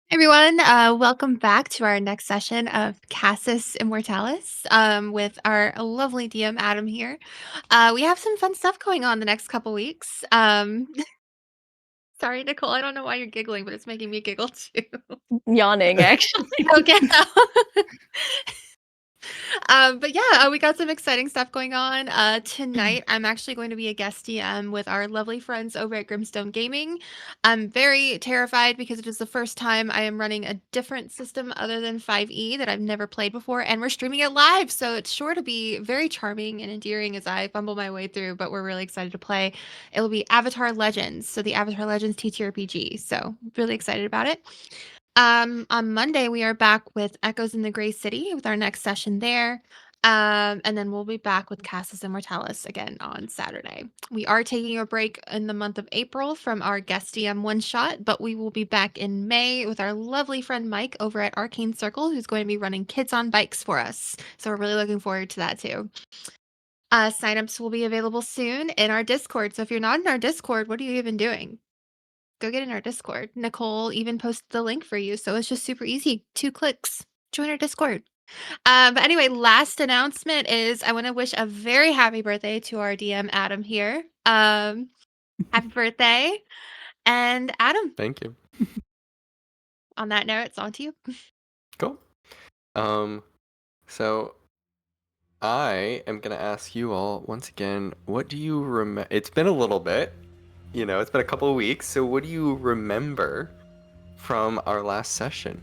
Everyone, welcome back to our next session of Casus Immortalis with our lovely DM Adam here. We have some fun stuff going on the next couple weeks. Sorry, Nicole, I don't know why you're giggling, but it's making me giggle too. Yawning, actually. Okay. But yeah, we got some exciting stuff going on. Tonight, I'm actually going to be a guest DM with our lovely friends over at Grimstone Gaming. I'm very terrified because it is the first time I am running a different system other than 5e that I've never played before, and we're streaming it live, so it's sure to be very charming and endearing as I fumble my way through, but we're really excited to play. It will be Avatar Legends, so the Avatar Legends TTRPG, so really excited about it. On Monday, we are back with Echoes in the Grey City with our next session there. And then we'll be back with Casus Immortalis again on Saturday. We are taking a break in the month of April from our guest DM one shot, but we will be back in May with our lovely friend Mike over at Arcane Circle, who's going to be running Kids on Bikes for us. So we're really looking forward to that too. Signups will be available soon in our Discord. So if you're not in our Discord, what are you even doing? Go get in our Discord. Nicole even posted the link for you, so it's just super easy. 2 clicks. Join our Discord. But anyway, last announcement is I want to wish a very happy birthday to our DM Adam here. Happy birthday. And Adam, Thank you. on that note, it's on to you. Cool. So I am gonna ask you all once again, what do you remember? It's been a little bit, it's been a couple of weeks. So what do you remember from our last session?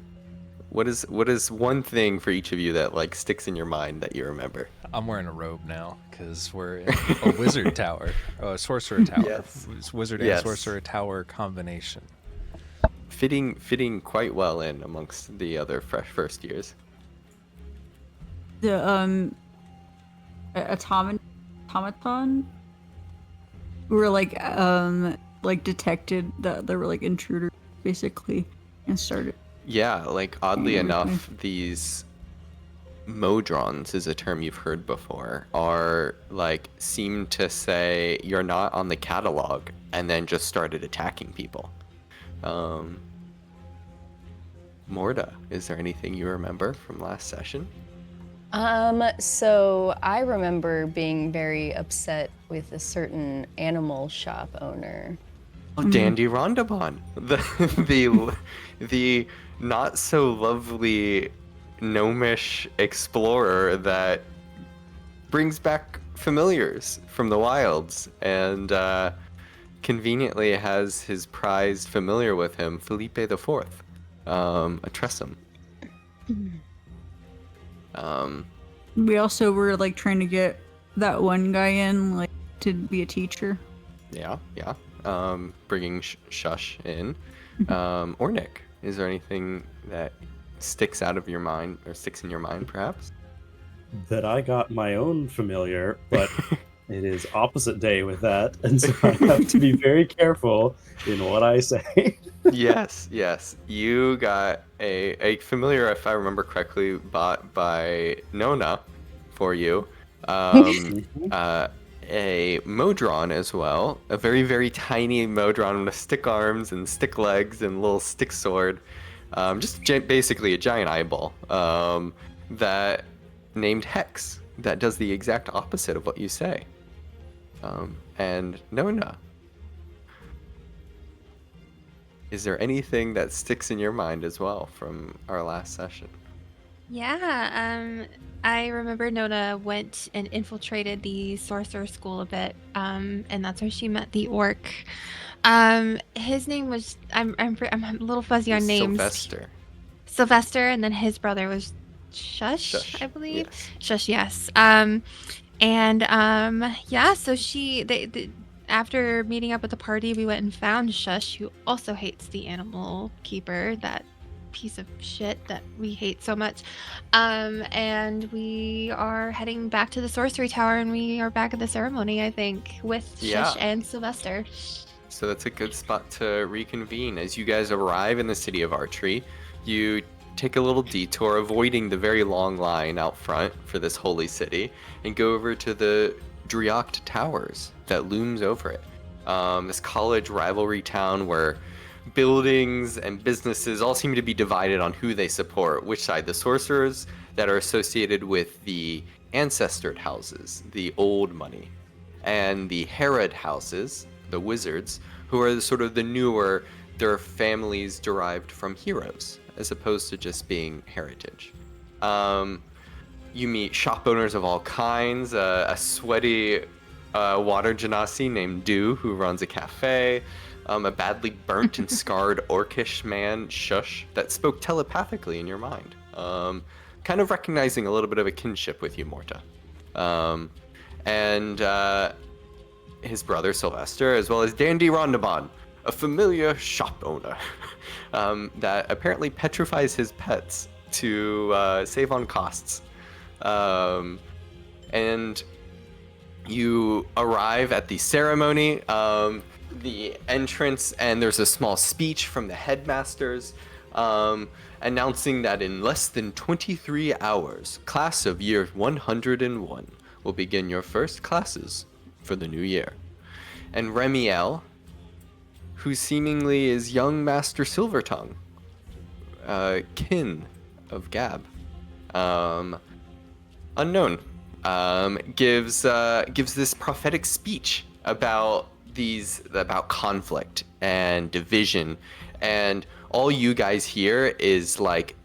What is one thing for each of you that like sticks in your mind that you remember? I'm wearing a robe now because we're in a wizard tower, a sorcerer tower. Yes. It's wizard Yes. and sorcerer tower combination. Fitting quite well in amongst the other fresh first years. The automaton were like detected that there were like intruders basically and started. Yeah, like oddly enough, these modrons is a term you've heard before, are like seem to say you're not on the catalog and then just started attacking people. Morta, is there anything you remember from last session? So I remember being upset with a certain animal shop owner. Dandy Rondabon, the not so lovely gnomish explorer that brings back familiars from the wilds and conveniently has his prized familiar with him, Felipe the Fourth, a Tressum. We also were like trying to get that one guy in like to be a teacher. Yeah. Bringing Shush in. Or Nick, is there anything that sticks out of your mind or sticks in your mind perhaps? That I got my own familiar, but it is opposite day with that, and so I have to be very careful in what I say. Yes. You got a familiar, if I remember correctly, bought by Nona for you. A Modron as well, a very, very tiny Modron with stick arms and stick legs and little stick sword, basically a giant eyeball, that named Hex, that does the exact opposite of what you say. And Nona, is there anything that sticks in your mind as well from our last session? Yeah, I remember Nona went and infiltrated the sorcerer school a bit, and that's where she met the orc. His name was I'm a little fuzzy on names. Sylvester, and then his brother was Shush, I believe. Yes. Shush, yes. So they after meeting up with the party, we went and found Shush, who also hates the animal keeper, that piece of shit that we hate so much. And we are heading back to the sorcery tower, and we are back at the ceremony, I think, with Shush and Sylvester. So that's a good spot to reconvene. As you guys arrive in the city of Archery, you take a little detour, avoiding the very long line out front for this holy city, and go over to the Driocht Towers that looms over it. This college rivalry town where buildings and businesses all seem to be divided on who they support, which side. The sorcerers that are associated with the ancestor houses, the old money, and the Herod houses, the wizards, who are sort of the newer, their families derived from heroes, as opposed to just being heritage. You meet shop owners of all kinds, a sweaty water genasi named Dew, who runs a cafe, a badly burnt and scarred orcish man, Shush, that spoke telepathically in your mind, kind of recognizing a little bit of a kinship with you, Morta. And his brother, Sylvester, as well as Dandy Rondabon, a familiar shop owner that apparently petrifies his pets to save on costs. And you arrive at the ceremony, the entrance, and there's a small speech from the headmasters announcing that in less than 23 hours, class of year 101 will begin your first classes for the new year. And Remiel, who seemingly is young Master Silvertongue, kin of Gab, unknown, gives this prophetic speech about conflict and division, and all you guys hear is like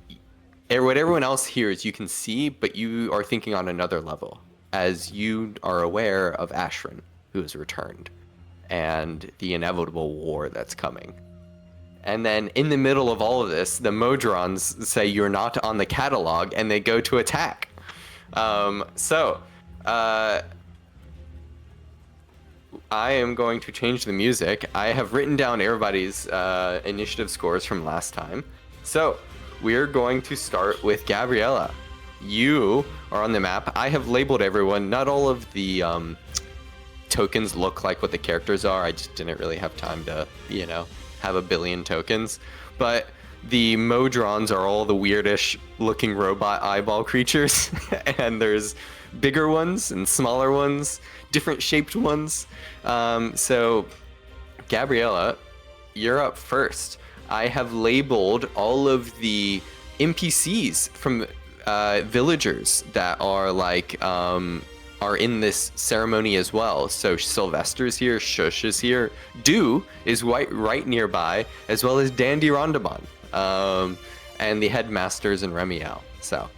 what everyone else hears you can see, but you are thinking on another level as you are aware of Ashrin, who has returned, and the inevitable war that's coming. And then in the middle of all of this, the Modrons say you're not on the catalog, and they go to attack. I am going to change the music. I have written down everybody's initiative scores from last time. So we're going to start with Gabriella. You are on the map. I have labeled everyone. Not all of the tokens look like what the characters are. I just didn't really have time to, have a billion tokens. But the Modrons are all the weirdish looking robot eyeball creatures. And there's bigger ones and smaller ones, different shaped ones. So Gabriella, you're up first. I have labeled all of the NPCs from villagers that are are in this ceremony as well. So Sylvester's here, Shush is here, Dew is right nearby, as well as Dandy Rondabon, and the headmasters and Remiel. So.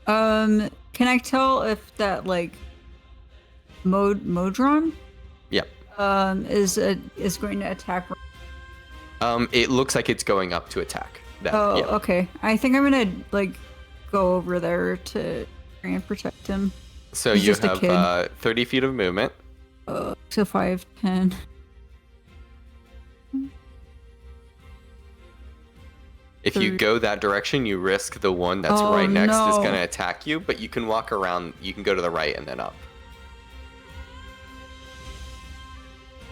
Can I tell if that Modron? Yep. Is going to attack? It looks like it's going up to attack. Okay. I think I'm gonna go over there to try and protect him. So He's you just a have kid. 30 feet of movement. So 5, 10. If you go that direction, you risk the one that's right next is going to attack you, but you can walk around, you can go to the right and then up.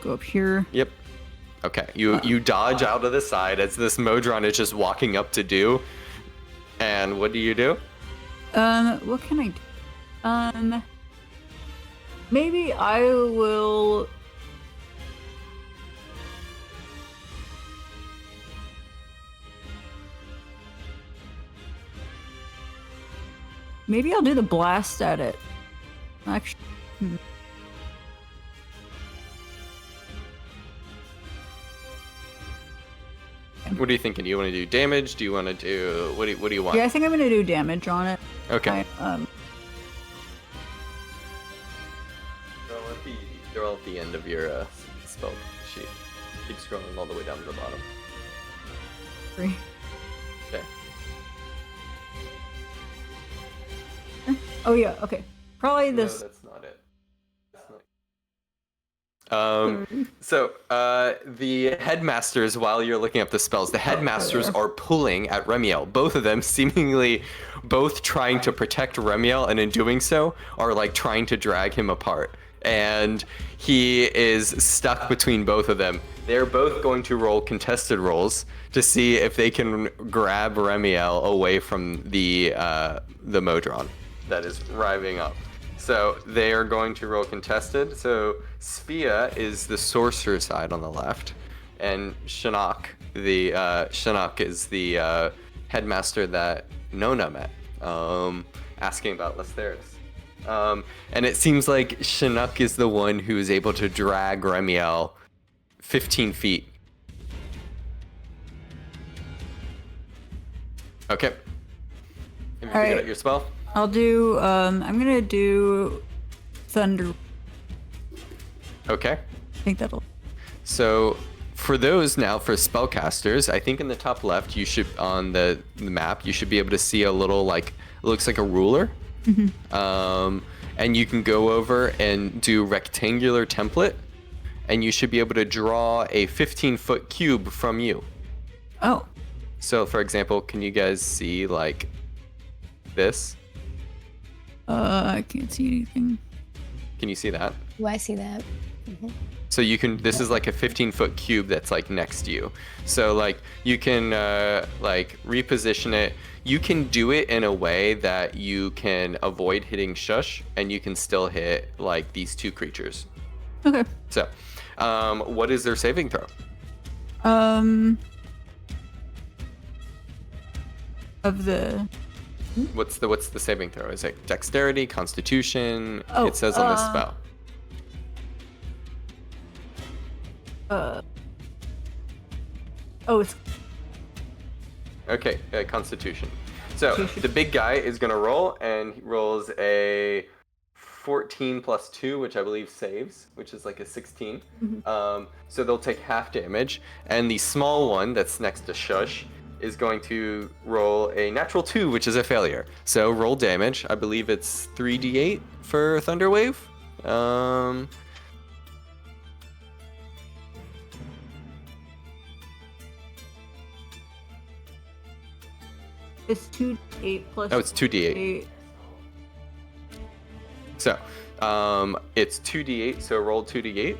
Go up here. Yep. Okay, you dodge out of the side as this Modron is just walking up to do. And what do you do? What can I do? Maybe I will... Maybe I'll do the blast at it. Actually... What are you thinking? Do you want to do damage? Do you want to do... What do you want? Yeah, I think I'm going to do damage on it. Okay. They're all at the end of your spell sheet. Keep scrolling all the way down to the bottom. 3. Okay. Oh yeah, okay. Probably this... No, that's not it. So, the headmasters, while you're looking up the spells, the headmasters are pulling at Remiel. Both of them seemingly both trying to protect Remiel, and in doing so, are trying to drag him apart. And he is stuck between both of them. They're both going to roll contested rolls to see if they can grab Remiel away from the Modron that is arriving up. So they are going to roll contested. So Spia is the sorcerer side on the left, and Shinnok is the headmaster that Nona met, asking about Lesteris. And it seems like Shinnok is the one who is able to drag Remiel 15 feet. Okay. Have you figured out your spell? I'll do, I'm gonna do Thunder. Okay. I think that'll... So for those now, for spellcasters, I think in the top left, you should, on the map, you should be able to see a little, like, it looks like a ruler. And you can go over and do rectangular template, and you should be able to draw a 15-foot cube from you. Oh. So for example, can you guys see like this? I can't see anything. Can you see that? Do I see that? So you can, this is like a 15-foot cube that's like next to you. So like you can like reposition it. You can do it in a way that you can avoid hitting Shush, and you can still hit like these two creatures. Okay. So what is their saving throw? Of the... What's the saving throw? Is it dexterity, constitution? Oh, It says on this spell. Oh, it's... Okay, constitution. So the big guy is gonna roll, and he rolls a 14 plus 2, which I believe saves, which is like a 16. So they'll take half damage, and the small one that's next to Shush is going to roll a natural 2, which is a failure. So roll damage. I believe it's 3d8 for Thunderwave. It's 2d8 plus... Oh, it's 2d8. 8. So it's 2d8, so roll 2d8.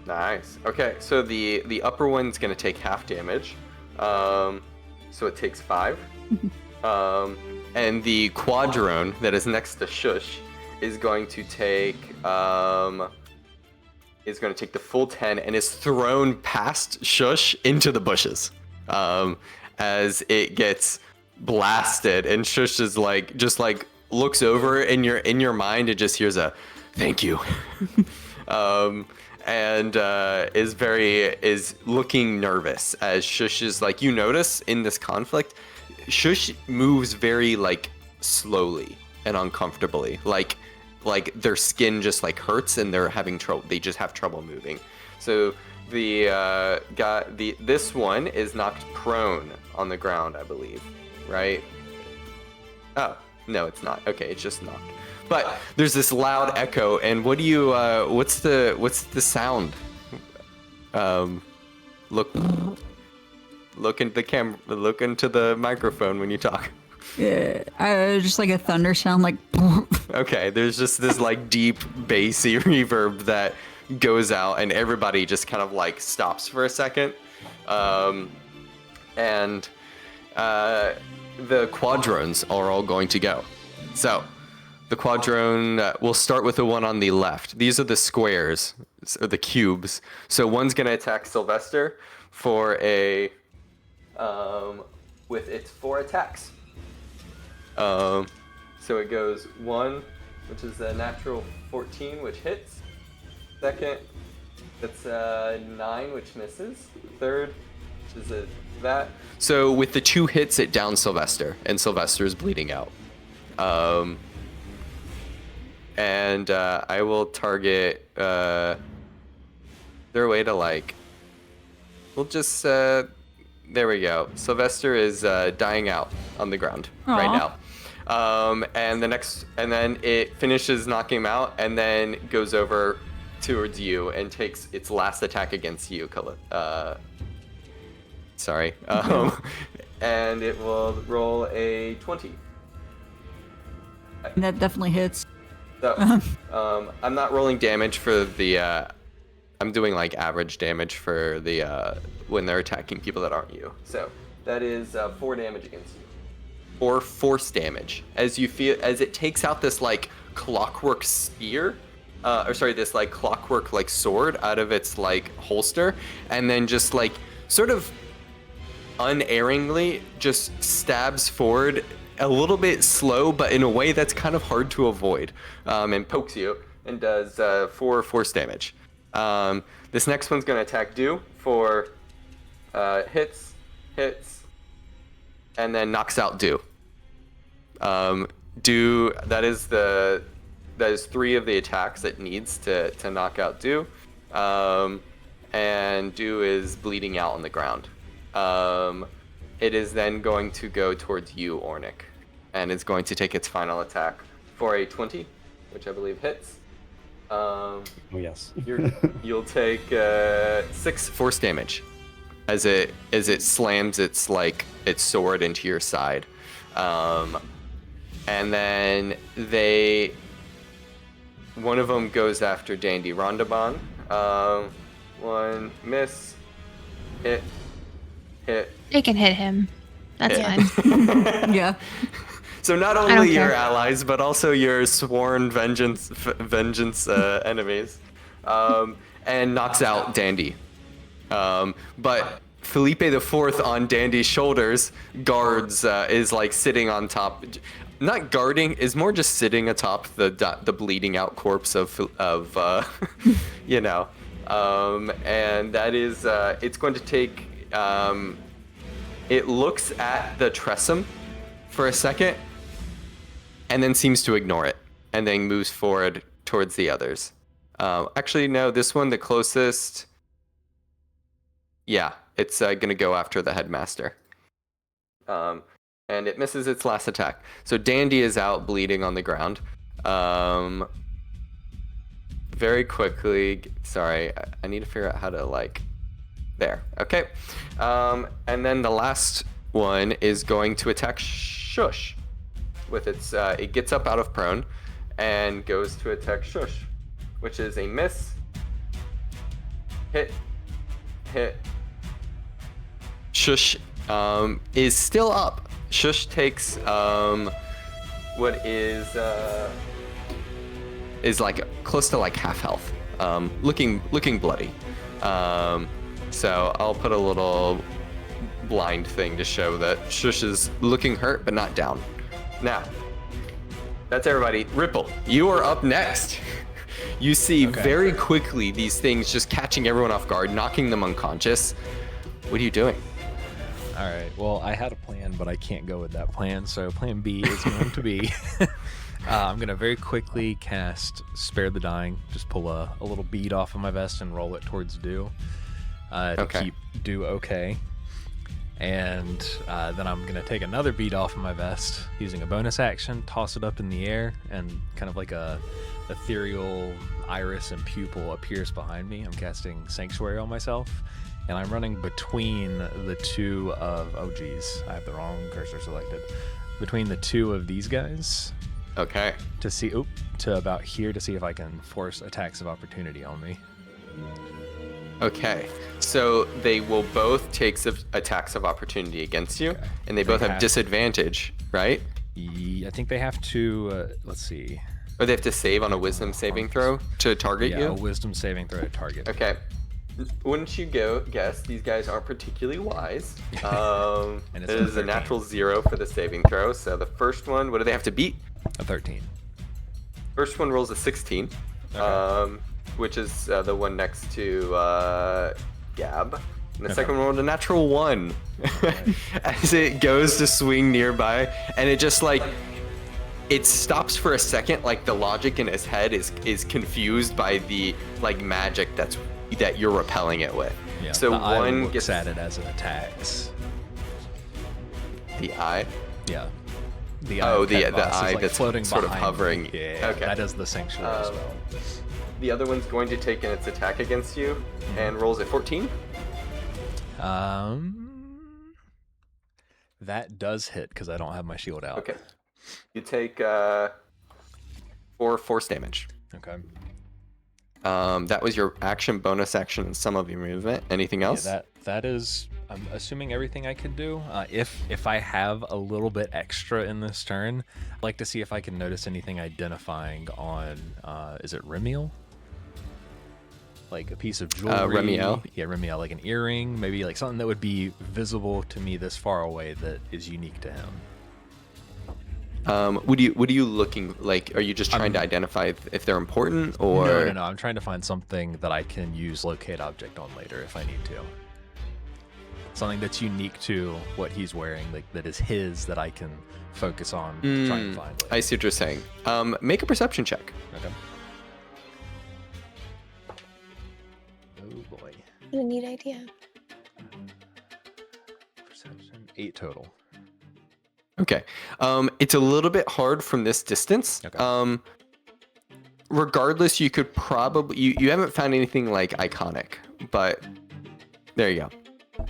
Nice. Okay, so the upper one's gonna take half damage. So it takes 5. And the quadrone that is next to Shush is going to take the full 10 and is thrown past Shush into the bushes. As it gets blasted, and Shush is like just like looks over in your mind and just hears a thank you. And is looking nervous as Shush is like, you notice in this conflict, Shush moves very like slowly and uncomfortably, like their skin just like hurts and they're having trouble. They just have trouble moving. So this one is knocked prone on the ground, I believe, right? Oh no, it's not. Okay, it's just knocked. But there's this loud echo, and what do you? What's the sound? Look into the camera. Look into the microphone when you talk. Yeah, just like a thunder sound, like... Okay, there's just this like deep bassy reverb that goes out, and everybody just kind of like stops for a second, and the quadrones are all going to go. So. The quadrone, we'll start with the one on the left. These are the squares, or the cubes. So one's gonna attack Sylvester for with its 4 attacks. So it goes 1, which is a natural 14, which hits. Second, that's a 9, which misses. Third, which is that. So with the 2 hits, it downs Sylvester, and Sylvester is bleeding out. And I will target their way to like, we'll just, there we go. Sylvester is dying out on the ground right now. And then it finishes knocking him out and then goes over towards you and takes its last attack against you, sorry. And it will roll a 20. That definitely hits. So, I'm not rolling damage for the, I'm doing like average damage for the, when they're attacking people that aren't you. So, that is 4 damage against you. or force damage as it takes out this like clockwork spear, this like clockwork like sword out of its like holster, and then just like sort of unerringly just stabs forward a little bit slow, but in a way that's kind of hard to avoid, and pokes you and does 4 force damage. This next one's going to attack Do for hits, and then knocks out Do. That is 3 of the attacks it needs to knock out Do. And Do is bleeding out on the ground. It is then going to go towards you, Ornick, and it's going to take its final attack for a 20, which I believe hits. Oh yes. You'll take 6 force damage as it slams its sword into your side, and then one of them goes after Dandy Rondabon. 1 miss, hit. They can hit him. That's Hit. fine. Yeah. So not don't only your care. allies, but also your sworn vengeance enemies, and knocks out Dandy. But Felipe IV on Dandy's shoulders guards, is like sitting on top, not guarding, is more just sitting atop the bleeding out corpse of you know, and that is it's going to take. It looks at the Tressum for a second, and then seems to ignore it, and then moves forward towards the others. Actually, no, this one, the closest. Yeah, it's gonna go after the headmaster. And it misses its last attack. So Dandy is out bleeding on the ground. Very quickly, sorry, I need to figure out how to there. Okay. And then the last one is going to attack Shush with its, it gets up out of prone and goes to attack Shush, which is a miss, hit. Shush is still up. Shush takes what is like close to like half health, looking bloody. So I'll put a little blind thing to show that Shush is looking hurt but not down. Now, that's everybody. Ripple, you are up next. You see very quickly these things just catching everyone off guard, knocking them unconscious. What are you doing? All right. Well, I had a plan, but I can't go with that plan. So plan B is going to be I'm going to very quickly cast Spare the Dying. Just pull a little bead off of my vest and roll it towards Do to keep Do okay. And then I'm going to take another bead off of my vest using a bonus action, toss it up in the air, and kind of like a ethereal iris and pupil appears behind me. I'm casting Sanctuary on myself. And I'm running between the two of... Oh, geez. I have the wrong cursor selected. Between the two of these guys. Okay. To see... Oop. To about here to see if I can force attacks of opportunity on me. Okay. So they will both take attacks of opportunity against you. Okay. And they both have disadvantage, right? I think they have to... let's see. Or they have to save on a wisdom saving throw to target you? Yeah, a wisdom saving throw to target. Okay. Wouldn't you guess these guys aren't particularly wise. And it is a natural 0 for the saving throw. So the first one, what do they have to beat? A 13. First one rolls a 16, which is the one next to Gab. And the second one rolled a natural 1. As it goes to swing nearby, and it just it stops for a second, like the logic in his head is confused by the magic that you're repelling it with. Yeah, so the eye one looks gets at it as it attacks. The eye? Yeah. The eye. Oh, the eye that's floating sort of behind hovering. Me. Yeah, okay. That is the sanctuary spell. The other one's going to take in its attack against you and rolls a 14. That does hit because I don't have my shield out. Okay. You take 4 force damage. Okay. That was your action, bonus action, and some of your movement. Anything else? Yeah, that is. I'm assuming everything I can do. If I have a little bit extra in this turn, I'd like to see if I can notice anything identifying on. Is it Remiel? Like a piece of jewelry. Remiel? Yeah, Remiel, like an earring, maybe like something that would be visible to me this far away that is unique to him. What are you looking like? Are you just trying to identify if they're important, or No. I'm trying to find something that I can use locate object on later if I need to. Something that's unique to what he's wearing, like that is his, that I can focus on trying to find. Later. I see what you're saying. Make a perception check. Okay. Oh boy. What a neat idea. Perception 8 total. Okay. It's a little bit hard from this distance. Okay. Regardless, you could probably you haven't found anything like iconic, but there you go.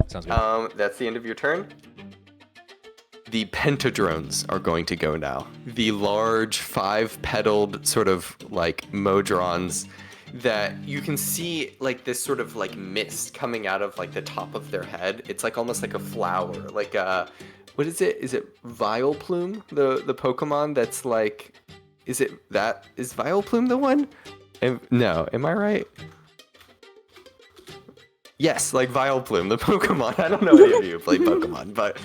Sounds good. That's the end of your turn. The pentadrones are going to go now. The large 5-petaled sort of like modrons that you can see like this sort of like mist coming out of like the top of their head. It's like almost like a flower, like what is it? Is it Vileplume, the Pokemon that's like, is Vileplume the one? No, am I right? Yes, like Vileplume, the Pokemon. I don't know any of you who play Pokemon, but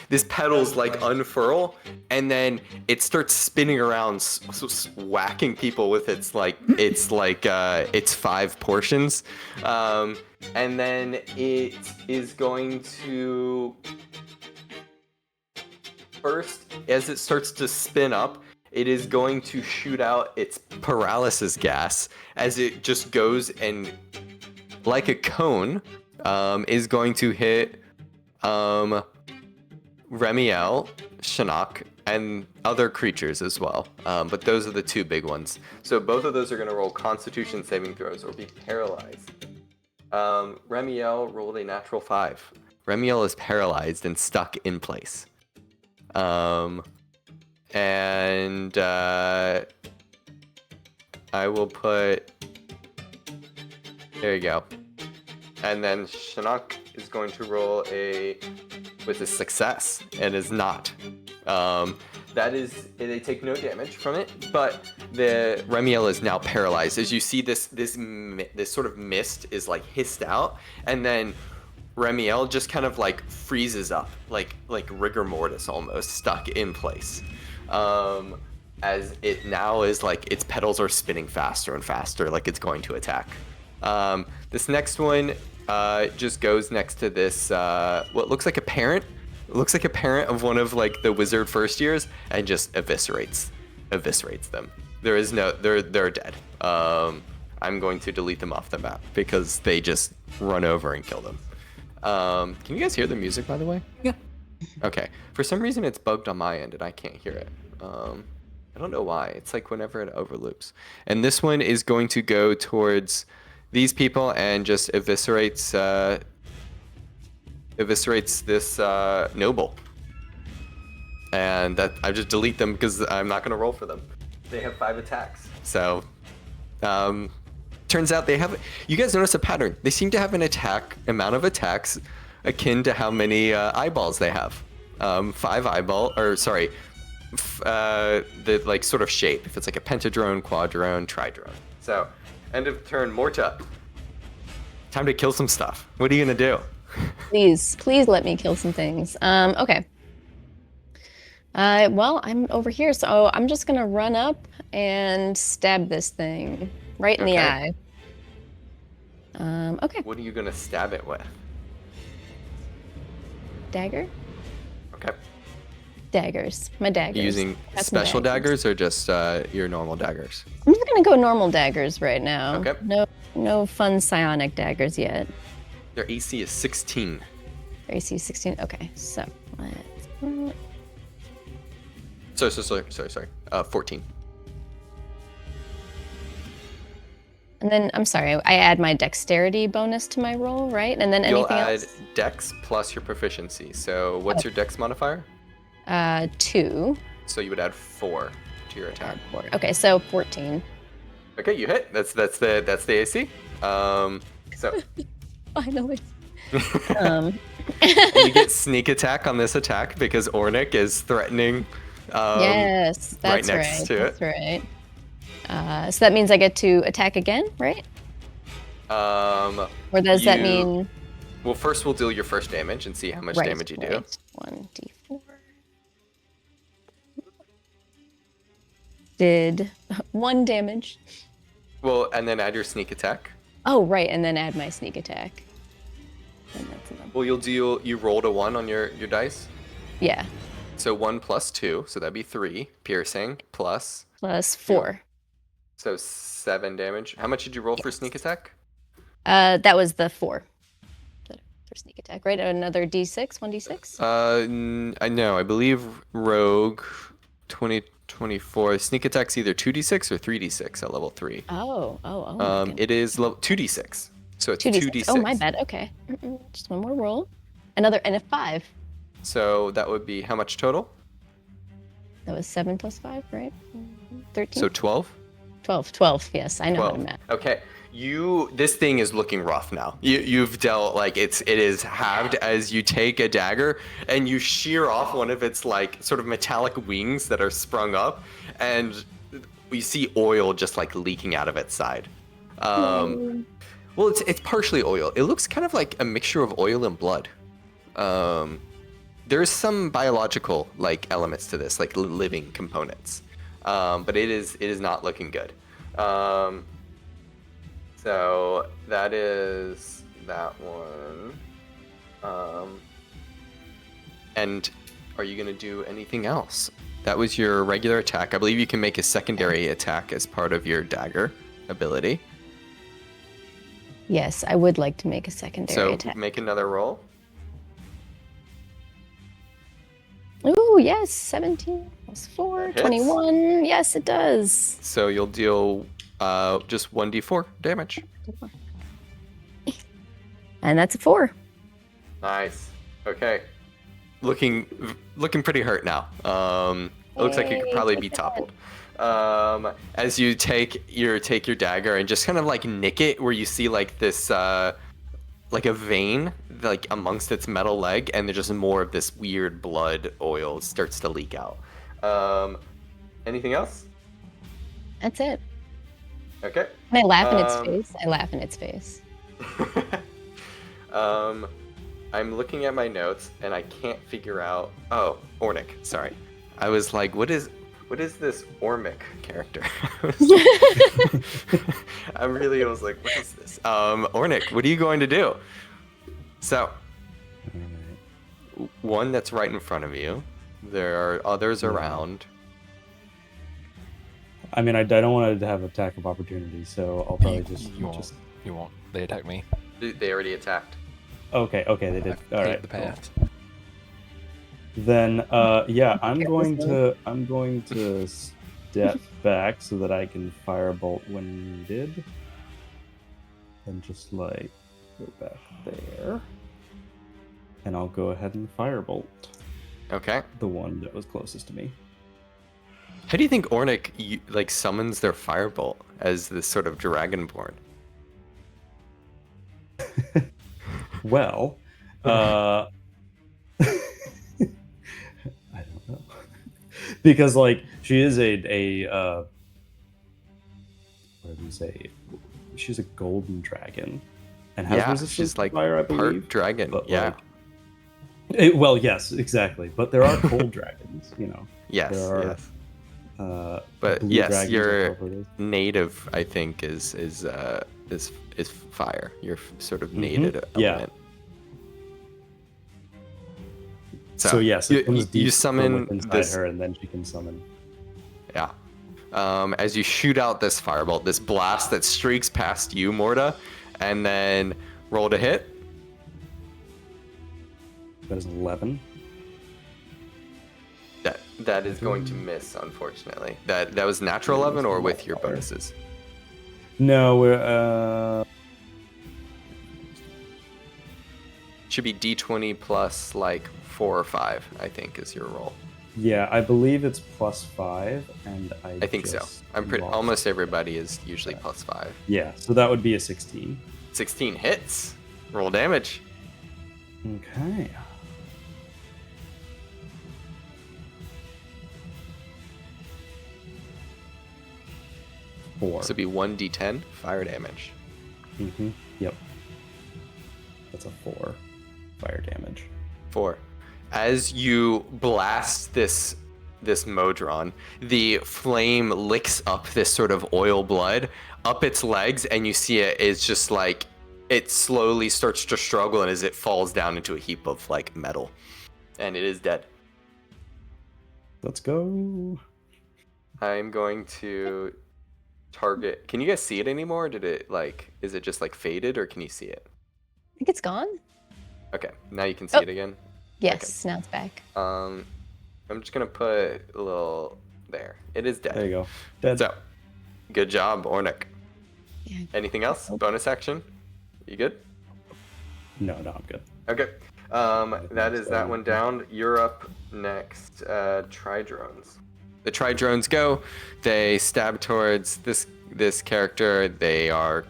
this petals like unfurl, and then it starts spinning around, whacking people with its 5 portions, and then it is going to first, as it starts to spin up, it is going to shoot out its paralysis gas as it just goes and, like a cone, is going to hit Remiel, Shinnok, and other creatures as well. But those are the 2 big ones. So both of those are going to roll Constitution saving throws or be paralyzed. Remiel rolled a natural 5. Remiel is paralyzed and stuck in place. And I will put... There you go. And then Shinnok is going to roll with a success and is not. That is, they take no damage from it, but the Remiel is now paralyzed. As you see this sort of mist is like hissed out, and then Remiel just kind of like freezes up, like rigor mortis almost, stuck in place. As it now is like its petals are spinning faster and faster, like it's going to attack. This next one just goes next to this what looks like a parent. It looks like a parent of one of like the wizard first years, and just eviscerates them. They're dead. I'm going to delete them off the map because they just run over and kill them. Can you guys hear the music, by the way? Yeah. Okay. For some reason it's bugged on my end and I can't hear it. I don't know why. It's like whenever it overloops. And this one is going to go towards these people and just eviscerates this noble. And that I just delete them because I'm not going to roll for them. They have 5 attacks. So turns out you guys notice a pattern. They seem to have an amount of attacks akin to how many eyeballs they have. 5 eyeball, or sorry, the like sort of shape. If it's like a pentadrone, quadrone, tridrone. So end of turn, Morta. Time to kill some stuff. What are you gonna do? Please let me kill some things. Okay. Well, I'm over here, so I'm just gonna run up and stab this thing right in the eye. Okay. What are you gonna stab it with? Dagger? Okay. Daggers. My daggers. Using special daggers or just your normal daggers? I'm just gonna go normal daggers right now. Okay. No fun psionic daggers yet. Their AC is 16. Their AC is 16. Okay, so let's... Sorry. 14. And then, I'm sorry, I add my dexterity bonus to my roll, right? And then anything else? You'll add dex plus your proficiency. So what's your dex modifier? 2. So you would add 4 to your attack. 4. Okay, so 14. Okay, you hit. That's the AC. So Finally. you get sneak attack on this attack because Ornick is threatening. Yes, right that's next right. to That's it. right. So that means I get to attack again, right? Or does that mean? Well, first we'll deal your first damage and see how much damage you do. Right. 1d4. Did 1 damage. Well, and then add your sneak attack. Oh, right, and then add my sneak attack. And that's enough. Well, you rolled a 1 on your dice. Yeah. So 1 plus 2, so that'd be 3 piercing plus. Plus 4. So 7 damage. How much did you roll for sneak attack? That was the 4. For sneak attack, right? Another d6, 1d6? I know. I believe Rogue 2024. Sneak attack's either 2d6 or 3d6 at level 3. Oh. It is level 2d6. So it's 2d6. Oh, my bad. Okay. Just one more roll. Another, and a 5. So that would be how much total? That was 7 plus 5, right? 13? So 12? 12, yes. I know how to math. Okay. This thing is looking rough now. You've dealt, like, it is halved as you take a dagger and you shear off one of its, like, sort of metallic wings that are sprung up, and we see oil just, like, leaking out of its side. Well, it's partially oil. It looks kind of like a mixture of oil and blood. There's some biological, like, elements to this, like living components, but it is not looking good. So that is that one. And are you going to do anything else? That was your regular attack. I believe you can make a secondary attack as part of your dagger ability. Yes, I would like to make a secondary attack. So make another roll. Ooh, yes, 17 plus 4, 21. Yes, it does. So you'll deal just 1d4 damage. And that's a 4. Nice. Okay. Looking pretty hurt now. It looks like you could probably be toppled. As you take your dagger and just kind of like nick it, where you see like this like a vein like amongst its metal leg, and there's just more of this weird blood oil starts to leak out. Anything else? That's it. Okay. And I laugh in its face. I laugh in its face. I'm looking at my notes and I can't figure out. Oh, Ornick. Sorry, I was like, what is this Ormic character? I was like, what is this? Ornick, what are you going to do? So, one that's right in front of you. There are others around. I mean, I don't want to have attack of opportunity, so I'll probably You won't. They attack me. They already attacked. Okay, they did. All right. The path. Cool. Then, yeah, I'm going to step back so that I can firebolt when needed, and just like go back there, and I'll go ahead and firebolt. Okay. The one that was closest to me. How do you think Ornick like summons their firebolt as this sort of dragonborn? Well, I don't know, because like she is a what did we say? She's a golden dragon, and has resistance she's like to fire, I believe. part dragon. But, yeah. Well, yes, exactly. But there are cold dragons, you know. Yes. There are, yes. But yes, your native, I think, is fire. Your sort of native element. Yeah. So yes, you summon inside her, and then she can summon. Yeah. As you shoot out this firebolt, this blast that streaks past you, Morta, and then roll to hit. That is 11. That is going to miss, unfortunately. That was natural 11 or with your bonuses? No, we're should be D20 plus like 4 or 5, I think, is your roll. Yeah, I believe it's +5, and I think so. just I'm pretty. lost Almost everybody is usually that. +5. Yeah, so that would be a 16. 16 hits. Roll damage. Okay. Four. So it'd be 1d10 fire damage. Yep. That's a 4 fire damage. 4. As you blast this Modron, the flame licks up this sort of oil blood up its legs, and you see it is just like it slowly starts to struggle, and as it falls down into a heap of like metal, and it is dead. Let's go. I'm going to target. Can you guys see it anymore? Did it like? Is it just like faded, or can you see it? I think it's gone. Okay, now you can see Oh. it again. Yes, now it's back. I'm just gonna put a little there. It is dead. There you go. Dead. So, good job, Ornick. Yeah. Anything else? Bonus action? You good? No, I'm good. Okay. That is that one down. You're up next. Tri-drones. The Tri-drones go. They stab towards this character. They are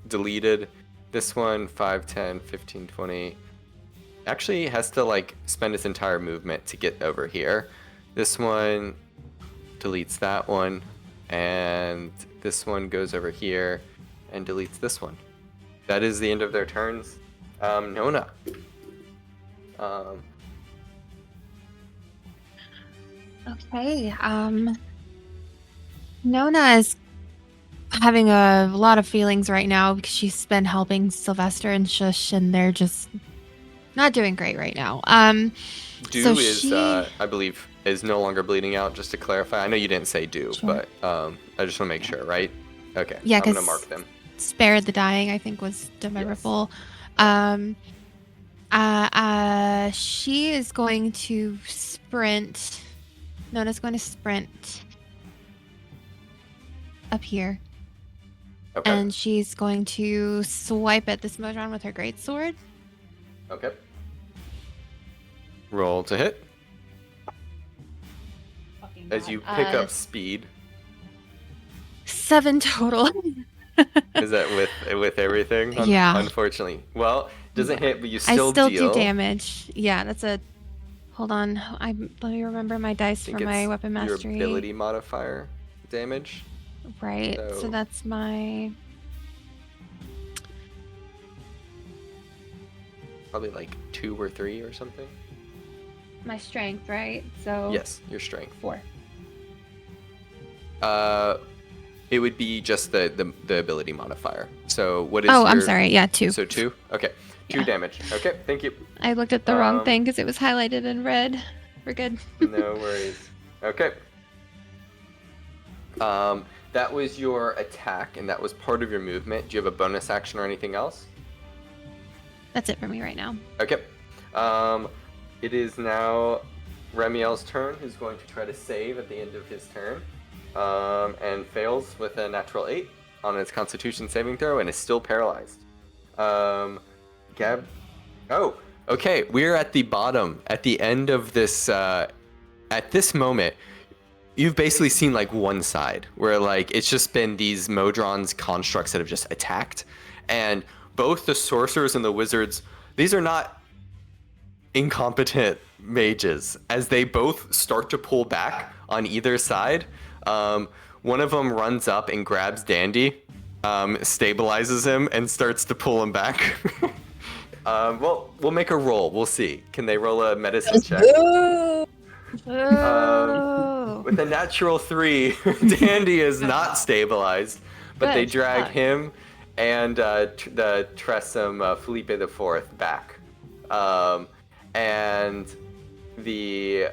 deleted. This one, 5, 10, 15, 20. Actually has to like spend its entire movement to get over here. This one deletes that one, and this one goes over here and deletes this one. That is the end of their turns. Nona. Okay. Nona is having a lot of feelings right now because she's been helping Sylvester and Shush, and they're just not doing great right now. Dew so is, she... I believe, is no longer bleeding out. Just to clarify, I know you didn't say Dew, Sure. but I just want to make sure, right? Okay. Yeah, I'm gonna 'cause- mark them. Spared the Dying, I think, was memorable. She is going to sprint. Nona's going to sprint up here. Okay. And she's going to swipe at this Modron with her greatsword. Okay. Roll to hit. As you pick up speed. 7 total. Is that with everything? Yeah. Unfortunately. Well, doesn't hit, but you I still still deal. do damage. Yeah, that's a... Hold on. Let me remember my I dice think for my it's weapon mastery. Your ability modifier damage. Right. So So- that's my... Probably like 2 or 3 or something. My strength, right? So... Yes, your strength. 4. It would be just the ability modifier. So what is Oh, your... I'm sorry. Yeah, 2. So 2? Okay. 2 Yeah. damage. Okay, thank you. I looked at the wrong Um, thing because it was highlighted in red. We're good. No worries. Okay. That was your attack, and that was part of your movement. Do you have a bonus action or anything else? That's it for me right now. Okay. It is now Remiel's turn, who's going to try to save at the end of his turn, and fails with a natural 8 on his Constitution saving throw, and is still paralyzed. Gab. Oh, okay. We're at the bottom, at the end of this. At this moment, you've basically seen like one side where like it's just been these Modron's constructs that have just attacked, and both the sorcerers and the wizards, these are not incompetent mages, as they both start to pull back on either side. One of them runs up and grabs Dandy, stabilizes him, and starts to pull him back. Well, we'll make a roll. We'll see. Can they roll a medicine check? Oh. With a natural 3, Dandy is not stabilized, but they Good. drag Fuck. him and the Tressum Felipe IV back. And the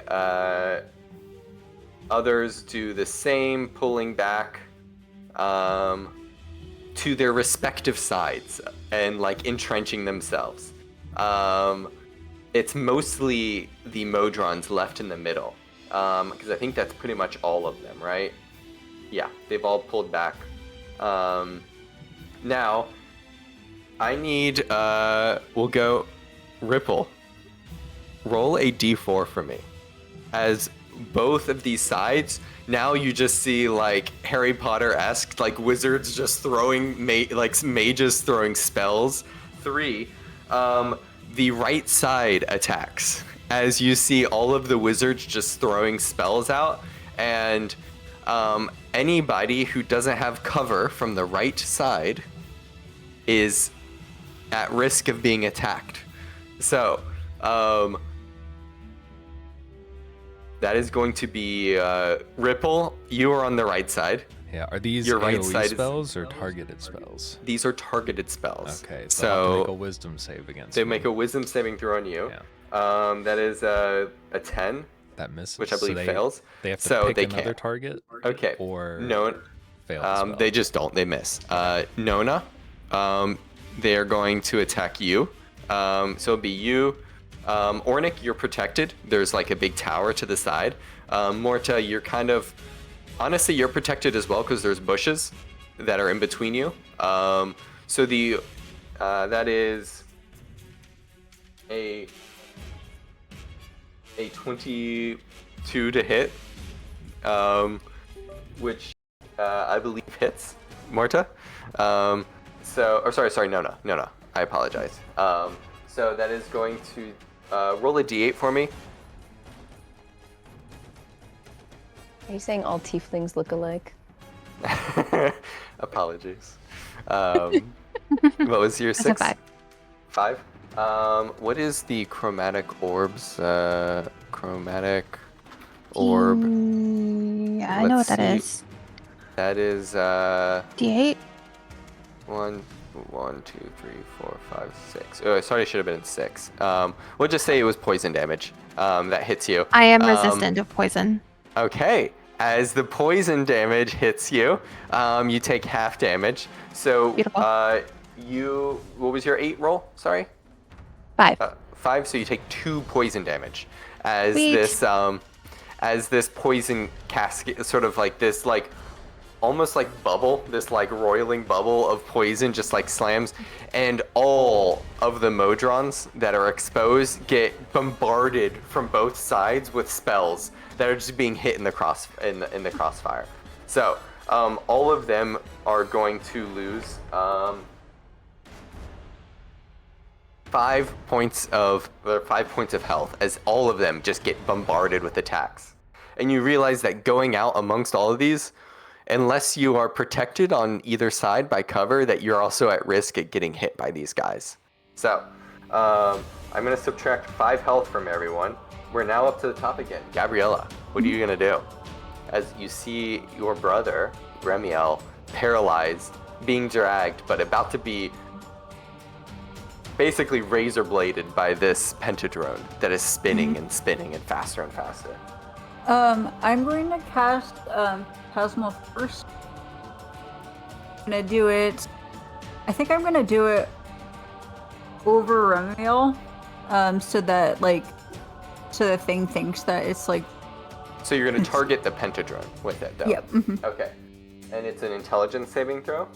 others do the same, pulling back to their respective sides and like entrenching themselves. It's mostly the Modrons left in the middle, because I think that's pretty much all of them, right? Yeah, they've all pulled back. Now, I need, we'll go, Ripple, roll a d4 for me. as both of these sides, now you just see like Harry Potter-esque, like wizards just throwing, like mages throwing spells. 3, the right side attacks as you see all of the wizards just throwing spells out, and anybody who doesn't have cover from the right side is at risk of being attacked. So, that is going to be Ripple. You are on the right side. Yeah, are these Your right AoE side spells or targeted spells? These are targeted spells. Okay, so I'll have to make a So wisdom save against they me. make a wisdom saving throw on you. Yeah. That is a 10, That misses. which I believe so fails. They have to So pick they another can't. target. Okay. Or No, fail the spell. they just don't. They miss. Nona, they are going to attack you. So it'll be you. Ornick, you're protected. There's like a big tower to the side. Morta, you're kind of... Honestly, you're protected as well because there's bushes that are in between you. So the that is a 22 to hit, which I believe hits Morta. Sorry, Nona. I apologize. So that is going to roll a d8 for me. Are you saying all tieflings look alike? Apologies. What was your That's a 6? 5. What is the chromatic orbs? Chromatic orb. Yeah, I know what Let's that see. is. That is D8. 1, 2, 3, 4, 5, 6. Oh, sorry, it should have been 6. We'll just say it was poison damage that hits you. I am resistant to poison. Okay. As the poison damage hits you, you take half damage. So, Beautiful. what was your 8 roll? Sorry? 5. 5, so you take 2 poison damage. As Sweet. this poison cascade, sort of like this, like, almost like bubble, this like roiling bubble of poison just like slams, and all of the Modrons that are exposed get bombarded from both sides with spells that are just being hit in the crossfire. So all of them are going to lose 5 points of health as all of them just get bombarded with attacks. And you realize that going out amongst all of these, unless you are protected on either side by cover, that you're also at risk at getting hit by these guys. So, I'm going to subtract 5 health from everyone. We're now up to the top again. Gabriella, what are you going to do? As you see your brother, Remiel, paralyzed, being dragged, but about to be basically razor bladed by this pentadrone that is spinning and spinning and faster and faster. I'm going to cast Plasma first. I'm gonna do it. I think I'm gonna do it over Remiel, so that the thing thinks that it's like. So you're going to target the pentadrone with it, though. Yep. Okay. And it's an intelligence saving throw,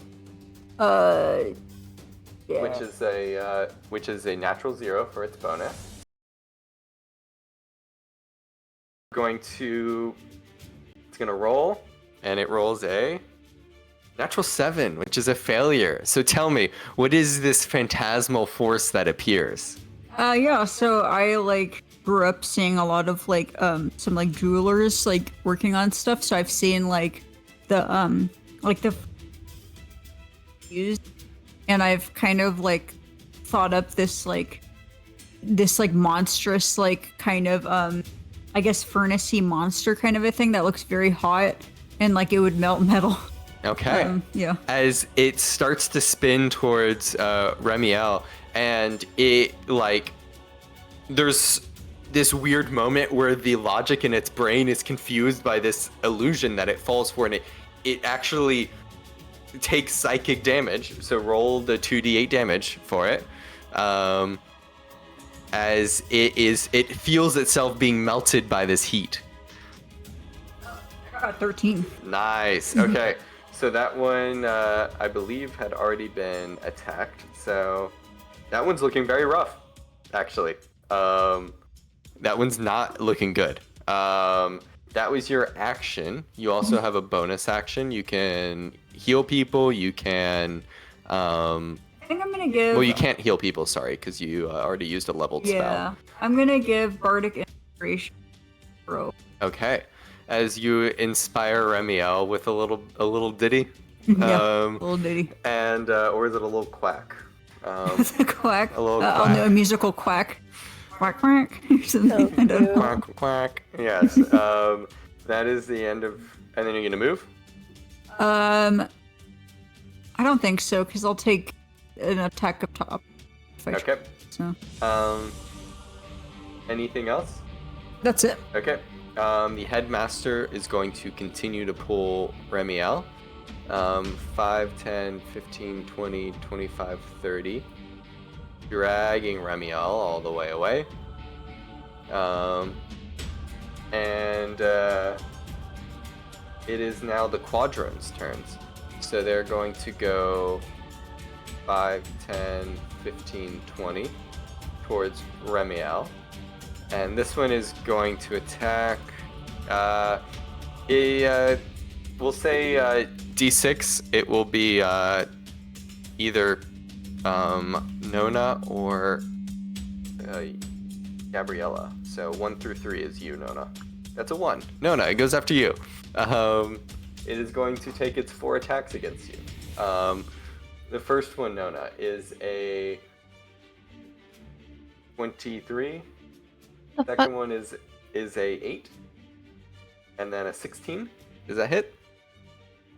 Yeah. which is a natural 0 for its bonus. It's gonna roll, and it rolls a natural 7, which is a failure. So tell me, what is this phantasmal force that appears? Yeah. So I grew up seeing a lot of some jewelers working on stuff. So I've seen the used, and I've kind of thought up this monstrous kind of I guess furnace-y monster kind of a thing that looks very hot and it would melt metal. Okay. Yeah. As it starts to spin towards Remiel, and it there's this weird moment where the logic in its brain is confused by this illusion that it falls for, and it actually takes psychic damage. So roll the 2d8 damage for it. As it feels itself being melted by this heat. 13. Nice. Okay. So that one, I believe, had already been attacked. So that one's looking very rough, actually. That one's not looking good. That was your action. You also have a bonus action. You can heal people. You can. I think I'm gonna give. Well, you can't heal people. Sorry, because you already used a leveled Yeah, spell. I'm gonna give Bardic Inspiration. Bro. Okay. As you inspire Remiel with a little ditty. Yeah, little ditty. And or is it a little quack? It's a quack. A little I'll quack. know a musical quack. Quack quack. Something. I don't know. Quack quack. Yes. That is the end of. And then you're gonna move. I don't think so, because I'll take an attack up top. if I Okay. So Anything else? that's it. Okay. The headmaster is going to continue to pull Remiel. 5, 10, 15, 20, 25, 30. Dragging Remiel all the way away. It is now the Quadrone's turns. So they're going to go 5, 10, 15, 20 towards Remiel. And this one is going to attack. We'll say D6. It will be either Nona or Gabriella. So 1 through 3 is you, Nona. That's a 1. Nona, it goes after you. It is going to take its 4 attacks against you. The first one, Nona, is a 23. Second one is a 8. And then a 16. Does that hit?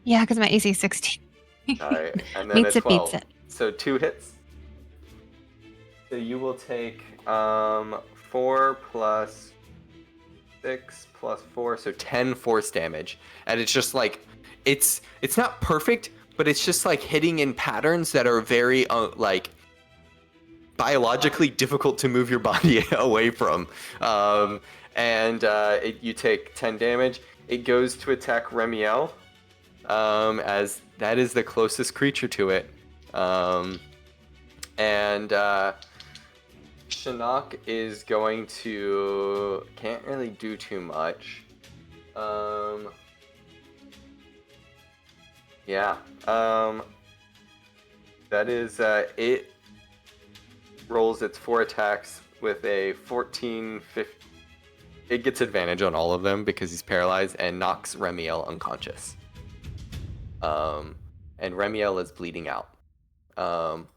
Yeah, because my AC is 16. All right. And then Beats a it, 12. beats it. So 2 hits. So you will take 4 plus 6 plus 4, so 10 force damage. And it's just like, it's not perfect, but it's just like hitting in patterns that are very like biologically difficult to move your body away from. You take 10 damage. It goes to attack Remiel, as that is the closest creature to it. Shinnok is going to... can't really do too much. That is... it rolls its 4 attacks with a 14, 15... It gets advantage on all of them because he's paralyzed and knocks Remiel unconscious. And Remiel is bleeding out. I'm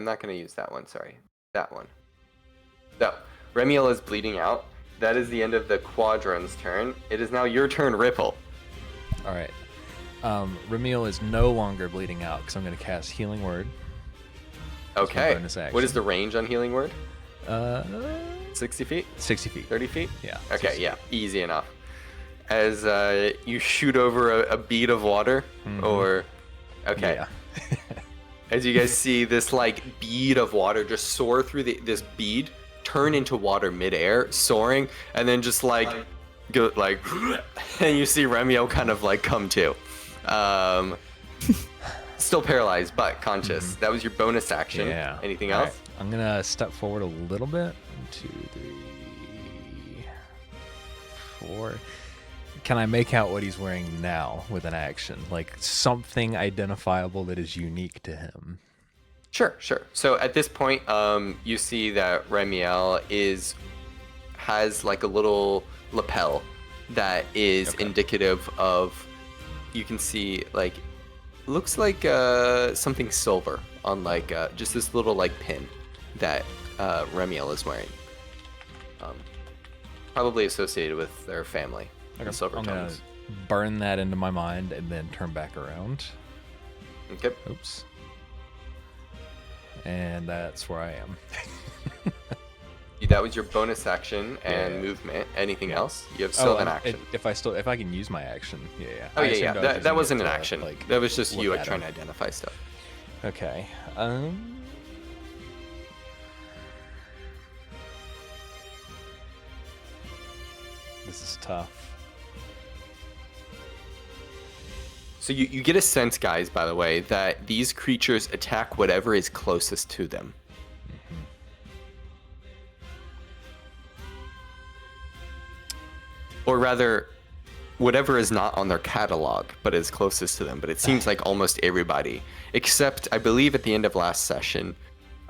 not going to use that one, sorry. That one. So, Remiel is bleeding out. That is the end of the Quadrone's turn. It is now your turn, Ripple. All right. Remiel is no longer bleeding out because I'm going to cast Healing Word. Okay. Bonus action. What is the range on Healing Word? 60 feet? 60 feet. 30 feet? Yeah. Okay, 60 yeah. Easy enough. As you shoot over a bead of water, or... Okay. Yeah. As you guys see this like bead of water just soar through this bead, turn into water midair, soaring, and then just like go like, and you see Remiel kind of like come to. Still paralyzed but conscious. That was your bonus action. Yeah. Anything All else? right. I'm gonna step forward a little bit. 1, 2, 3, 4. Can I make out what he's wearing now with an action? Like something identifiable that is unique to him. Sure. So at this point, you see that Remiel has like a little lapel that is indicative of. You can see like looks like something silver on like just this little like pin that Remiel is wearing. Probably associated with their family. Okay. Silver I'm gonna tones. burn that into my mind and then turn back around. Okay. Oops. And that's where I am. That was your bonus action and Yeah. movement. Anything else? You have still an action. If I can use my action, yeah. Oh I yeah. assumed I was That using wasn't it an to, action. like, That was just you look at trying to him. identify stuff. Okay. This is tough. So you get a sense, guys, by the way, that these creatures attack whatever is closest to them. or rather, whatever is not on their catalog, but is closest to them. But it seems like almost everybody, except I believe at the end of last session,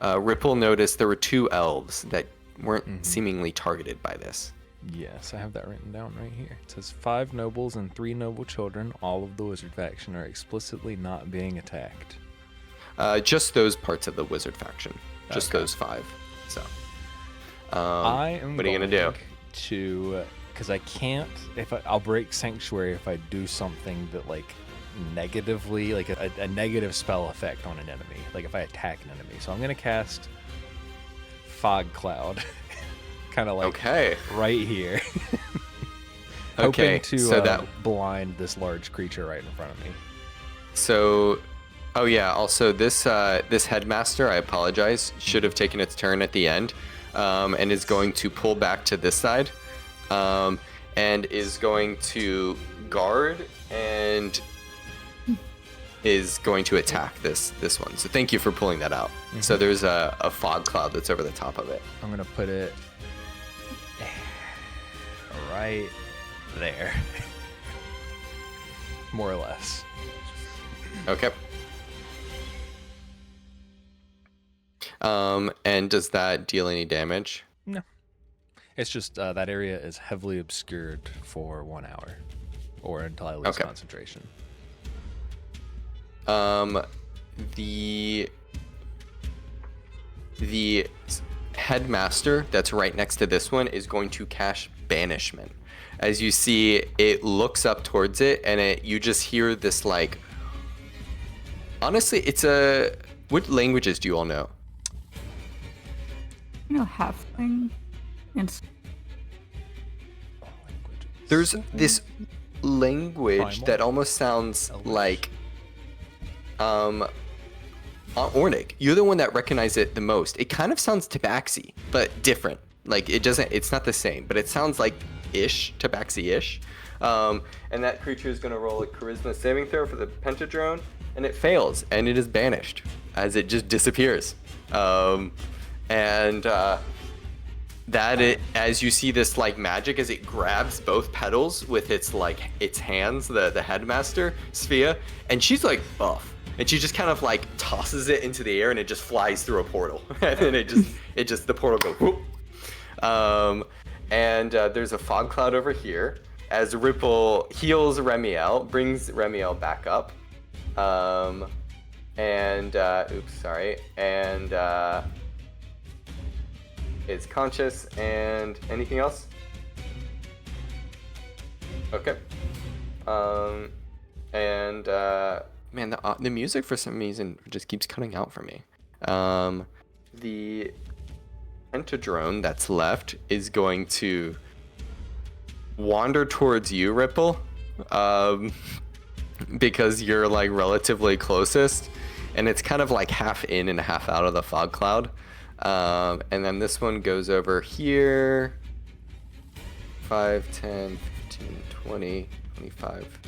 Ripple noticed there were 2 elves that weren't seemingly targeted by this. Yes, I have that written down right here. It says 5 nobles and 3 noble children, all of the wizard faction, are explicitly not being attacked. Just those parts of the wizard faction. Just those 5. So, I am what are you gonna do? Because I can't. I'll break sanctuary if I do something that like negatively, like a negative spell effect on an enemy. Like if I attack an enemy. So I'm gonna cast Fog Cloud, kind of like right here. Okay, hoping to so that blind this large creature right in front of me. So, oh yeah. Also, this headmaster, I apologize, should have taken its turn at the end, and is going to pull back to this side, and is going to guard and is going to attack this one. So thank you for pulling that out. So there's a fog cloud that's over the top of it. I'm gonna put it right there, more or less. Okay. And does that deal any damage? No. It's just that area is heavily obscured for 1 hour, or until I lose concentration. The headmaster that's right next to this one is going to cast banishment. As you see, it looks up towards it, and you just hear this like. Honestly, it's a. What languages do you all know? Halfling. There's this language Primal? that almost sounds Elvish? like Ornic. You're the one that recognizes it the most. It kind of sounds Tabaxi, but different. Like it's not the same, but it sounds like Tabaxi-ish. And that creature is going to roll a charisma saving throw for the pentadrone, and it fails, and it is banished as it just disappears. As you see this like magic as it grabs both petals with its hands, the headmaster Sphia, and she's like buff, and she just kind of like tosses it into the air, and it just flies through a portal, and then the portal goes whoop. There's a fog cloud over here as Ripple heals Remiel, brings Remiel back up, is conscious. And anything else? Okay. Man, the music for some reason just keeps cutting out for me. The pentadrone that's left is going to wander towards you, Ripple, because you're like relatively closest, and it's kind of like half in and half out of the fog cloud. And then this one goes over here, 5, 10, 15, 20, 25,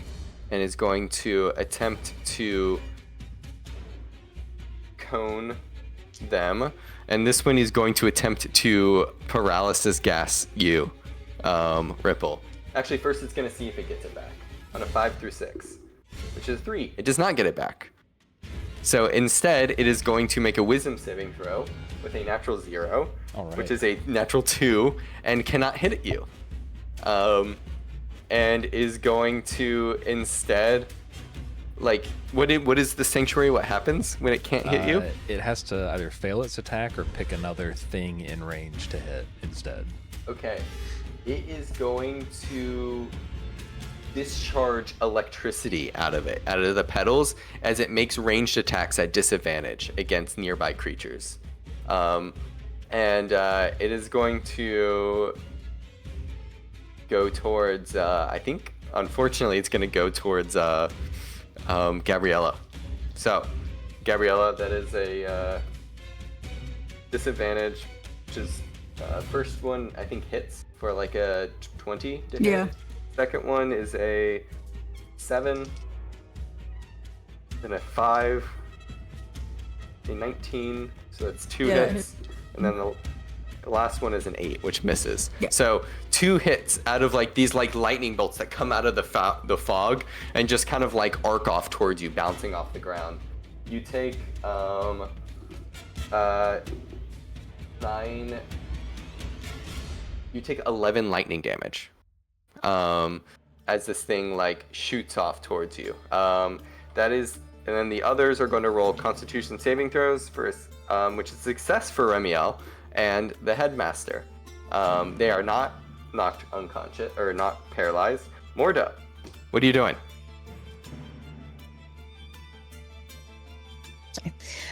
and is going to attempt to cone them. And this one is going to attempt to paralysis gas you, Ripple. Actually, first it's going to see if it gets it back on a 5 through 6, which is 3. It does not get it back. So instead, it is going to make a wisdom saving throw with a natural 0, which is a natural 2, and cannot hit at you. And is going to instead, like, what is the sanctuary? What happens when it can't hit you? It has to either fail its attack or pick another thing in range to hit instead. Okay. It is going to discharge electricity out of the petals, as it makes ranged attacks at disadvantage against nearby creatures. It is going to go towards, I think, unfortunately, it's going to go towards Gabriella. So, Gabriella, that is a disadvantage, which is first one, I think, hits for like a 20 to hit. Yeah. Second one is a 7, then a 5, a 19, so that's 2 hits, and then the last one is an 8, which misses. Yeah. So 2 hits out of like these like lightning bolts that come out of the fog and just kind of like arc off towards you, bouncing off the ground. You take 9. You take 11 lightning damage as this thing like shoots off towards you. That is, and then the others are going to roll Constitution saving throws first, which is success for Remiel and the headmaster. They are not knocked unconscious or not paralyzed. Morta, what are you doing?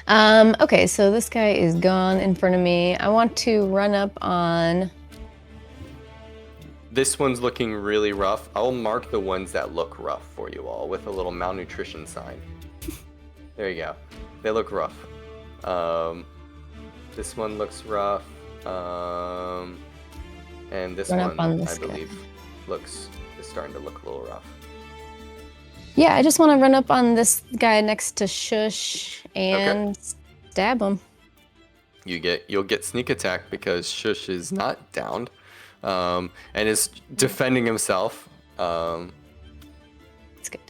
Okay, so this guy is gone in front of me. I want to run up on... This one's looking really rough. I'll mark the ones that look rough for you all with a little malnutrition sign. There you go. They look rough. This one looks rough. And this Run up one, on this I believe, is starting to look a little rough. Yeah, I just want to run up on this guy next to Shush and stab him. You'll get sneak attack because Shush is not downed, and is defending himself. That's good.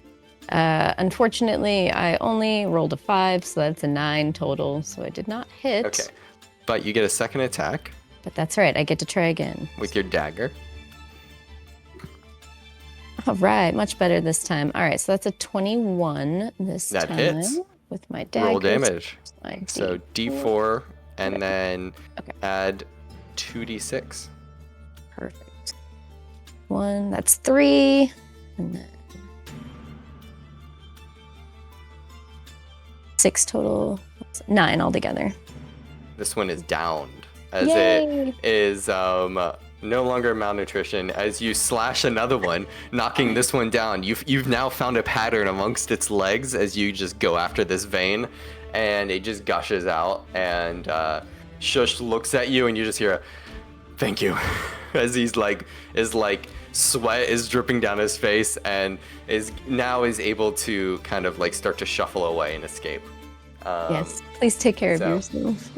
Unfortunately, I only rolled a 5, so that's a 9 total, so I did not hit. Okay, but you get a second attack But that's right, I get to try again. with your dagger. All right, much better this time. All right, so that's a 21 this That time. hits. With my dagger. Roll damage. My So D4. D4 and then Okay. add 2d6. Perfect. 1, that's 3. And then 6 total. 9 altogether. This one is downed as Yay! it is no longer malnutrition. As you slash another one, knocking this one down, you've now found a pattern amongst its legs as you just go after this vein, and it just gushes out. And Shush looks at you, and you just hear a "thank you," as he's like sweat is dripping down his face, and is able to kind of like start to shuffle away and escape. Yes, please take care of yourself.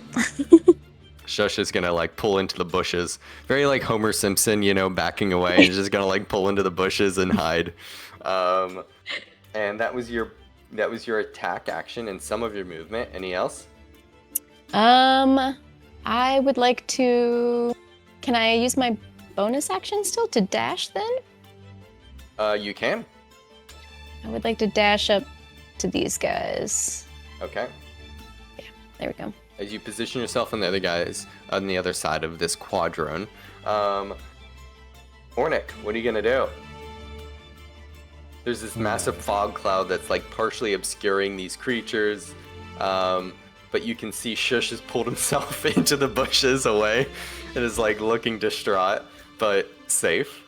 Shush is gonna like pull into the bushes, very like Homer Simpson, backing away, and just gonna like pull into the bushes and hide. And that was your attack action and some of your movement. Any else? I would like to. Can I use my bonus action still to dash then? You can. I would like to dash up to these guys. Okay. There we go. As you position yourself and the other guys on the other side of this quadrone, Hornick, what are you gonna do? There's this massive fog cloud that's like partially obscuring these creatures, but you can see Shush has pulled himself into the bushes away and is like looking distraught, but safe.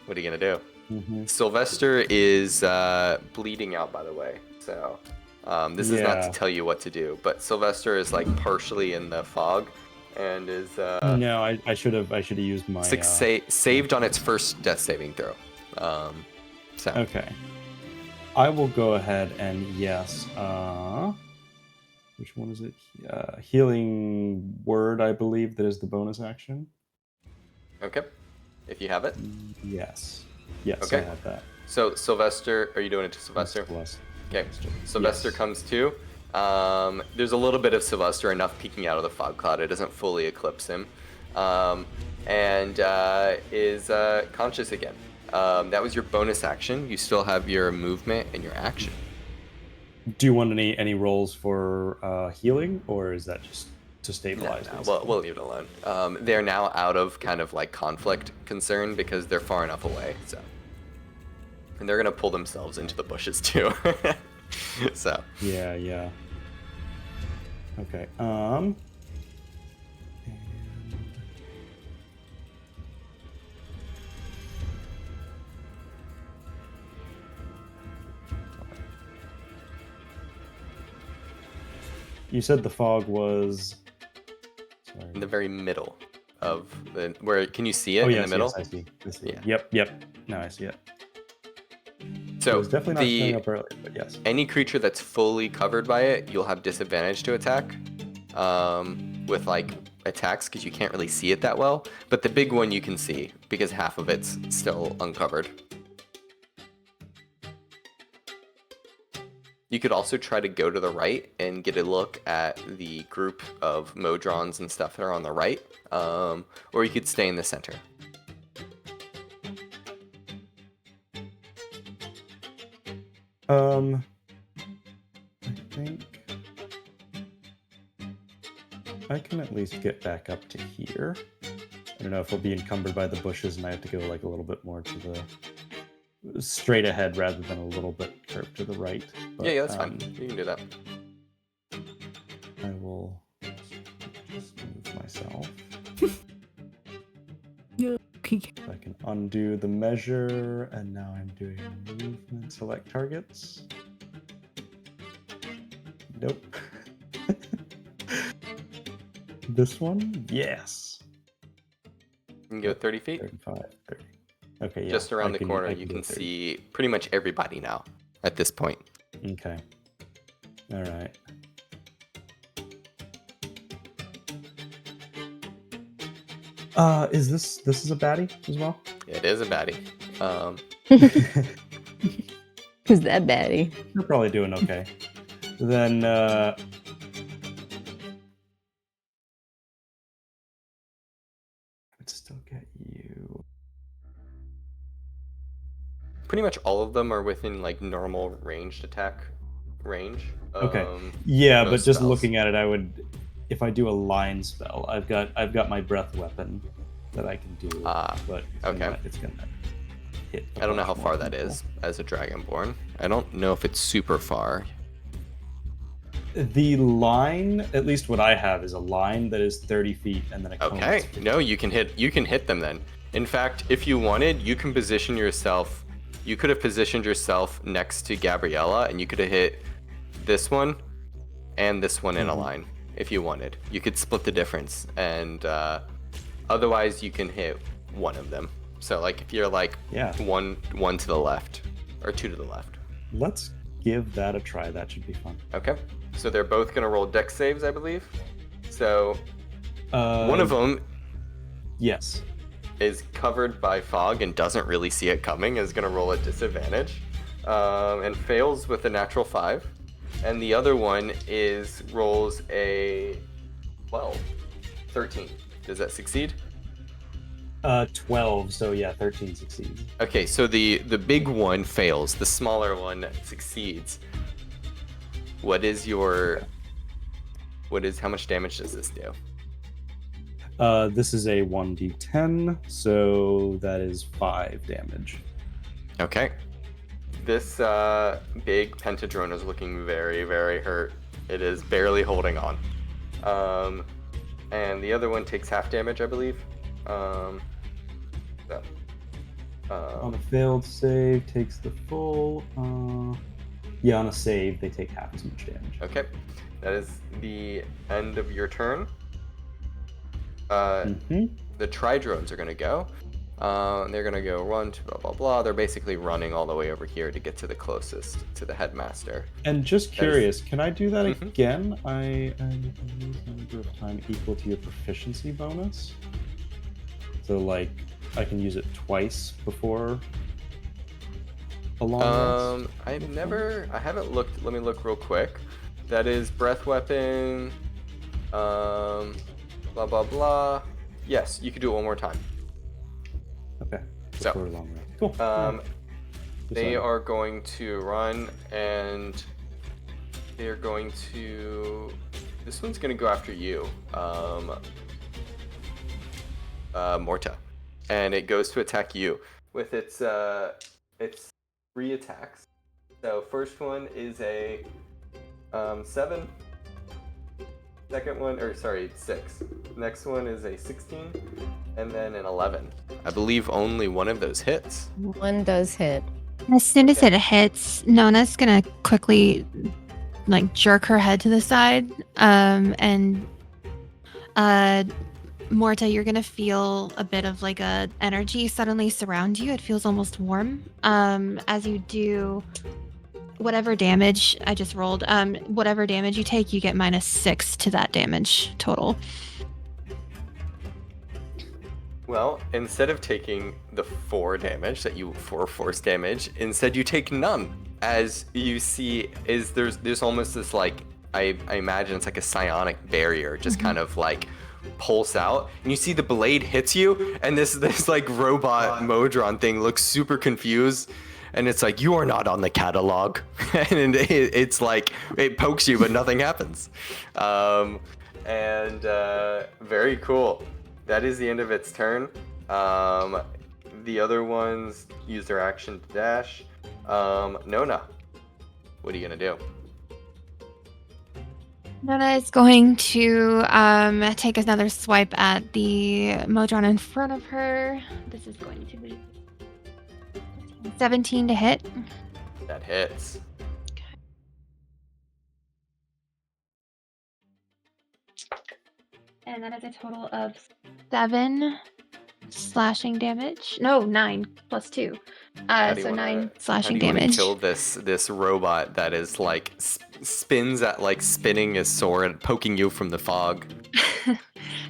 What are you gonna do? Sylvester is bleeding out, by the way, so this is not to tell you what to do, but Sylvester is like partially in the fog and is No, I should have used my saved on its first death saving throw. So Okay. I will go ahead and yes. Which one is it? Healing word, I believe, that is the bonus action. Okay. If you have it. Yes. Yes, Okay. I have that. So Sylvester, are you doing it to Sylvester? Plus. Okay. Sylvester comes too. There's a little bit of Sylvester, enough peeking out of the fog cloud. It doesn't fully eclipse him. And is conscious again. That was your bonus action. You still have your movement and your action. Do you want any rolls for healing, or is that just to stabilize? No. We'll leave it alone. They're now out of kind of like conflict concern because they're far enough away. So, and they're gonna pull themselves into the bushes too. So. Yeah. Okay. And... You said the fog was... Sorry. In the very middle of the... Where, can you see it in the middle? Yes, I see. Yeah. Yep. Now I see it. So, it was definitely not showing up earlier, but yes. Any creature that's fully covered by it, you'll have disadvantage to attack. with like attacks because you can't really see it that well. But the big one you can see because half of it's still uncovered. You could also try to go to the right and get a look at the group of Modrons and stuff that are on the right, or you could stay in the center. I think I can at least get back up to here. I don't know if I'll be encumbered by the bushes and I have to go like a little bit more to the straight ahead rather than a little bit curved to the right. But, Yeah, that's fine. You can do that. I will just move myself. Okay. I can undo the measure, and now I'm doing movement, select targets. Nope. This one? Yes. You can go 30 feet. 35, 30. Okay, yeah. Just around I the corner, I you do can 30. see pretty much everybody now at this point. Okay. All right. Is this is a baddie as well? It is a baddie. Who's that baddie? You're probably doing okay. Then I'd still get you. Pretty much all of them are within like normal ranged attack range. Okay. Yeah, but most just spells. looking at it, I would, if I do a line spell, I've got my breath weapon that I can do. But okay. It's gonna hit. I don't know how much far more that people. is as a Dragonborn. I don't know if it's super far. The line, at least what I have, is a line that is 30 feet, and then a cone. Okay. that's 50. No, you can hit them then. In fact, if you wanted, you can position yourself. You could have positioned yourself next to Gabriella, and you could have hit this one and this one in a line if you wanted. You could split the difference, and otherwise you can hit one of them. So like if you're like one to the left or two to the left. Let's give that a try. That should be fun. Okay. So they're both gonna roll dex saves, I believe. So one of them Yes. is covered by fog and doesn't really see it coming, is going to roll at disadvantage and fails with a natural 5. And the other one rolls a 13. Does that succeed? 12, so yeah, 13 succeeds. Okay, so the big one fails, the smaller one succeeds. How much damage does this do? This is a 1d10, so that is 5 damage. Okay. This big pentadrone is looking very, very hurt. It is barely holding on. And the other one takes half damage, I believe. On a failed save, takes the full. Yeah, on a save, they take half as much damage. Okay. That is the end of your turn. The tri-drones are going to go. They're going to go run to blah, blah, blah. They're basically running all the way over here to get to the closest, to the headmaster. And just curious, can I do that again? I lose a number of time equal to your proficiency bonus. So, like, I can use it twice before a long rest? I haven't looked. Let me look real quick. That is breath weapon. Blah, blah, blah. Yes, you could do it one more time. Okay. So, for a long rest. Cool. They are going to run, and they're going to. This one's going to go after you, Morta, and it goes to attack you with its 3 attacks. So first one is a 7. Second one, 6. Next one is a 16, and then an 11. I believe only one of those hits. One does hit. As soon as it hits, Nona's gonna quickly jerk her head to the side, and Morta, you're gonna feel a bit of a energy suddenly surround you. It feels almost warm. As you do, whatever damage I just rolled, whatever damage you take, you get -6 to that damage total. Well, instead of taking the 4 damage that you 4 force damage, instead you take none. As you see, is there's almost this like I imagine it's like a psionic barrier, just kind of like pulse out, and you see the blade hits you, and this like robot Modron thing looks super confused, and it's like, you are not on the catalog, and it's like it pokes you, but nothing happens. Very cool. That is the end of its turn. The other ones use their action to dash. Nona, what are you gonna do? Nona is going to take another swipe at the Modron in front of her. This is going to be 17 to hit. That hits. And that is a total of 7 slashing damage. No, 9 plus 2. So 9 slashing how do you damage. Kill this robot that is like spins at like spinning his sword, poking you from the fog.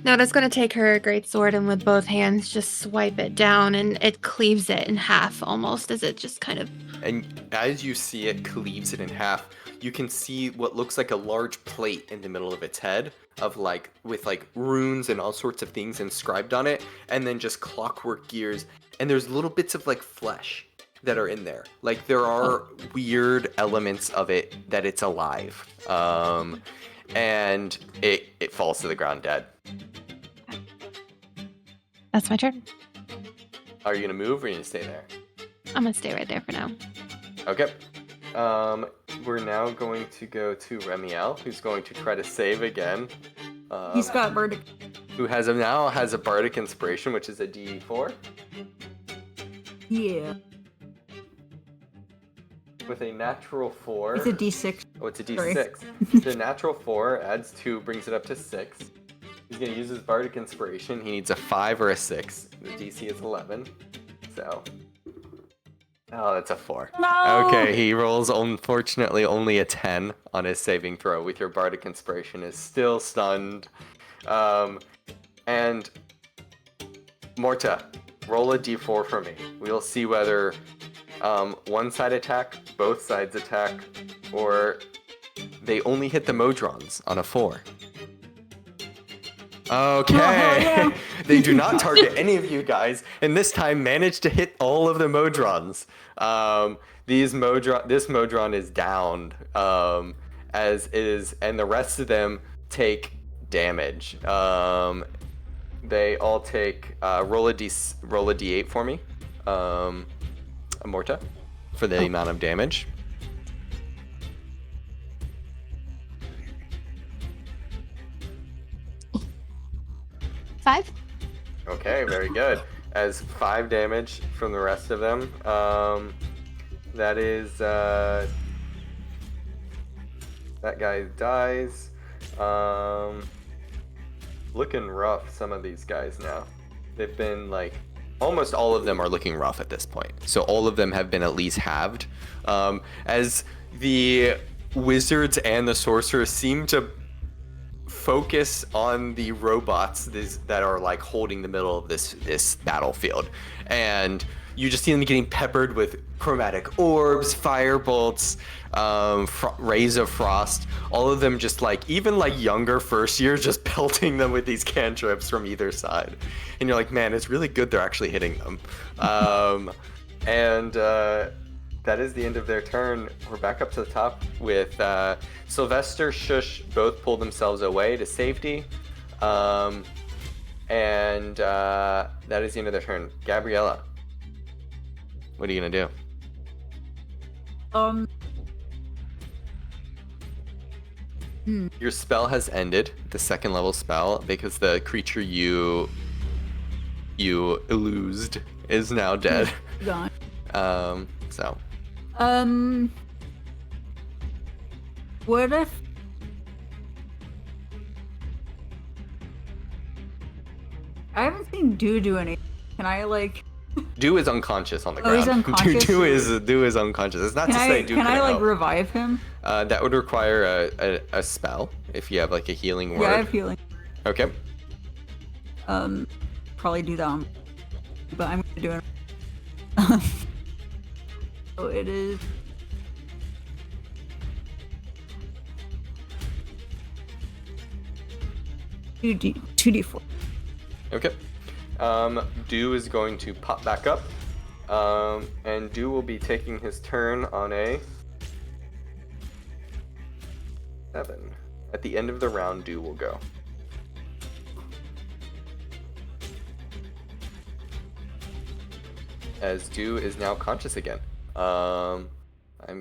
Nona's going to take her great sword and with both hands just swipe it down, and it cleaves it in half almost as it just kind of. And as you see it cleaves it in half, you can see what looks like a large plate in the middle of its head of like with like runes and all sorts of things inscribed on it, and then just clockwork gears, and there's little bits of like flesh that are in there. Like there are weird elements of it that it's alive. And it falls to the ground dead. That's my turn. Are you gonna move or are you gonna stay there? I'm going to stay right there for now. Okay. We're now going to go to Remiel, who's going to try to save again. He's got Bardic. Who now has a Bardic Inspiration, which is a D4. Yeah. With a natural 4. It's a D6. Oh, it's a Sorry. D6. The natural 4 adds 2, brings it up to 6. He's going to use his Bardic Inspiration. He needs a 5 or a 6. The DC is 11. So. Oh, that's a 4. No! Okay, he rolls unfortunately only a 10 on his saving throw with your Bardic Inspiration. Is still stunned. And Morta, roll a D4 for me. We'll see whether one side attack, both sides attack, or they only hit the Modrons on a 4. Okay. yeah. They do not target any of you guys, and this time manage to hit all of the Modrons. This Modron is downed, as is, and the rest of them take damage. They all take roll a d8 for me, Morta, for the amount of damage. Five. Okay, very good. As 5 damage from the rest of them. That is that guy dies. Looking rough, some of these guys now. They've been like almost all of them are looking rough at this point. So all of them have been at least halved. As the wizards and the sorcerers seem to focus on the robots that are like holding the middle of this battlefield, and you just see them getting peppered with chromatic orbs, fire bolts, rays of frost. All of them just like, even like younger first years, just pelting them with these cantrips from either side. And you're like, man, it's really good they're actually hitting them. That is the end of their turn. We're back up to the top with Sylvester, Shush both pull themselves away to safety. That is the end of their turn. Gabriella, what are you gonna do? Your spell has ended, the 2nd level spell, because the creature you illused is now dead. Gone. What if I haven't seen do anything? Can I like Do is unconscious on the Oh, ground. he's unconscious? Do is unconscious. It's not to say Do Can I like help. revive him? That would require a spell if you have like a healing word. Yeah, I have healing. Okay. Probably do that, but I'm gonna do it. So it is. Two D4. Okay. Do is going to pop back up. And Do will be taking his turn on a 7. At the end of the round, Do will go. As Do is now conscious again. I'm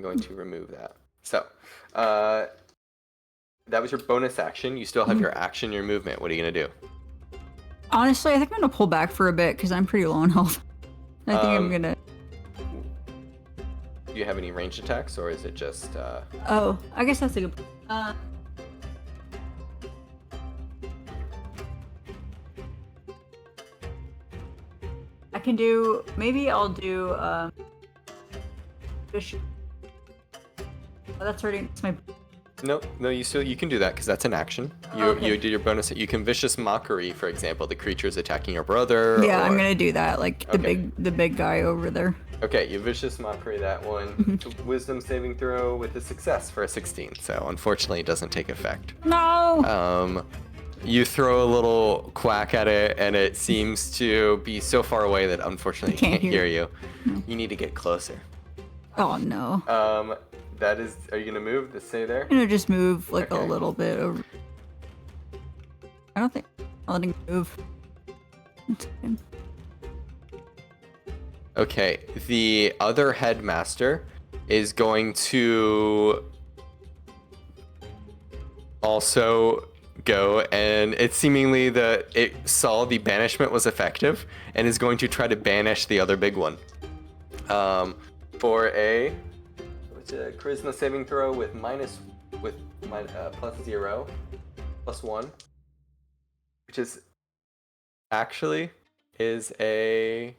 going to remove that. So, that was your bonus action. You still have your action, your movement. What are you going to do? Honestly, I think I'm gonna pull back for a bit because I'm pretty low on health. I think I'm gonna. Do you have any ranged attacks, or is it just... Oh, I guess that's a good. I can do. Maybe I'll do. Fish. Oh, that's already. It's my. No, you can do that because that's an action. You did your bonus. You can vicious mockery, for example. The creature's attacking your brother. Yeah, I'm gonna do that. Like the big guy over there. Okay, you vicious mockery that one. Wisdom saving throw with a success for a 16. So unfortunately, it doesn't take effect. No. You throw a little quack at it, and it seems to be so far away that unfortunately it can't hear you. No. You need to get closer. Oh no. That is. Are you gonna move to stay there? I'm gonna just move like Okay. a little bit over. I don't think I'll let him move. It's fine. Okay, the other headmaster is going to also go, and it's seemingly it saw the banishment was effective and is going to try to banish the other big one. For a charisma saving throw with +0, +1, which is actually is a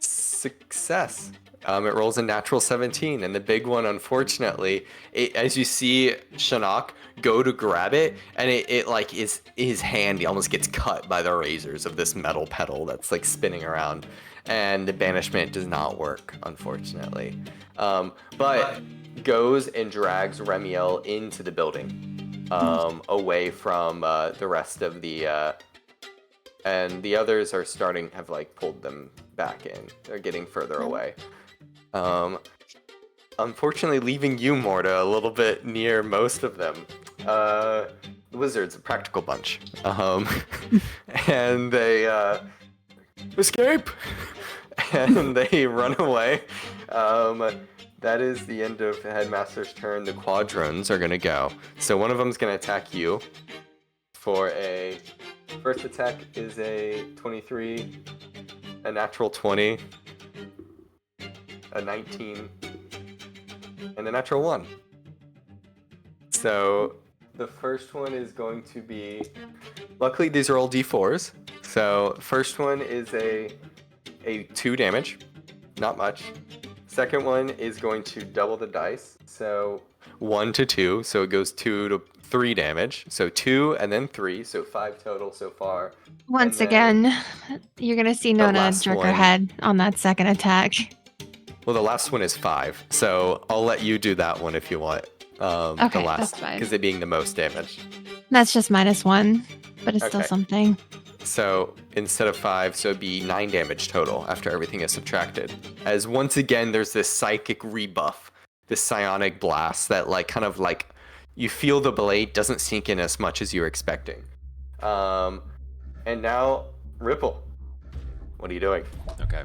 success. It rolls a natural 17, and the big one, unfortunately, as you see Shinnok go to grab it, and it like his hand, he almost gets cut by the razors of this metal pedal that's like spinning around, and the banishment does not work, unfortunately. But goes and drags Remiel into the building, away from the rest of the. And the others are have like pulled them back in. They're getting further away. Unfortunately, leaving you, Morta, a little bit near most of them. The wizard's a practical bunch. And they escape, and they run away. That is the end of the headmaster's turn. The quadrones are gonna go. So one of them's gonna attack you for a. First attack is a 23, a natural 20, a 19, and a natural 1. So the first one is going to be, luckily these are all d4s. So first one is a 2 damage, not much. Second one is going to double the dice, so 1 to 2, so it goes 2 to 3 damage, so 2 and then 3, so 5 total so far. Once again, you're gonna see Nona jerk her head on that second attack. Well, the last one is 5, so I'll let you do that one if you want. Okay, the last, that's fine. because it being the most damage. That's just -1, but it's still Okay. something. So instead of 5, so it'd be 9 damage total after everything is subtracted. As once again, there's this psychic rebuff, this psionic blast that like kind of like you feel the blade doesn't sink in as much as you were expecting. And now Ripple, what are you doing? Okay.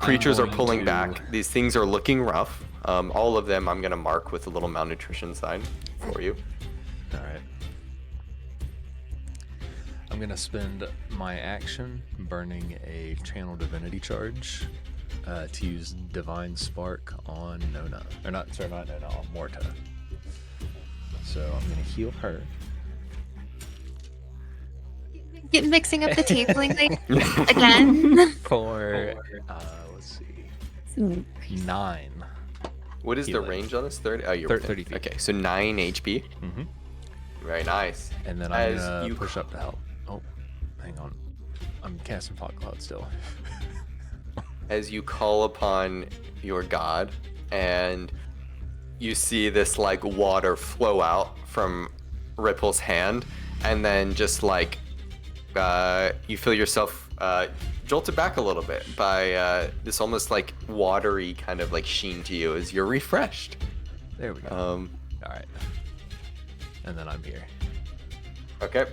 Creatures I'm are going pulling to- back. These things are looking rough. All of them I'm gonna mark with a little malnutrition sign for you. All right. I'm gonna spend my action burning a channel divinity charge to use divine spark on Nona, or not Nona, on Morta. So I'm gonna heal her. Get mixing up the tiefling thing again. For let's see, 9. What is the Healing. range on this? 30? Oh, you're 30 within. feet. Okay, so 9 HP. Mm-hmm. Very nice. And then I'm As gonna you push up to help. Oh, hang on. I'm casting Fog Cloud still. As you call upon your god, and you see this like water flow out from Ripple's hand, and then just like you feel yourself jolted back a little bit by this almost like watery kind of like sheen to you as you're refreshed. There we go. All right. And then I'm here. Okay.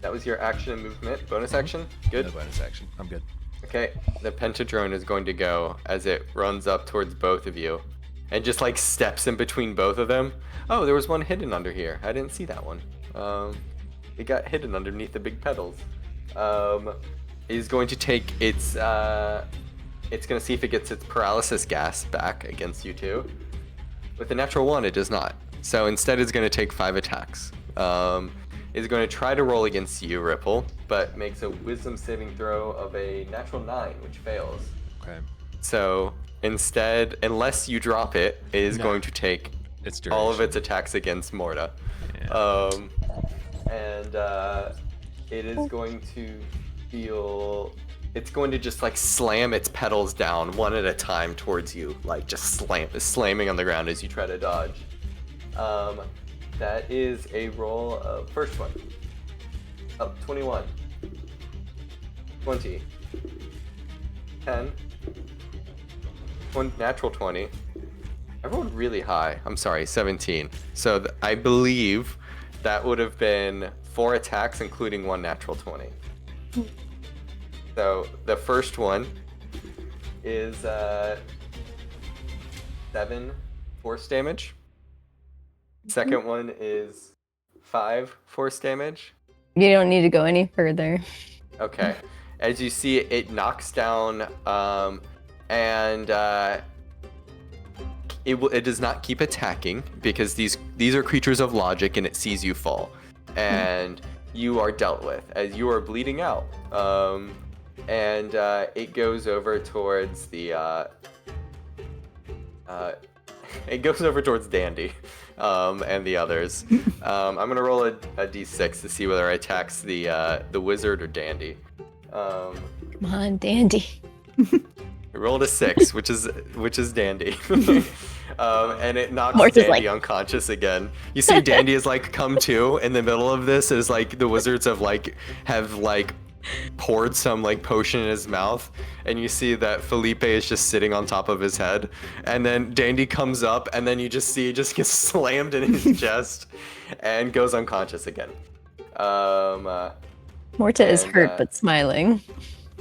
That was your action and movement. Bonus action? Good. No bonus action. I'm good. Okay, the pentadrone is going to go as it runs up towards both of you and just like steps in between both of them. Oh, there was one hidden under here. I didn't see that one. It got hidden underneath the big petals. Is going to take its it's going to see if it gets its paralysis gas back against you two. With a natural 1, it does not. So instead it's going to take 5 attacks. Is going to try to roll against you, Ripple, but makes a wisdom saving throw of a natural 9, which fails. Okay. So instead, unless you drop it, it is No. going to take It's all of duration. its attacks against Morta. Yeah. It is going to feel... It's going to just like slam its petals down one at a time towards you, like just slamming on the ground as you try to dodge. That is a roll of first one. Oh, 21. 20. 10. One natural 20. I rolled really high. I'm sorry, 17. So I believe that would have been 4 attacks, including 1 natural 20. So the first one is 7 force damage. Second one is 5 force damage. You don't need to go any further. Okay. As you see, it knocks down, and it does not keep attacking because these are creatures of logic, and it sees you fall, and you are dealt with as you are bleeding out. And it goes over towards the it goes over towards Dandy, and the others. I'm gonna roll a d6 to see whether it attacks the wizard or Dandy. Come on, Dandy. I rolled a 6, which is Dandy. And it knocks Morta's Dandy like- unconscious again. You see Dandy is like come to in the middle of this as like the wizards have poured some like potion in his mouth, and you see that Felipe is just sitting on top of his head, and then Dandy comes up, and then you just see he just gets slammed in his chest and goes unconscious again. Morta is And, hurt but smiling.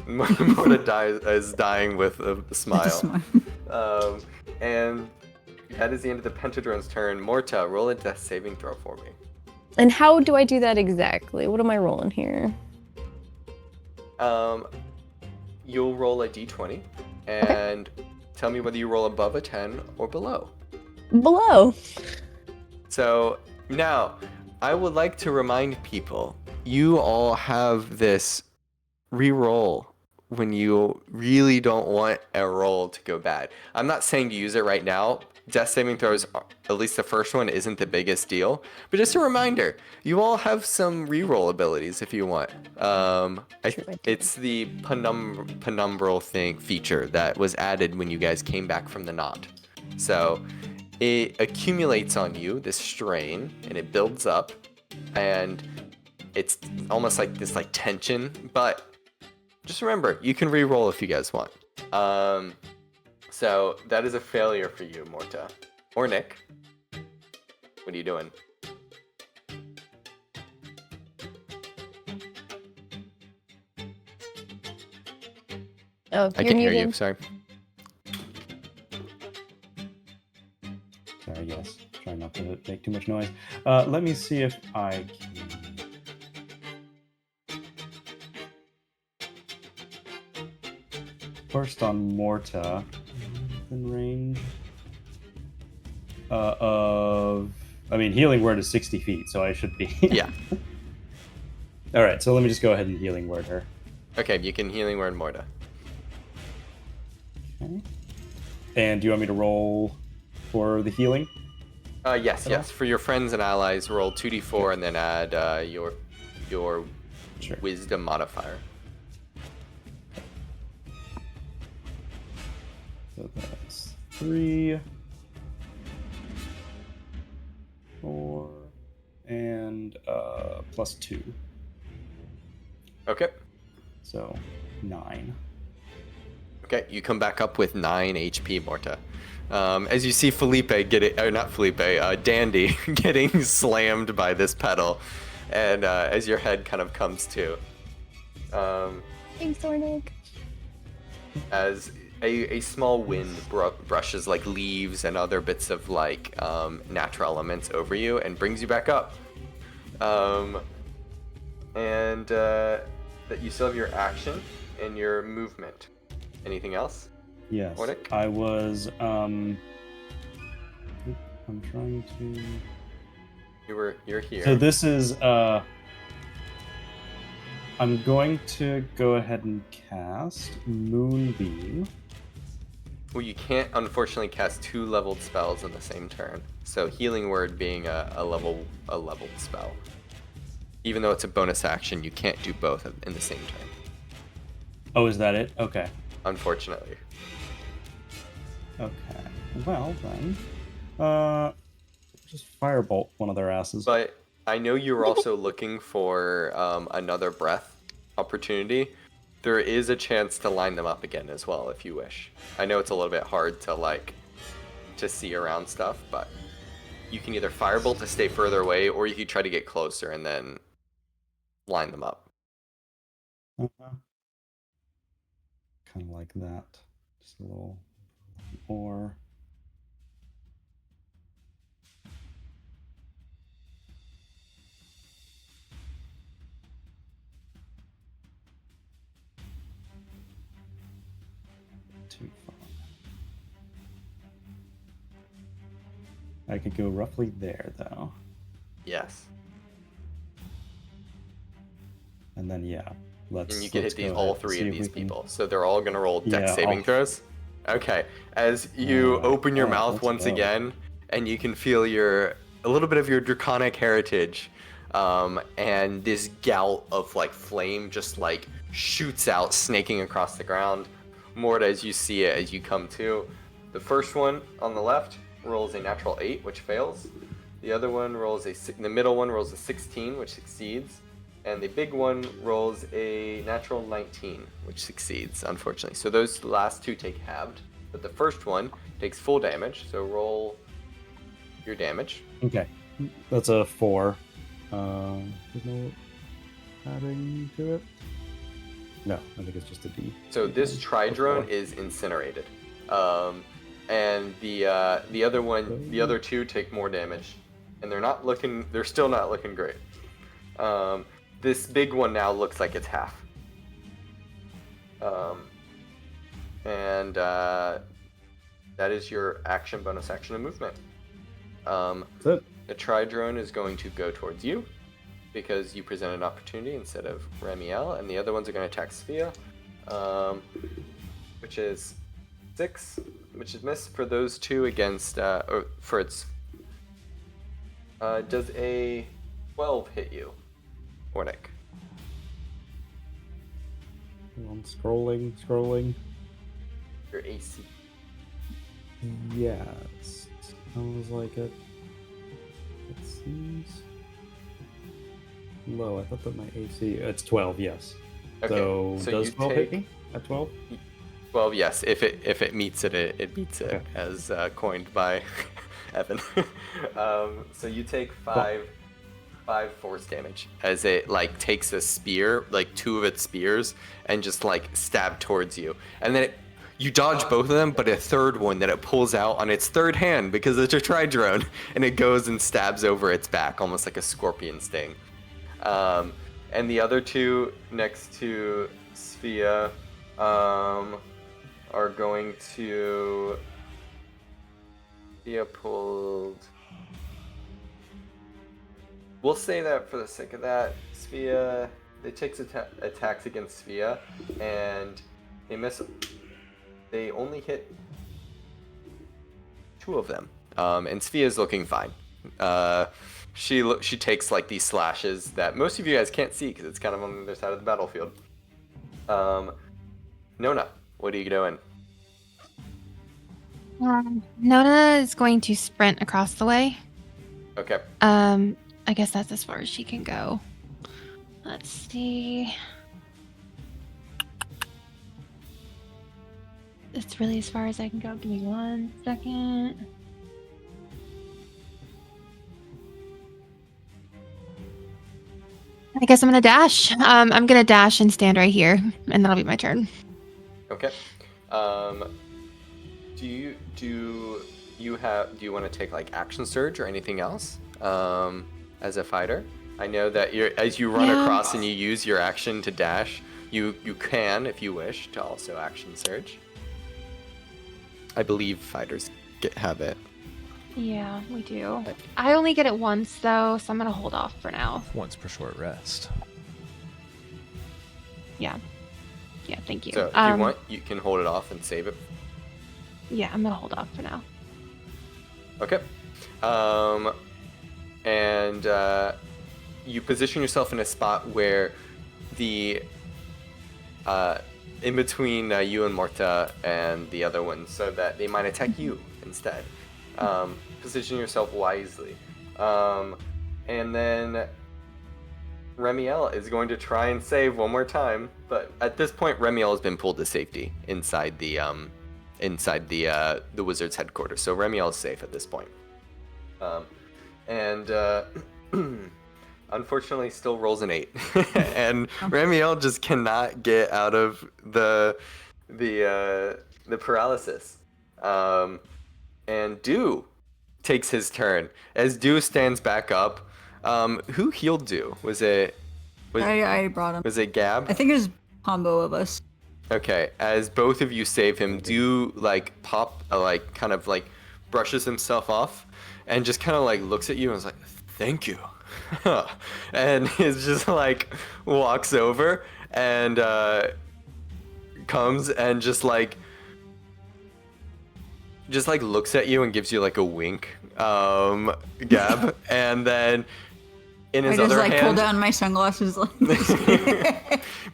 Morta is dying with a smile. Just smile. And that is the end of the Pentadrone's turn. Morta, roll a death saving throw for me. And how do I do that exactly? What am I rolling here? You'll roll a d20 and tell me whether you roll above a 10 or below. Below. So now, I would like to remind people, you all have this re-roll when you really don't want a roll to go bad. I'm not saying to use it right now. Death saving throws, at least the first one, isn't the biggest deal. But just a reminder, you all have some re-roll abilities if you want. It's the penumbral feature that was added when you guys came back from the knot. So it accumulates on you, this strain, and it builds up, and it's almost like this like tension, but just remember, you can re-roll if you guys want. So that is a failure for you, Morta. Or Nick. What are you doing? Oh, I you're can hear muted. you, sorry. Sorry, yes. Try not to make too much noise. Let me see if I can. First on Morta, in range of. I mean, healing word is 60 feet, so I should be. Yeah. All right, so let me just go ahead and healing word her. Okay, you can healing word Morta. Okay. And do you want me to roll for the healing? Yes, At all? yes. For your friends and allies, roll 2d4 and then add your Sure. wisdom modifier. So that's 3, 4, and +2. Okay. So 9. Okay, you come back up with 9 HP, Morta. As you see Felipe not Felipe, Dandy getting slammed by this pedal, and as your head kind of comes to, Thanks, Ornig. as a small wind brushes like leaves and other bits of like natural elements over you and brings you back up. And that you still have your action and your movement. Anything else? Yes. Ornick? I was I'm trying to You're here. So this is I'm going to go ahead and cast Moonbeam. Well, you can't unfortunately cast 2 leveled spells in the same turn. So healing word being a leveled spell. Even though it's a bonus action, you can't do both in the same turn. Oh, is that it? Okay. Unfortunately. Okay. Well then, just firebolt one of their asses. But I know you were also looking for another breath opportunity. There is a chance to line them up again as well if you wish. I know it's a little bit hard to see around stuff, but you can either firebolt to stay further away, or you could try to get closer and then line them up. Kind of like that. Just a little more. Too far. I could go roughly there, though. Yes. And then, yeah. And you can hit all 3 of these people. So they're all going to roll dex Yeah, saving throws. Okay. As you open your mouth let's once go. again, and you can feel a little bit of your draconic heritage, and this gout of like flame just like shoots out, snaking across the ground. Morta, as you see it, as you come to, the first one on the left rolls a natural 8, which fails. The other one rolls the middle one rolls a 16, which succeeds. And the big one rolls a natural 19, which succeeds, unfortunately. So those last 2 take halved, but the first one takes full damage. So roll your damage. Okay. That's a 4. There's no adding to it? No, I think it's just a D. So this Tridrone is incinerated. And the other 2 take more damage. And they're still not looking great. This big one now looks like it's half. And that is your action, bonus action, and movement. That's it. The Tridrone is going to go towards you because you presented an opportunity instead of Ramiel, and the other ones are going to attack Sophia, which is 6, which is missed for those 2 against, or for its. Does a 12 hit you? Ornick. I'm scrolling. Your AC. Yes. Sounds like it. It seems low. I thought that my AC. It's 12. Yes. Okay, So so does you 12 hit me at 12? Well, yes. If it meets it, it beats it, Okay. as coined by Evan. So you take 5 force damage as it like takes a spear, like 2 of its spears, and just like stab towards you, and then you dodge both of them, but a third one that it pulls out on its third hand because it's a Tridrone, and it goes and stabs over its back, almost like a scorpion sting. And the other 2 next to Sphia are going to. Sphia pulled. We'll say that for the sake of that, Svea, it takes attacks against Svea, and they miss. They only hit 2 of them, and Svea's looking fine. She takes like these slashes that most of you guys can't see because it's kind of on the other side of the battlefield. Nona, what are you doing? Nona is going to sprint across the way. Okay. I guess that's as far as she can go. Let's see. It's really as far as I can go. Give me 1 second. I guess I'm gonna dash. I'm gonna dash and stand right here, and that'll be my turn. Okay. Do you want to take like action surge or anything else as a fighter? I know that as you run across and you use your action to dash, you can, if you wish, to also action surge. I believe fighters have it. Yeah, we do. I only get it once though, so I'm gonna hold off for now. Once per short rest. Yeah, thank you. So if you want, you can hold it off and save it. Yeah, I'm gonna hold off for now. Okay. And you position yourself in a spot where the in between you and Morta and the other one, so that they might attack you instead. Position yourself wisely. And then Remiel is going to try and save one more time, but at this point Remiel has been pulled to safety inside the wizard's headquarters. So Remiel is safe at this point. Unfortunately still rolls an 8. And Remiel just cannot get out of the paralysis. And Dew takes his turn. As Dew stands back up, who healed Dew? I brought him. Was it Gab? I think it was a combo of us. Okay, as both of you save him, Dew kind of brushes himself off and just kind of like looks at you and is like, "Thank you." And is just like walks over and comes and just looks at you and gives you like a wink, Gab, and then in his other hand, pull down my sunglasses,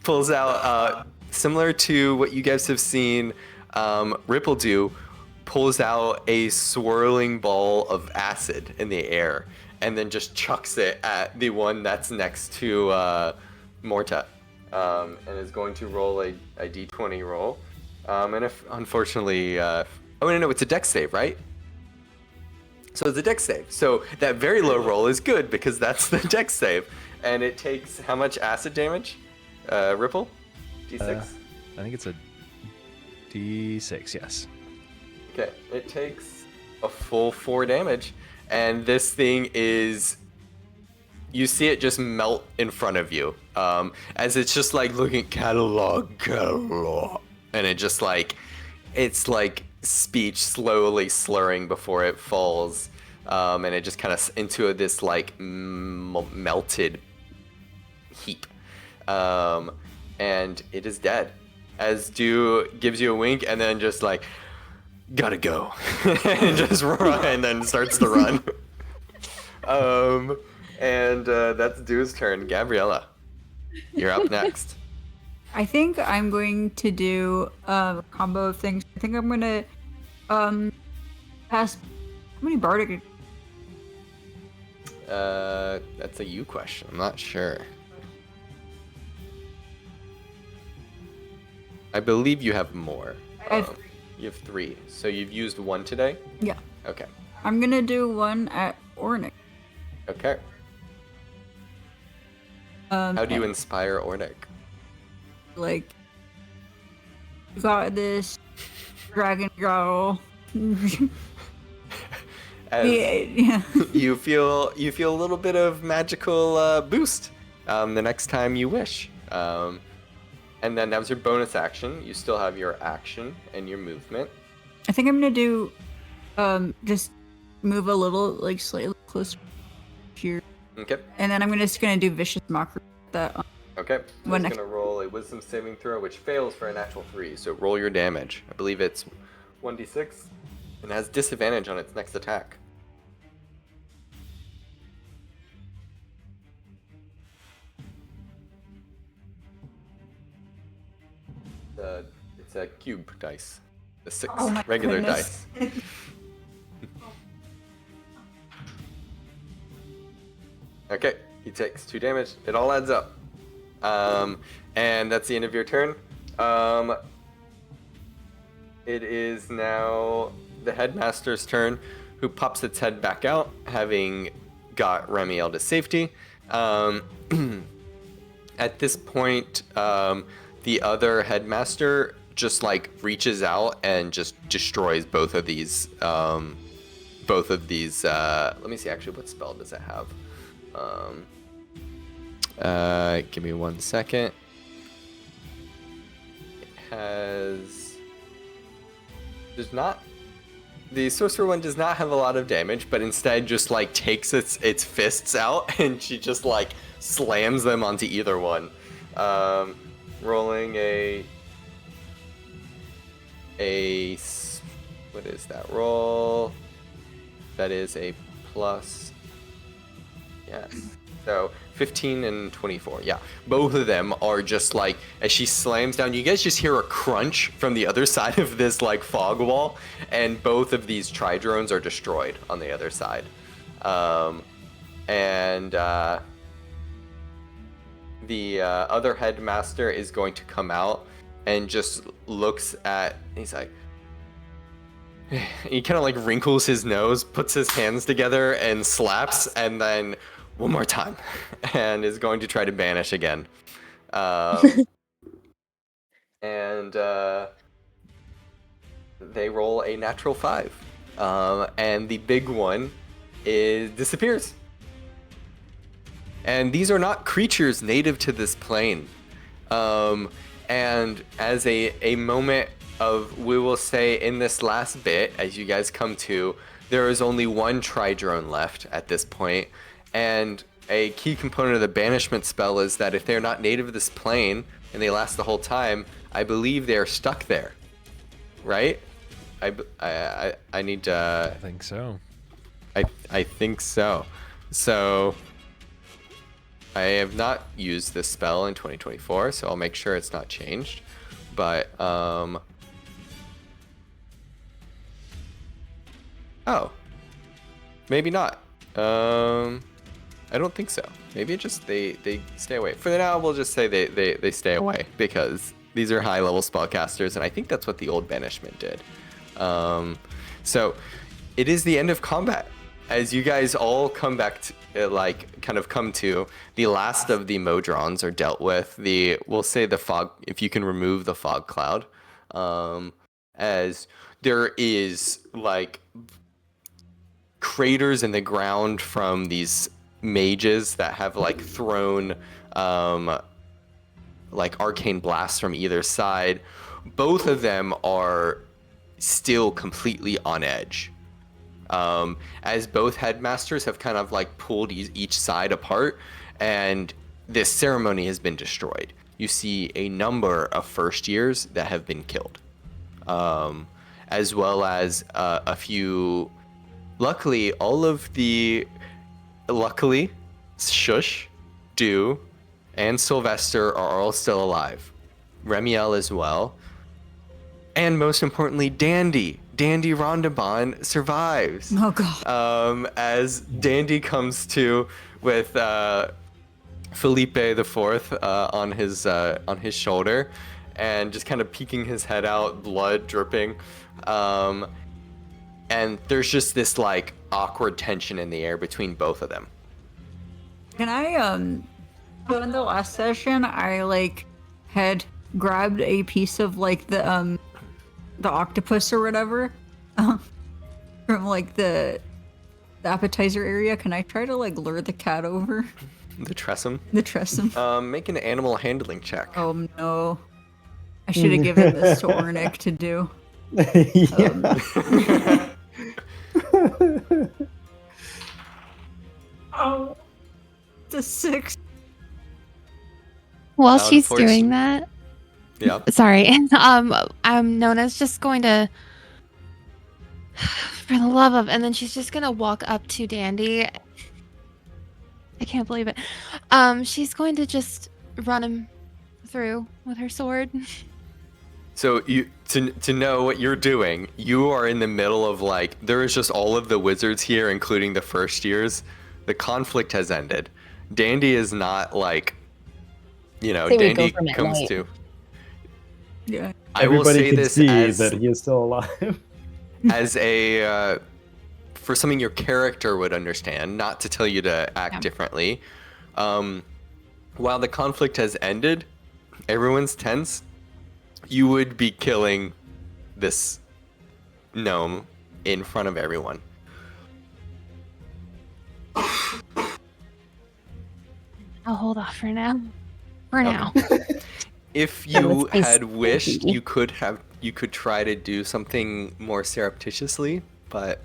pulls out similar to what you guys have seen Ripple do, pulls out a swirling ball of acid in the air and then just chucks it at the one that's next to Morta, and is going to roll a d20 roll. And if unfortunately, no, it's a dex save, right? So it's a dex save. So that very low roll is good because that's the dex save. And it takes how much acid damage? Ripple? D6? I think it's a D6, yes. Okay, it takes a full 4 damage. And this thing is... You see it just melt in front of you. As it's just like looking catalog. And it just like... It's like speech slowly slurring before it falls. And it just kind of into this like melted heap. And it is dead. As Dew gives you a wink and then just like, gotta go. And just run and then starts to run. And that's Dew's turn. Gabriella, you're up next. I think I'm going to do a combo of things. I think I'm going to pass... How many bardic... That's a you question. I'm not sure. I believe you have more. You have 3. So you've used 1 today? Yeah. Okay. I'm going to do 1 at Ornick. Okay. How do you inspire Ornick? Like, you got this dragon growl. Yeah. you feel a little bit of magical boost the next time you wish. And then that was your bonus action. You still have your action and your movement. I think I'm gonna do just move a little, like slightly closer here. Okay. And then I'm just gonna do vicious mockery. that. Okay. One He's going to roll a wisdom saving throw, which fails for a natural 3. So roll your damage. I believe it's 1d6 and has disadvantage on its next attack. It's a cube dice. The 6 Oh my regular goodness. dice. Okay, he takes 2 damage. It all adds up. And that's the end of your turn. It is now the headmaster's turn, who pops its head back out, having got Remiel to safety. At this point, the other headmaster just like reaches out and just destroys both of these. Let me see. Actually, what spell does it have? Give me 1 second. It has. Does not. The sorcerer one does not have a lot of damage, but instead just like takes its fists out and she just like slams them onto either one. Rolling a what is that roll? That is a plus. Yes. So 15 and 24. Yeah. Both of them are just like, as she slams down, you guys just hear a crunch from the other side of this like fog wall, and both of these tri-drones are destroyed on the other side. The other headmaster is going to come out and just looks at, he's like, he kind of like wrinkles his nose, puts his hands together and slaps, and then one more time, and is going to try to banish again. And they roll a natural 5. And the big one disappears. And these are not creatures native to this plane. And as a moment of, we will say in this last bit, as you guys come to, there is only one tri-drone left at this point. And a key component of the banishment spell is that if they're not native to this plane and they last the whole time, I believe they're stuck there. Right? I need to... I think so. I think so. So I have not used this spell in 2024, so I'll make sure it's not changed. But oh, maybe not. I don't think so. Maybe it just they stay away. For now, we'll just say they stay away because these are high level spellcasters, and I think that's what the old banishment did. So it is the end of combat. As you guys all come back to, come to, the last of the Modrons are dealt with. We'll say the fog, if you can remove the fog cloud, as there is like craters in the ground from these mages that have like thrown like arcane blasts from either side. Both of them are still completely on edge. As both headmasters have kind of like pulled each side apart, and this ceremony has been destroyed. You see a number of first years that have been killed, as well as a few. Luckily, Shush, Dew, and Sylvester are all still alive. Remiel as well. And most importantly, Dandy Rondabon survives. Oh god. As Dandy comes to with Felipe IV on his shoulder, and just kind of peeking his head out, blood dripping. And there's just this like awkward tension in the air between both of them. Can I so in the last session I like had grabbed a piece of like the octopus or whatever from like the appetizer area. Can I try to like lure the cat over? The Tressum? The Tressum. Make an animal handling check. Oh no. I should have given this to Ornick to do. Yeah. Oh. It's a 6. While she's Unfortunate- doing that, Yeah. sorry, Nona's just going to, for the love of, and then she's just gonna walk up to Dandy. I can't believe it. She's going to just run him through with her sword. So you to know what you're doing, you are in the middle of like there is just all of the wizards here, including the first years. The conflict has ended. Dandy is not like, Say we go Dandy from at comes night. to. Yeah. I will Everybody say can this see as that he is still alive. as a for something your character would understand, not to tell you to act Yeah. differently. While the conflict has ended, everyone's tense. You would be killing this gnome in front of everyone. I'll hold off for now. For Okay. now. If Yeah, you let's be had wished, sneaky. you could try to do something more surreptitiously, but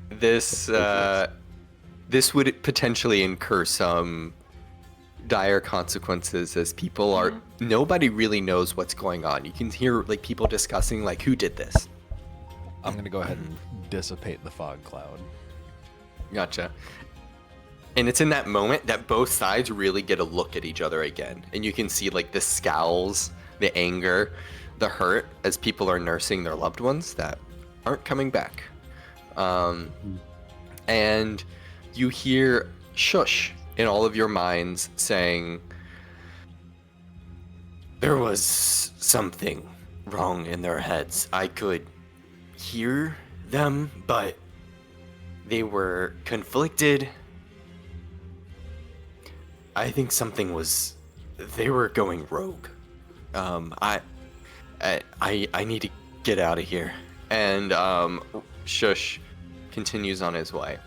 this this would potentially incur some dire consequences as people are nobody really knows what's going on. You can hear like people discussing like who did this. I'm going to go ahead and dissipate the fog cloud. Gotcha. And it's in that moment that both sides really get a look at each other again. And you can see like the scowls, the anger, the hurt as people are nursing their loved ones that aren't coming back. And you hear shush in all of your minds saying, there was something wrong in their heads. I could hear them, but they were conflicted. I think something was. They were going rogue. I need to get out of here. And Shush continues on his way.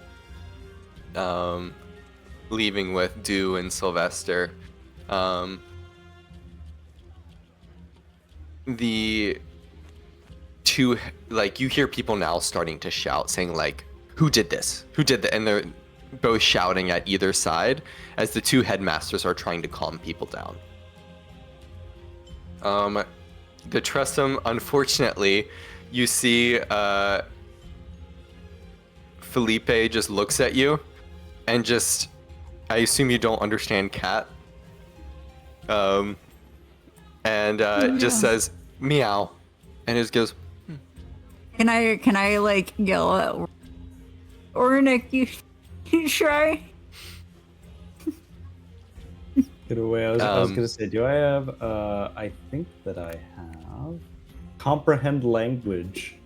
Leaving with Dew and Sylvester. The two, like, you hear people now starting to shout, saying like, "Who did this? Who did that?" And they're both shouting at either side as the two headmasters are trying to calm people down. The Tressum, unfortunately, you see Felipe just looks at you and just, I assume you don't understand cat. Just says meow and just goes, Can I like yell at Ornick, you try? Get away. I was gonna say, do I have I think that I have comprehend language.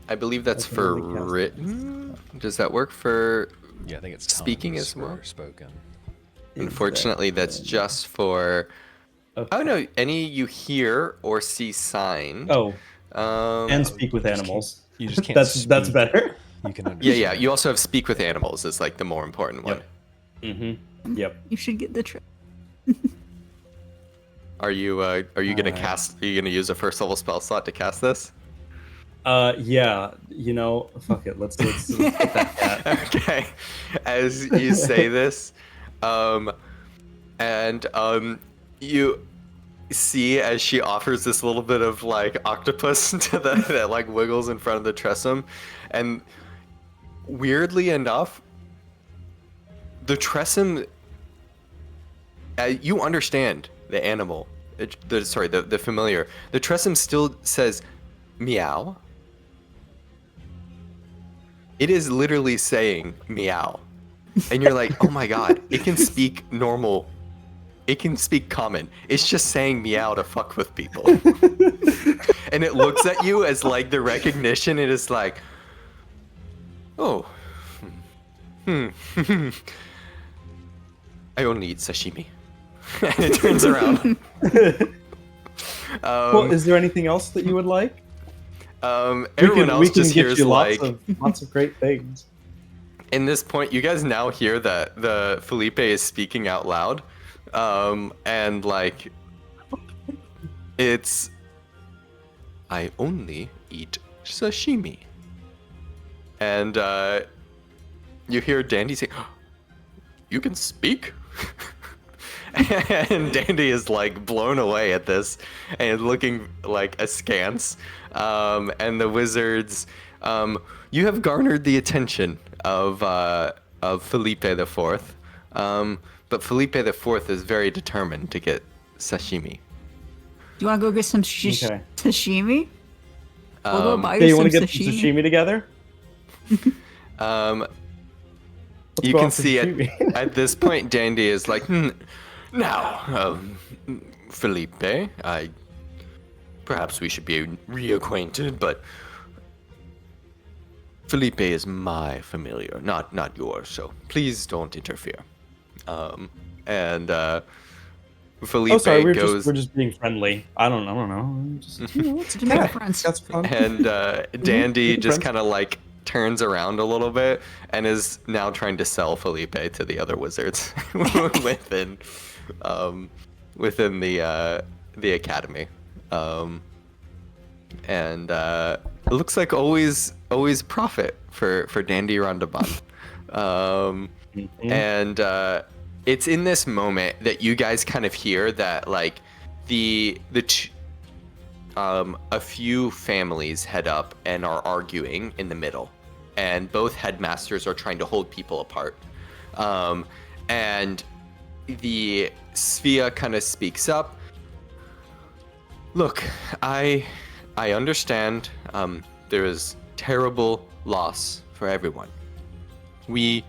I believe that's I can for only cast written. Does that work for? Yeah, I think it's Speaking tongues as well? for spoken. Unfortunately, that's just for. Okay. Oh no! Any you hear or see signed. Oh, Um, and speak with animals. You just can't That's speak. better. You can yeah, understand. yeah. You also have speak with animals is like the more important one. Yep. Mm-hmm. Yep. You should get the try. Are you gonna Alright. cast? Are you gonna use a first level spell slot to cast this? Yeah. Fuck it. Let's put that cat. Okay. As you say this, you see as she offers this little bit of like octopus to that like wiggles in front of the Tressum, and weirdly enough, the Tressum, you understand the animal, the familiar. The Tressum still says meow. It is literally saying meow. And you're like, oh my god, it can speak normal. It can speak common. It's just saying meow to fuck with people. And it looks at you as like the recognition. It is like, oh. I only eat sashimi. And it turns around. Well, is there anything else that you would like? Everyone else just hears like. lots of great things. In this point, you guys now hear that the Felipe is speaking out loud, and like, it's, I only eat sashimi, and you hear Dandy say, You can speak? And Dandy is like blown away at this and looking like askance. And the wizards, you have garnered the attention of Felipe the Fourth. But Felipe the Fourth is very determined to get sashimi. Do you want to go get some Okay. sashimi? We'll go buy Hey, you some want to get sashimi. sashimi together? You go can out for see sashimi. at this point, Dandy is like, now, Felipe, perhaps we should be reacquainted, but Felipe is my familiar, not yours, so please don't interfere. Felipe Oh, sorry, we're goes, just being friendly. I don't know. Just, Let's make friends. that's fun. and Dandy Being just friends. kind of like turns around a little bit and is now trying to sell Felipe to the other wizards within the academy. It looks like always profit for Dandy Rondaban. And it's in this moment that you guys kind of hear that like a few families head up and are arguing in the middle, and both headmasters are trying to hold people apart. And the Svea kind of speaks up. Look, I understand there is terrible loss for everyone. We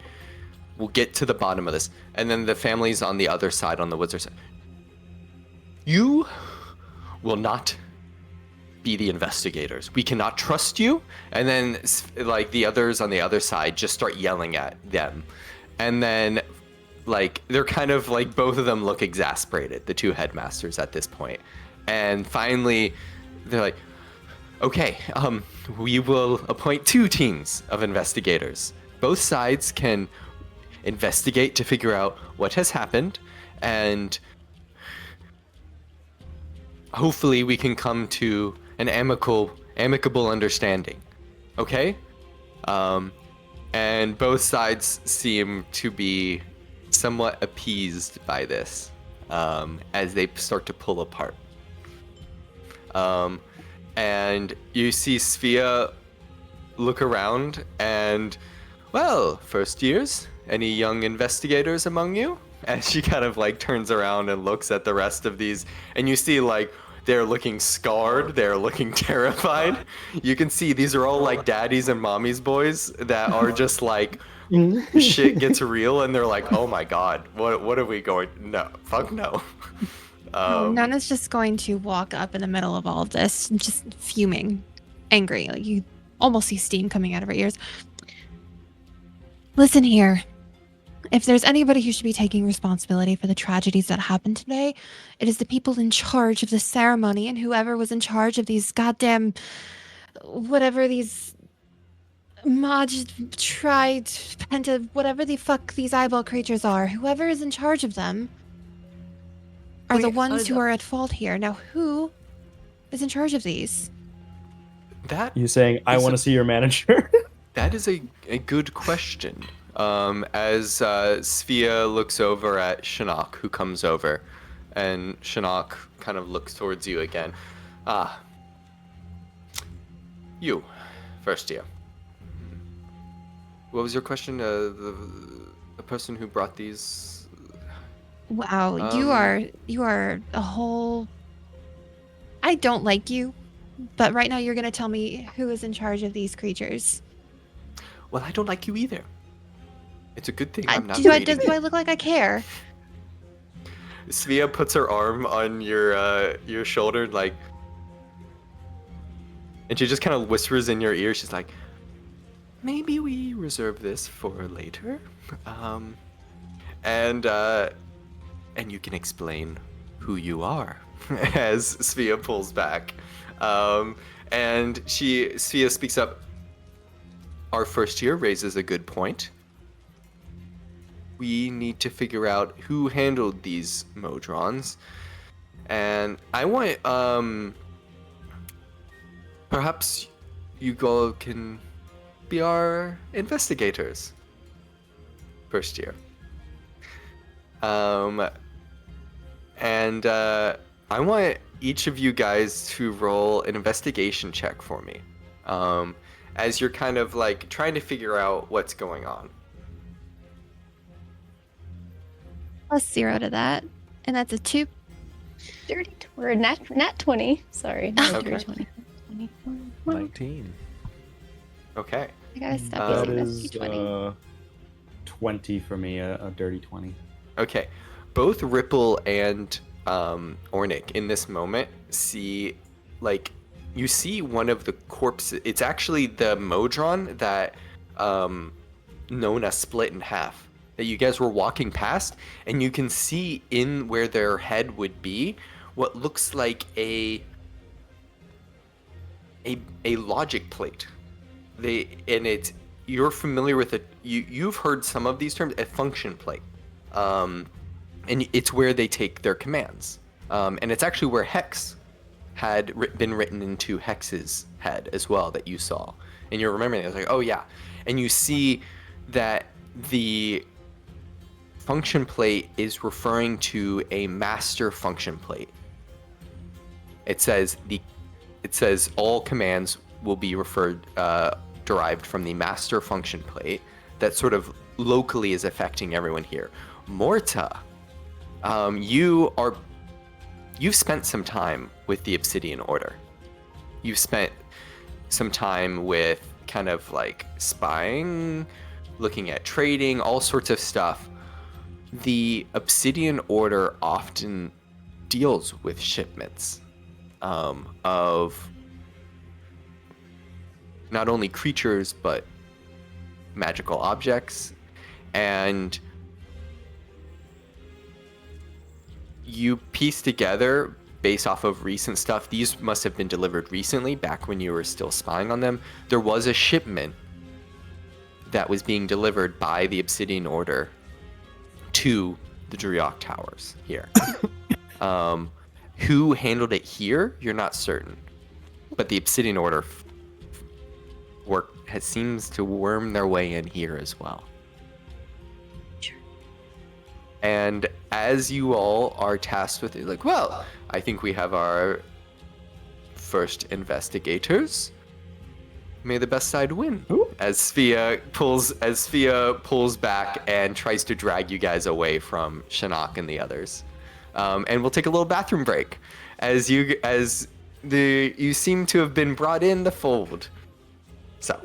will get to the bottom of this. And then the families on the other side, on the wizard side. You will not be the investigators. We cannot trust you. And then like the others on the other side just start yelling at them. And then like they're kind of like both of them look exasperated, the two headmasters at this point. And finally they're like, okay, we will appoint 2 teams of investigators. Both sides can investigate to figure out what has happened, and hopefully we can come to an amicable understanding. Okay? And both sides seem to be somewhat appeased by this as they start to pull apart. And you see Svea look around and, well, first years, any young investigators among you? And she kind of like turns around and looks at the rest of these, and you see like they're looking scarred, they're looking terrified. You can see these are all like daddies and mommies boys that are just like, shit gets real, and they're like, oh my god, what are we going? No, fuck no. Nona's just going to walk up in the middle of all of this, just fuming, angry. Like you almost see steam coming out of her ears. Listen here. If there's anybody who should be taking responsibility for the tragedies that happened today, it is the people in charge of the ceremony and whoever was in charge of these goddamn, whatever these whatever the fuck these eyeball creatures are. Whoever is in charge of them are the ones who are at fault here. Now, who is in charge of these? That You saying, I want to see your manager? That is a good question. As Svea looks over at Shinnok, who comes over, and Shinnok kind of looks towards you again. Ah. You, first year. What was your question? The person who brought these... Wow, you are a whole... I don't like you, but right now you're going to tell me who is in charge of these creatures. Well, I don't like you either. It's a good thing I'm not do I reading. look like I care? Svea puts her arm on your shoulder, like, and she just kind of whispers in your ear. She's like, "Maybe we reserve this for later, and you can explain who you are." As Svea pulls back, and Svea speaks up. Our first year raises a good point. We need to figure out who handled these Modrons. And I want, perhaps you all can be our investigators. First year. Um, and I want each of you guys to roll an investigation check for me, as you're kind of like trying to figure out what's going on. +0 to that, and that's a 2. We're nat 20. Sorry, not a Okay. dirty 20. 24. 19. Okay. I gotta stop That using is this D20. 20 for me, a dirty 20. Okay. Both Ripple and Ornick in this moment see, like, you see one of the corpses. It's actually the Modron that Nona split in half. That you guys were walking past, and you can see in where their head would be what looks like a logic plate. You're familiar with it. You've heard some of these terms. A function plate, and it's where they take their commands. And it's actually where Hex had been written into Hex's head as well that you saw, and you're remembering it. It's like, oh yeah, and you see that the function plate is referring to a master function plate. It says all commands will be derived from the master function plate that sort of locally is affecting everyone here. Morta, you've spent some time with the Obsidian Order. You've spent some time with kind of like spying, looking at trading, all sorts of stuff. The Obsidian Order often deals with shipments of not only creatures but magical objects, and you piece together based off of recent stuff. These must have been delivered recently, back when you were still spying on them. There was a shipment that was being delivered by the Obsidian Order to the Druyok Towers here. Who handled it here, you're not certain. But the Obsidian Order seems to worm their way in here as well. Sure. And as you all are tasked with it, like, well, I think we have our first investigators. May the best side win. Ooh. As Sphia pulls back and tries to drag you guys away from Shinnok and the others. And we'll take a little bathroom break as you seem to have been brought in the fold. So.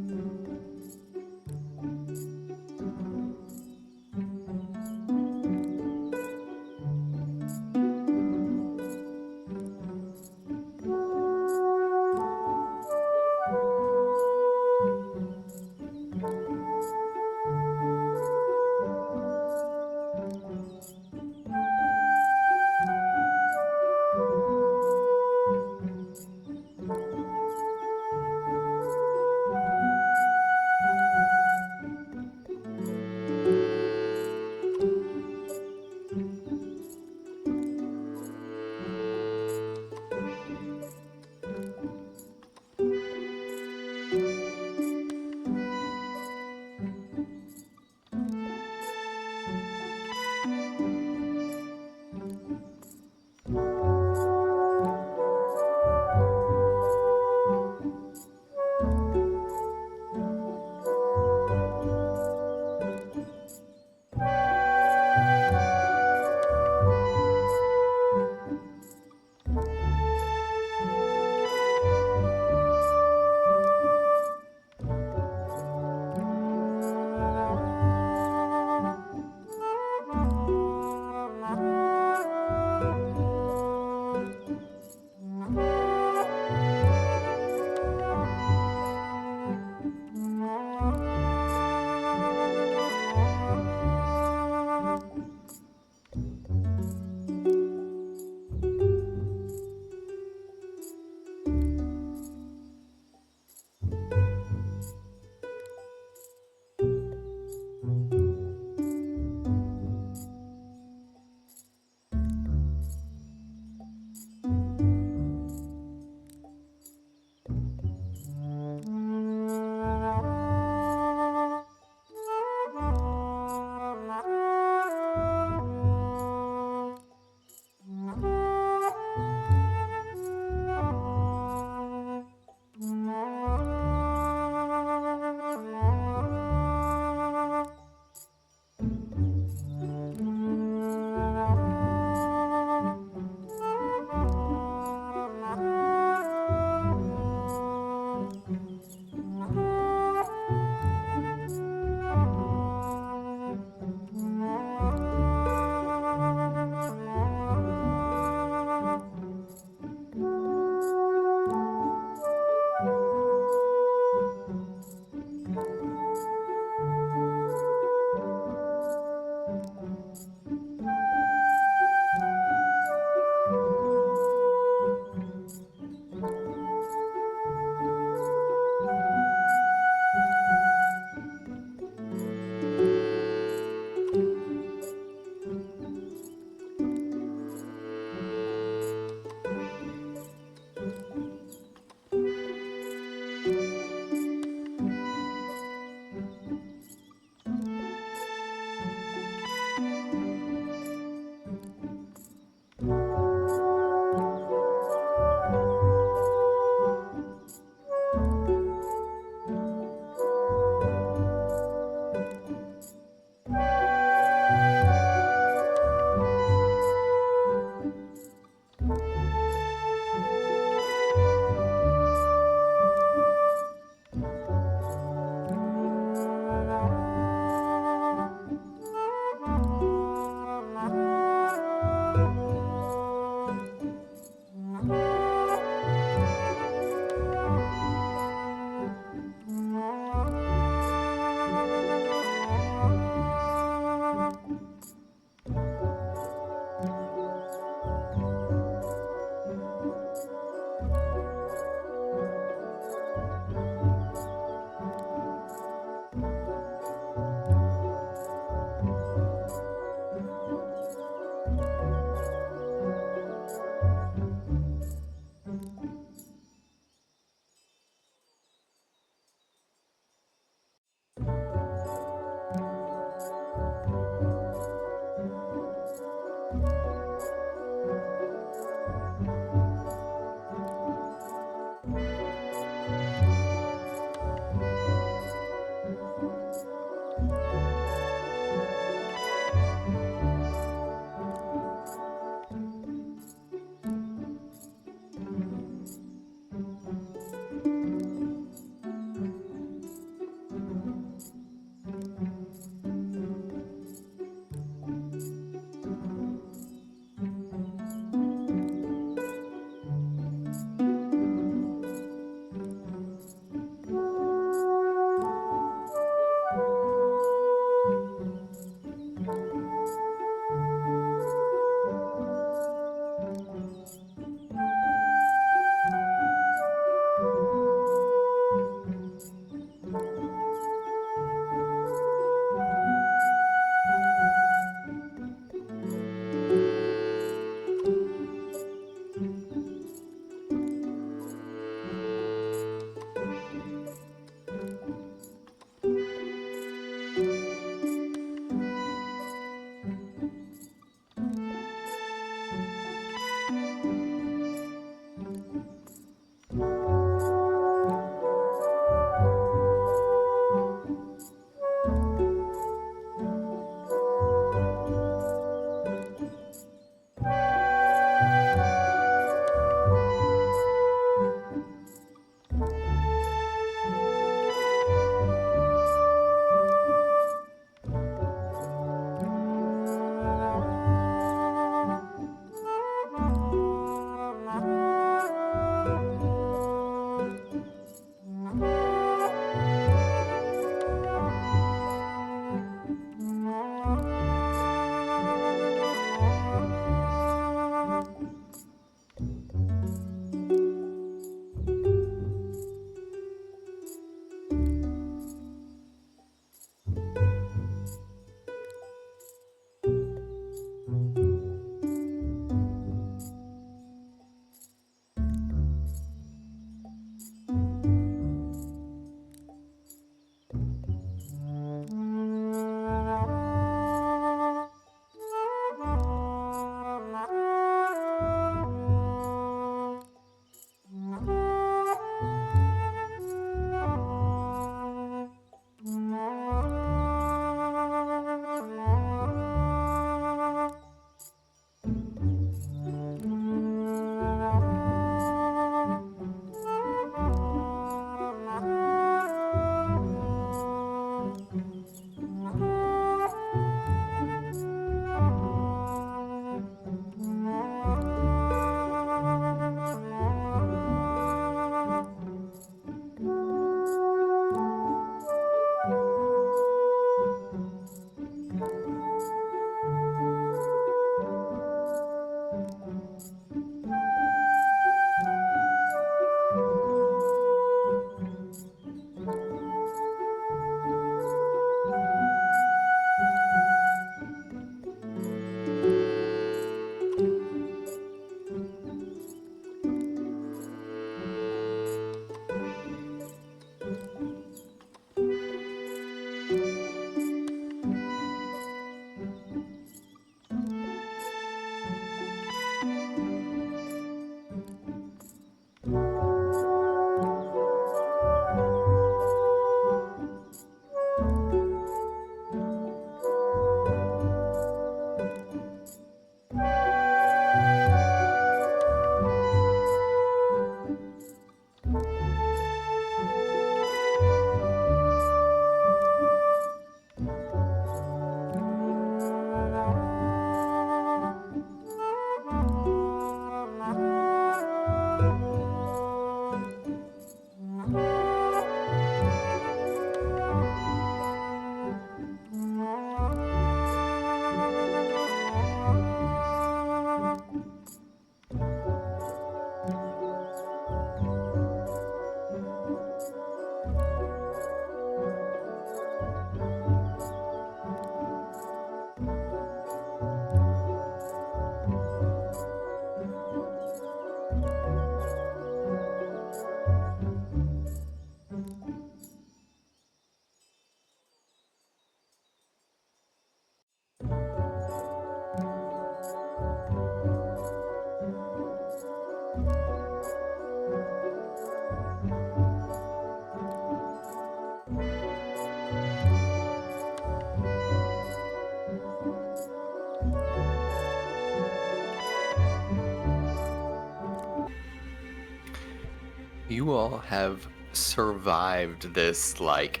You all have survived this, like,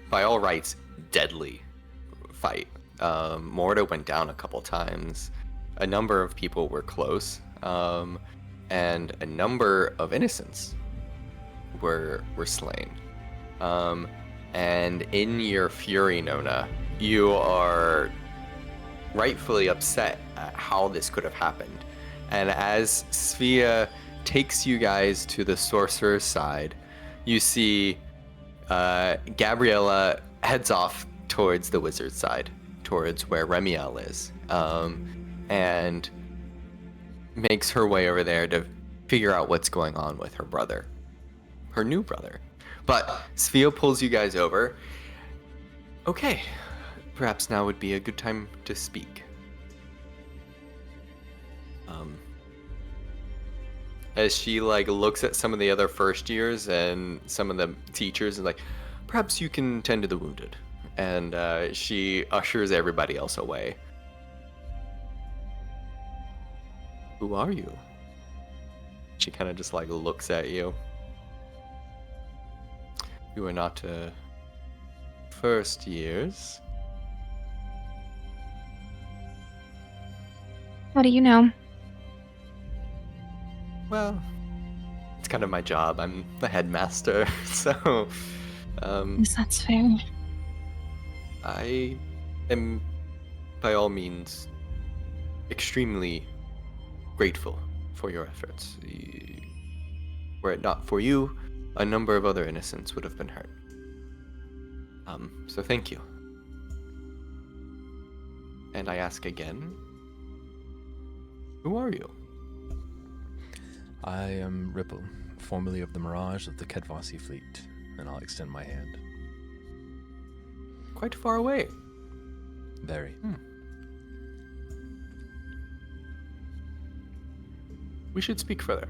by all rights, deadly fight. Morta went down a couple times. A number of people were close, and a number of innocents were slain. And in your fury, Nona, you are rightfully upset at how this could have happened. And as Svea takes you guys to the sorcerer's side, you see Gabriella heads off towards the wizard's side, towards where Remiel is, and makes her way over there to figure out what's going on with her brother, her new brother. But Svea pulls you guys over. Okay, perhaps now would be a good time to speak. As she looks at some of the other first years and some of the teachers and perhaps you can tend to the wounded. And she ushers everybody else away. Who are you? She kind of just like looks at you. You are not first years. How do you know? Well, it's kind of my job. I'm the headmaster, so Yes, that's fair. I am, by all means, extremely grateful for your efforts. Were it not for you, a number of other innocents would have been hurt. So thank you. And I ask again, who are you? I am Ripple, formerly of the Mirage of the Kedvasi fleet, and I'll extend my hand. Quite far away. Very. We should speak further.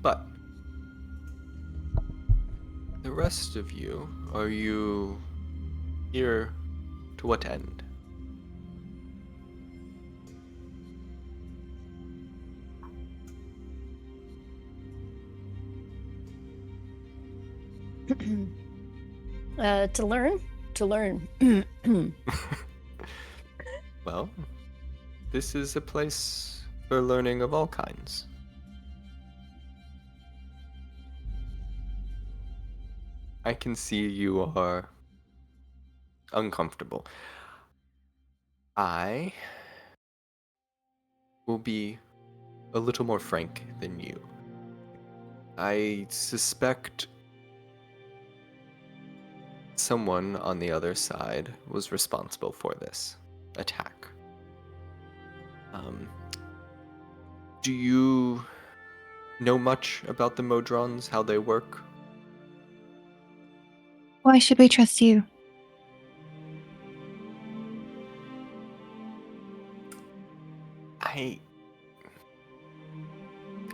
But the rest of you, are you here to what end? To learn. To learn. Well, this is a place for learning of all kinds. I can see you are uncomfortable. I will be a little more frank than you. I suspect someone on the other side was responsible for this attack. Do you know much about the Modrons, how they work? Why should we trust you? I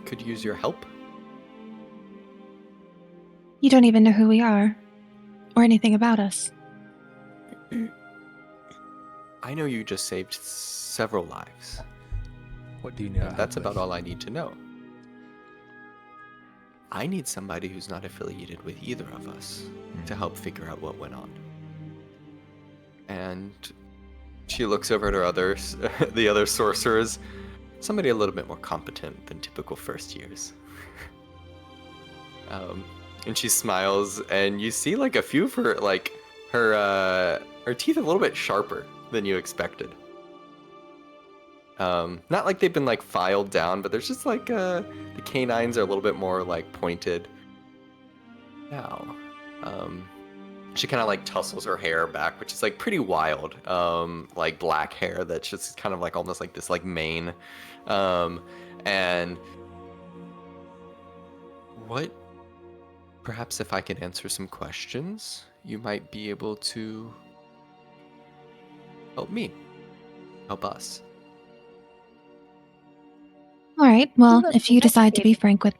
could use your help. You don't even know who we are, or anything about us. I know you just saved several lives. What do you know? And that's about all I need to know. I need somebody who's not affiliated with either of us to help figure out what went on. And she looks over at her others, the other sorcerers. Somebody a little bit more competent than typical first years. And she smiles, and you see like a few of her, like her teeth a little bit sharper than you expected. Not like they've been like filed down, but there's just like the canines are a little bit more like pointed. Now, she kind of like tussles her hair back, which is like pretty wild, like black hair that's just kind of like almost like this like mane, and what? Perhaps if I could answer some questions, you might be able to help me, help us. All right, well, Look, if you decide to be frank with...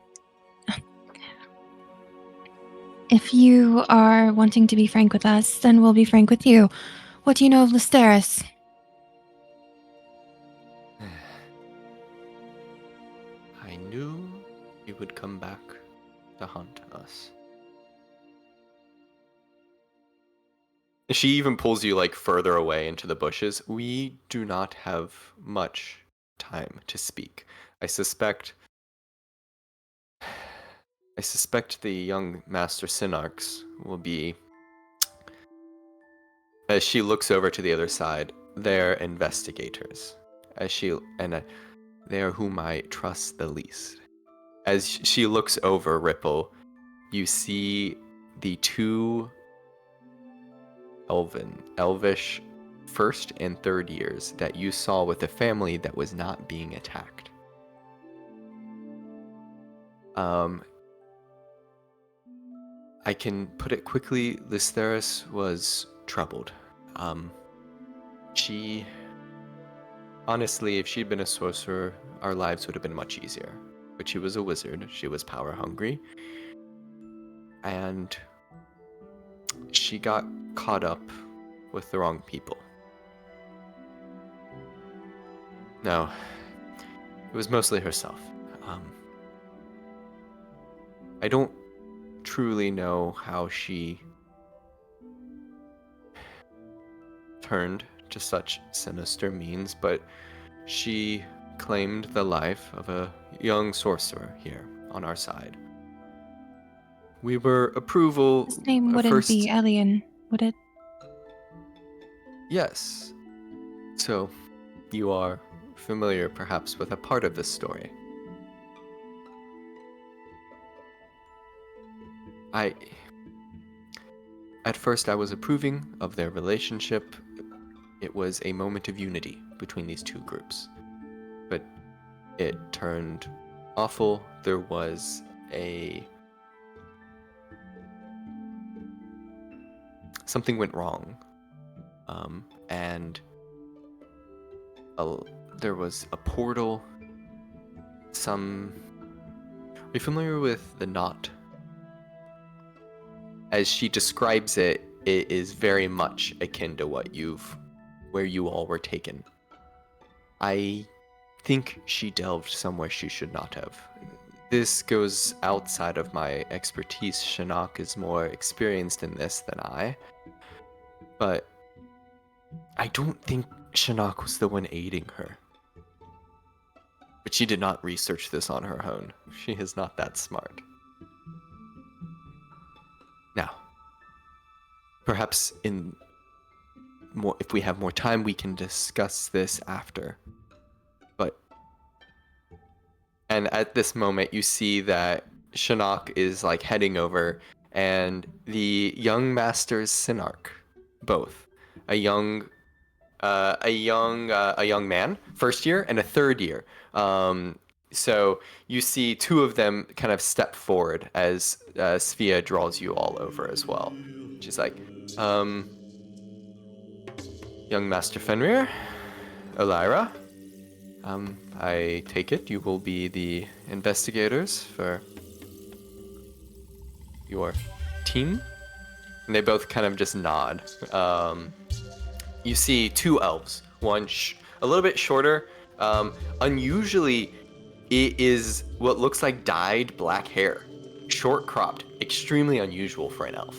If you are wanting to be frank with us, then we'll be frank with you. What do you know of Listeris? I knew you would come back to hunt us. She even pulls you like further away into the bushes. We do not have much time to speak. I suspect the young Master Synarchs will be, as she looks over to the other side, they're investigators. They are whom I trust the least. As she looks over Ripple, you see the two elvish first and third years that you saw with a family that was not being attacked. I can put it quickly, Listeris was troubled. She... Honestly, if she'd been a sorcerer, our lives would have been much easier. But she was a wizard, she was power hungry, and she got caught up with the wrong people. Now, It was mostly herself. I don't truly know how she turned to such sinister means, but she claimed the life of a young sorcerer here on our side. We were approval. His name wouldn't first. be Elian, would it? Yes. So, you are familiar perhaps with a part of this story. At first I was approving of their relationship. It was a moment of unity between these two groups. But it turned awful. There was something went wrong. And there was a portal. Are you familiar with the knot? As she describes it, it is very much akin to where you all were taken. I think she delved somewhere she should not have. This goes outside of my expertise. Shinnok is more experienced in this than I. But I don't think Shinnok was the one aiding her. But she did not research this on her own. She is not that smart. Now, perhaps if we have more time, we can discuss this after. And at this moment, you see that Shinnok is like heading over, and the young masters Sinarch, both a young man, first year, and a third year. So you see two of them kind of step forward as Sphia draws you all over as well. She's like, young Master Fenrir, Elira, I take it you will be the investigators for your team? And they both kind of just nod. You see two elves, one a little bit shorter. Unusually, it is what looks like dyed black hair, short cropped, extremely unusual for an elf.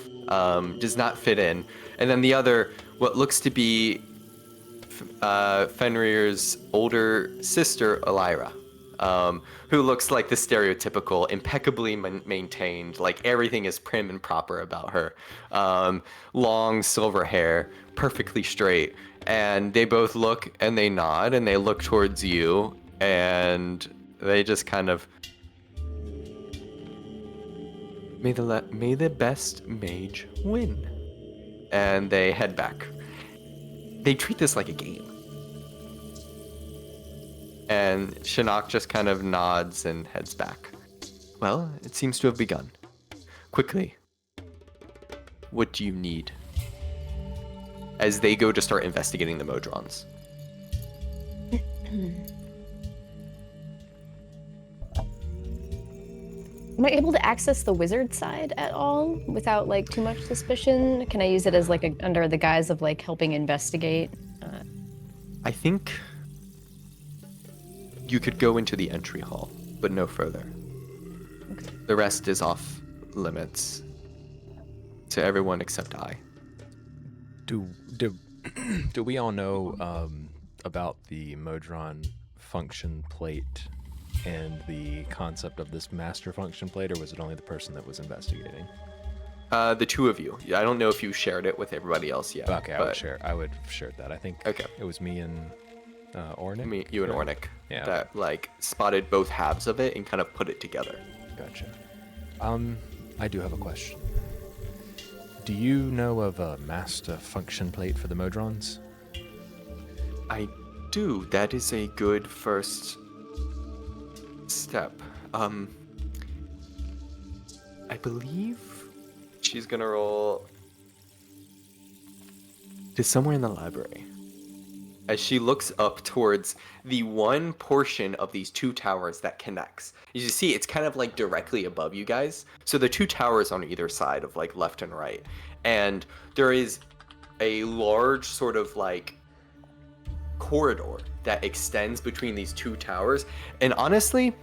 Does not fit in. And then the other, what looks to be Fenrir's older sister, Elira, who looks like the stereotypical, impeccably maintained, like everything is prim and proper about her. Long silver hair, perfectly straight. And they both look and they nod and they look towards you and they just kind of, may the best mage win. And they head back. They treat this like a game. And Shinnok just kind of nods and heads back. Well, it seems to have begun. Quickly, what do you need? As they go to start investigating the Modrons. Am I able to access the wizard side at all without like too much suspicion? Can I use it as like under the guise of like helping investigate? I think you could go into the entry hall, but no further. Okay. The rest is off limits to everyone except I. Do we all know about the Modron function plate and the concept of this master function plate, or was it only the person that was investigating? The two of you. I don't know if you shared it with everybody else yet. Okay, I would have shared that. I think okay. It was me and Ornick. You and Ornick. Yeah. That like spotted both halves of it and kind of put it together. Gotcha. I do have a question. Do you know of a master function plate for the Modrons? I do. That is a good first step. I believe she's gonna roll to somewhere in the library. As she looks up towards the one portion of these two towers that connects. As you see, it's kind of like directly above you guys. So the two towers on either side of like left and right. And there is a large sort of like corridor that extends between these two towers. And honestly,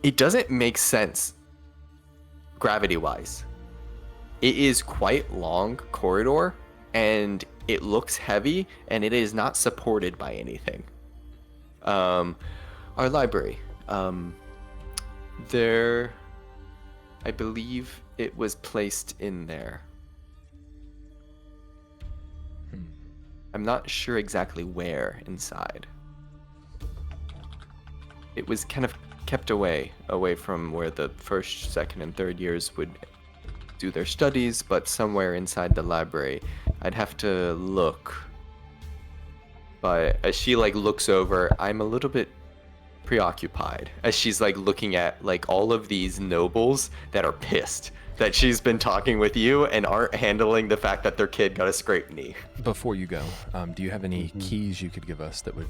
it doesn't make sense gravity-wise. It is quite long corridor, and it looks heavy, and it is not supported by anything. Our library, there, I believe it was placed in there. I'm not sure exactly where inside. It was kind of kept away from where the first, second, and third years would do their studies, but somewhere inside the library. I'd have to look. But as she like looks over, I'm a little bit preoccupied as she's like looking at like all of these nobles that are pissed that she's been talking with you and aren't handling the fact that their kid got a scraped knee. Before you go, do you have any keys you could give us that would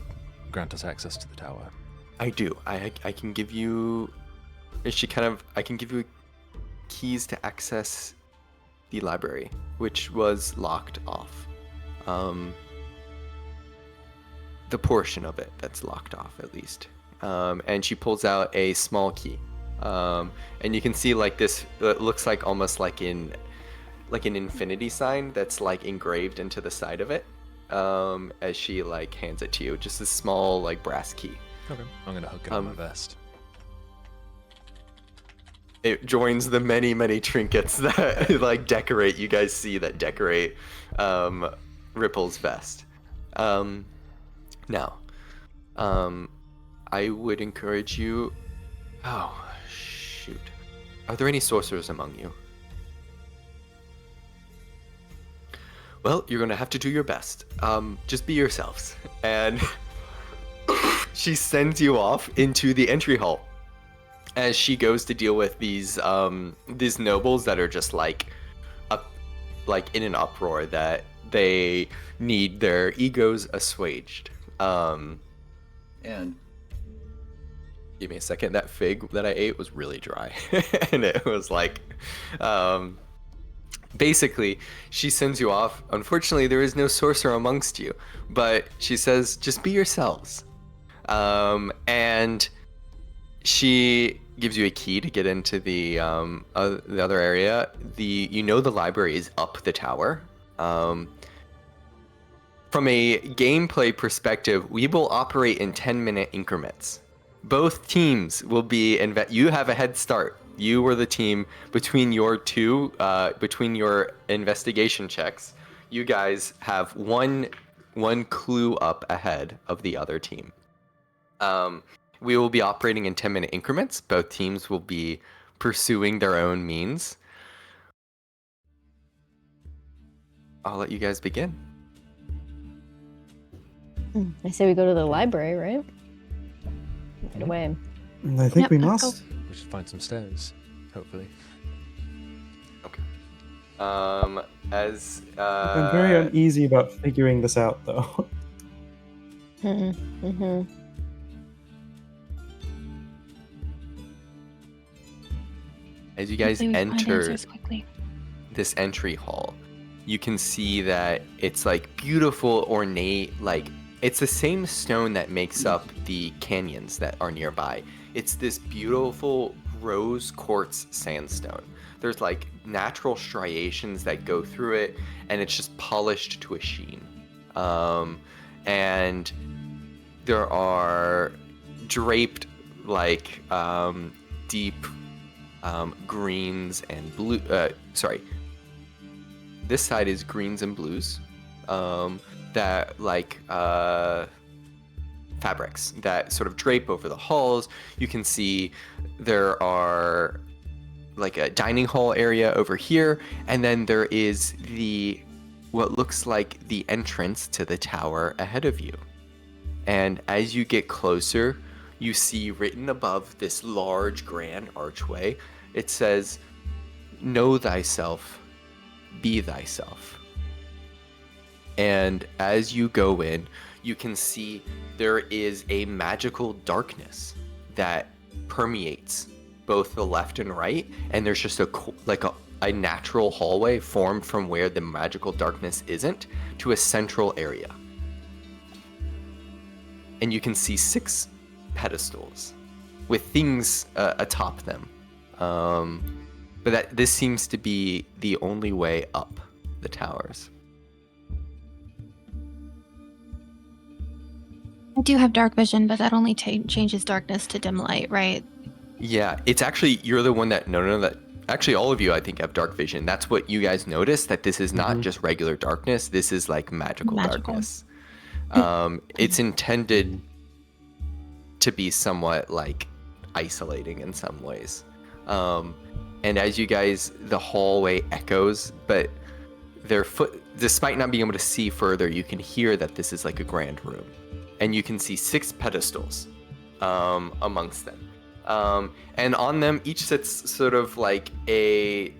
grant us access to the tower? I do. I can give you. I can give you keys to access the library, which was locked off. The portion of it that's locked off, at least. And she pulls out a small key. And you can see like this. It looks like almost like an infinity sign that's like engraved into the side of it. As she like hands it to you, just a small like brass key. Okay. I'm gonna hook it on my vest. It joins the many trinkets that like decorate. You guys see that decorate Ripple's vest. Now, I would encourage you. Oh shoot! Are there any sorcerers among you? Well, you're gonna have to do your best. Just be yourselves. And she sends you off into the entry hall as she goes to deal with these nobles that are just like in an uproar that they need their egos assuaged. And give me a second. That fig that I ate was really dry, and it was like, basically, she sends you off. Unfortunately, there is no sorcerer amongst you, but she says, just be yourselves. And she gives you a key to get into the other area. The library is up the tower. From a gameplay perspective, we will operate in 10-minute increments. Both teams will be you have a head start. You were the team between your investigation checks. You guys have one clue up ahead of the other team. We will be operating in 10-minute increments. Both teams will be pursuing their own means. I'll let you guys begin. I say we go to the library, right? Right away. I think we let's must. We should find some stairs, hopefully. Okay. As I'm very uneasy about figuring this out, though. As you guys Hopefully we find enter answers quickly. this entry hall, you can see that it's like beautiful, ornate, like it's the same stone that makes up the canyons that are nearby. It's this beautiful rose quartz sandstone. There's like natural striations that go through it, and it's just polished to a sheen. And there are draped like deep greens and blue. This side is greens and blues. That like fabrics that sort of drape over the halls. You can see there are like a dining hall area over here, and then there is what looks like the entrance to the tower ahead of you. And as you get closer, you see written above this large grand archway, it says, "Know thyself, be thyself." And as you go in, you can see there is a magical darkness that permeates both the left and right, and there's just a a natural hallway formed from where the magical darkness isn't to a central area. And you can see 6 pedestals with things atop them. But this seems to be the only way up the towers. I do have dark vision, but that only changes darkness to dim light, right? Yeah, it's actually, you're the one that, no, that, actually all of you I think have dark vision. That's what you guys notice, that this is not just regular darkness, this is like magical. Darkness. It's intended to be somewhat like isolating in some ways. And as you guys, the hallway echoes, but despite not being able to see further, you can hear that this is like a grand room. And you can see 6 pedestals amongst them. And on them, each sits sort of like a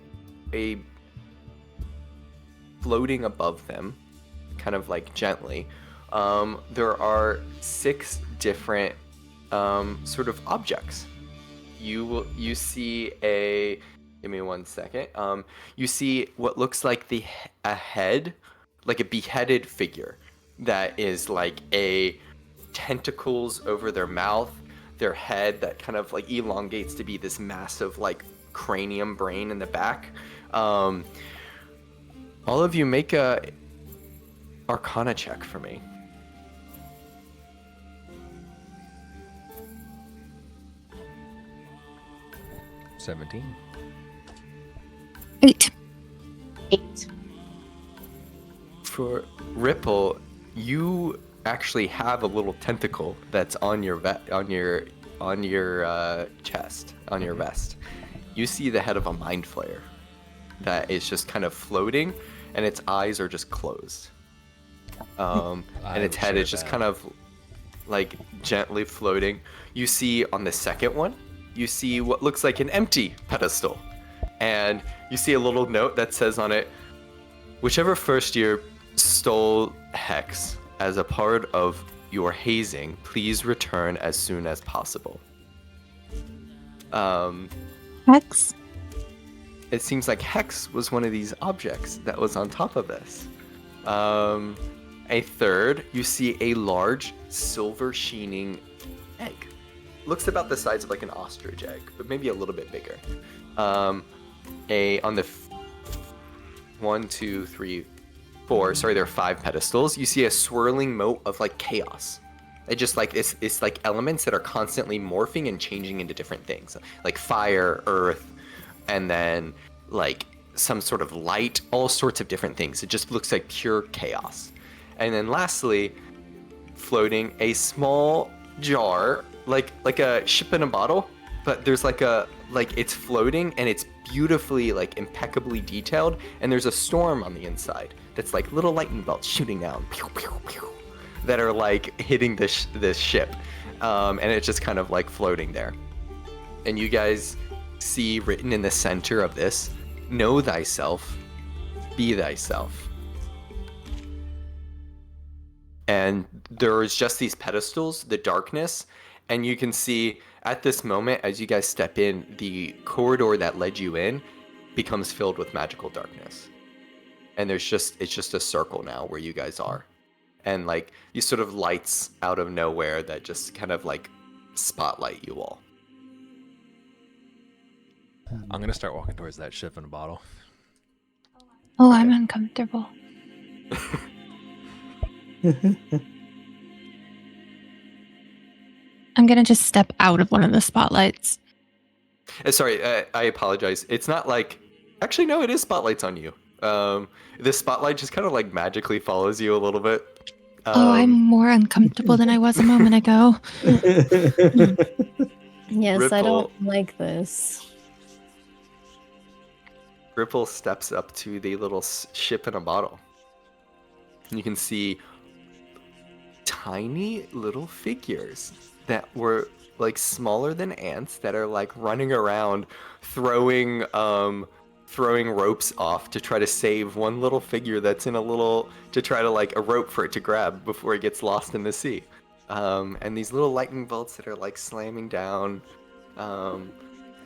floating above them, kind of like gently. There are 6 different sort of objects. You see a, give me one second. You see what looks like a head, like a beheaded figure that is like a tentacles over their mouth, their head that kind of like elongates to be this massive like cranium brain in the back. All of you make a Arcana check for me. $17. 8. For Ripple, you actually have a little tentacle that's on your chest, on your vest. You see the head of a mind flayer that is just kind of floating, and its eyes are just closed. And its head is just kind of like gently floating. You see on the second one, you see what looks like an empty pedestal, and you see a little note that says on it, whichever first year stole Hex as a part of your hazing, please return as soon as possible. Hex? It seems like Hex was one of these objects that was on top of this. A third, you see a large silver sheening egg. Looks about the size of like an ostrich egg, but maybe a little bit bigger. On the 1, 2, 3, 4, sorry, there are 5 pedestals. You see a swirling moat of like chaos. It just like it's like elements that are constantly morphing and changing into different things, like fire, earth, and then like some sort of light, all sorts of different things. It just looks like pure chaos. And then lastly, floating a small jar, like a ship in a bottle, but there's like it's floating and it's beautifully like impeccably detailed, and there's a storm on the inside that's like little lightning bolts shooting down, pew, pew, pew, that are like hitting this ship, and it's just kind of like floating there. And you guys see written in the center of this, know thyself, be thyself. And there's just these pedestals, the darkness, and you can see at this moment, as you guys step in, the corridor that led you in becomes filled with magical darkness. And it's just a circle now where you guys are. And like these sort of lights out of nowhere that just kind of like spotlight you all. I'm gonna start walking towards that ship in a bottle. Oh, I'm uncomfortable. I'm gonna just step out of one of the spotlights. Sorry, I apologize. It's not like... Actually, no, it is spotlights on you. The spotlight just kind of like magically follows you a little bit. Oh, I'm more uncomfortable than I was a moment ago. Yes, Ripple. I don't like this. Ripple steps up to the little ship in a bottle. You can see tiny little figures that were like smaller than ants that are like running around throwing ropes off to try to save one little figure that's in a little, to try to like a rope for it to grab before it gets lost in the sea. And these little lightning bolts that are like slamming down.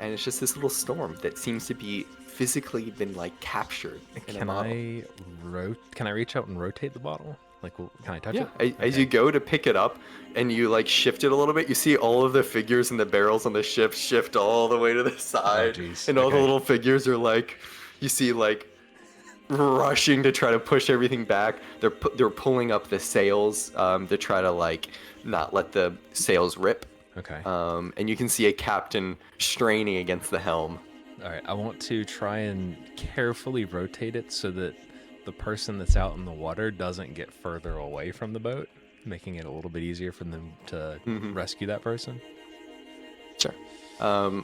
and it's just this little storm that seems to be physically been like captured in a Can bottle. Can I reach out and rotate the bottle? Like, can I touch Yeah, it? as you go to pick it up and you like shift it a little bit, you see all of the figures and the barrels on the ship shift all the way to the side, jeez. and all the Okay. little figures are like, you see like rushing to try to push everything back. They're pulling up the sails to try to like not let the sails rip. Okay. And you can see a captain straining against the helm. All right. I want to try and carefully rotate it so that the person that's out in the water doesn't get further away from the boat, making it a little bit easier for them to rescue that person. Sure.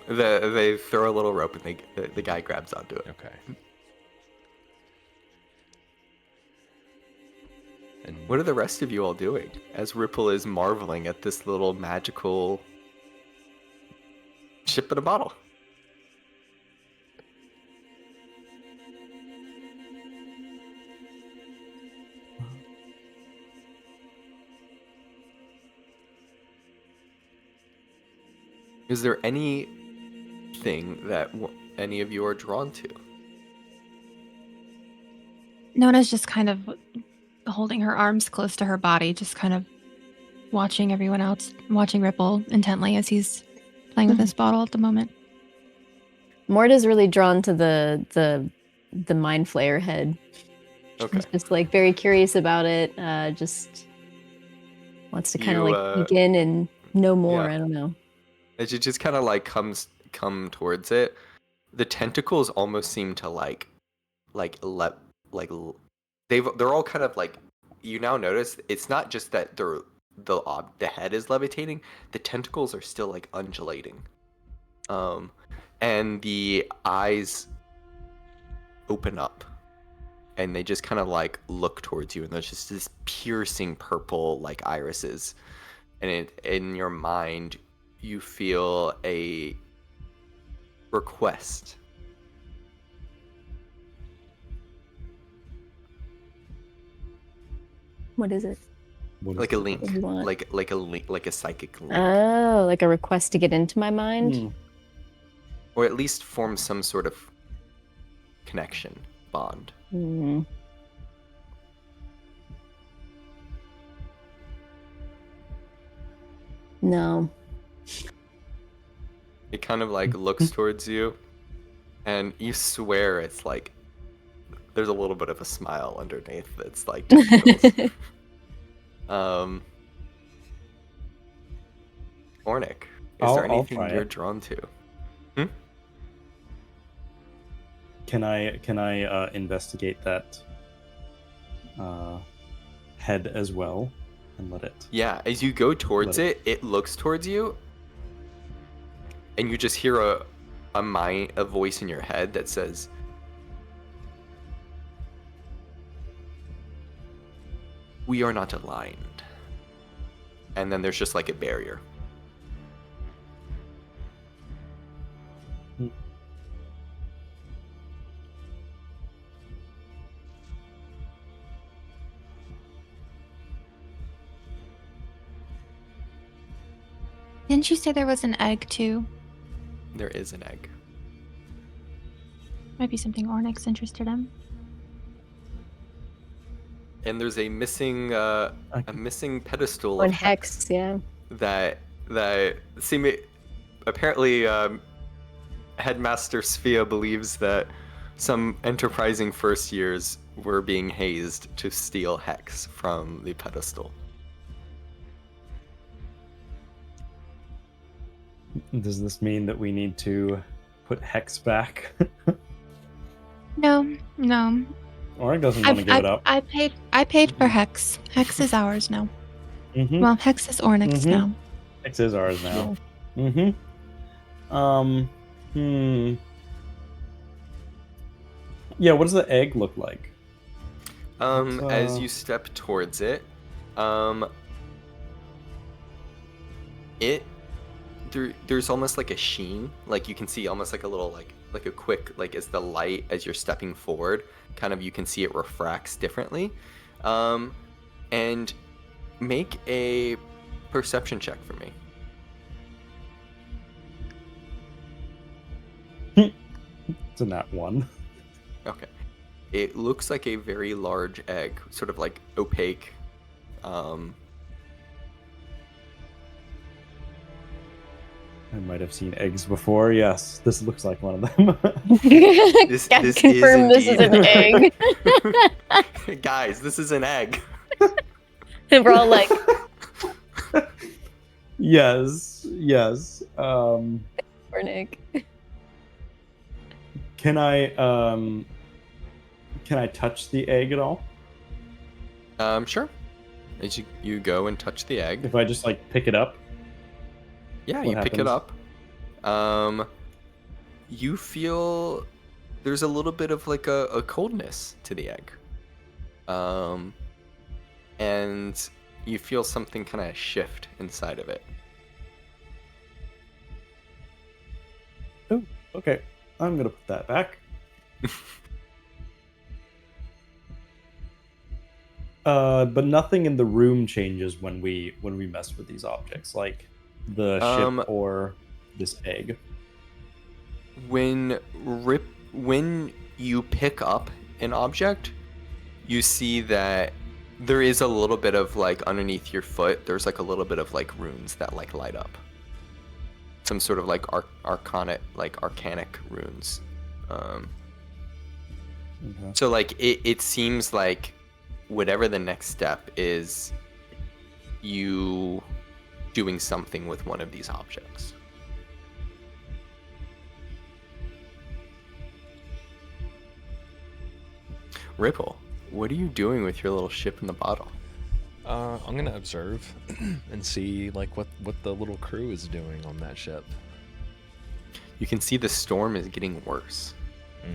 They throw a little rope and the guy grabs onto it. Okay. And What are the rest of you all doing as Ripple is marveling at this little magical ship in a bottle? Is there anything that any of you are drawn to? Nona's just kind of holding her arms close to her body, just kind of watching everyone else, watching Ripple intently as he's playing with this bottle at the moment. Morta's really drawn to the mind flayer head. Okay. She's just like very curious about it. Just wants to kind of like peek in and know more. yeah. I don't know. As you just kind of like come towards it, the tentacles almost seem to they're all kind of like, you now notice it's not just that the head is levitating, the tentacles are still like undulating, and the eyes open up and they just kind of like look towards you, and there's just this piercing purple like irises, and in your mind you feel a request. What is it? Like a link, What do you want? like a psychic link, Oh, like a request to get into my mind? or at least form some sort of connection, bond. Hmm. No. It kind of like looks towards you, and you swear it's like there's a little bit of a smile underneath that's like tentacles. Ornick, is there I'll anything try you're it. drawn to? Can I investigate that head as well and let it? Yeah, as you go towards Let it looks towards you, and you just hear a voice in your head that says, "We are not aligned." And then there's just like a barrier. Didn't you say there was an egg too? There is an egg. Might be something Ornick's interested in. And there's a missing pedestal One of hex, yeah. that seem apparently Headmaster Sphia believes that some enterprising first years were being hazed to steal hex from the pedestal. Does this mean that we need to put hex back? No. Orig doesn't want to give it up. I paid for Hex. Hex is ours now. Mm-hmm. Well, Hex is Ornick's Mhm. now. Hex is ours now. Yeah. Yeah, what does the egg look like? As you step towards it, there's almost like a sheen, like you can see almost like a little like a quick, like as the light as you're stepping forward, kind of you can see it refracts differently. And make a perception check for me. It's a nat 1. Okay. It looks like a very large egg, sort of like opaque. I might have seen eggs before. Yes, this looks like one of them. This Can is confirm this is an indeed- egg. Guys, this is an egg. And we're all like, Yes. for an egg. Can I touch the egg at all? Sure. As you go and touch the egg. If I just like pick it up? Yeah, What you pick it happens? up. You feel there's a little bit of like a coldness to the egg. And you feel something kind of shift inside of it. Oh, okay. I'm gonna put that back. But nothing in the room changes when we mess with these objects, like the ship or this egg. When you pick up an object, you see that there is a little bit of like underneath your foot. There's like a little bit of like runes that like light up. Some sort of like arcanic runes. Okay. So like it seems like whatever the next step is, you doing something with one of these objects. Ripple, what are you doing with your little ship in the bottle? I'm gonna observe and see like what the little crew is doing on that ship. You can see the storm is getting worse,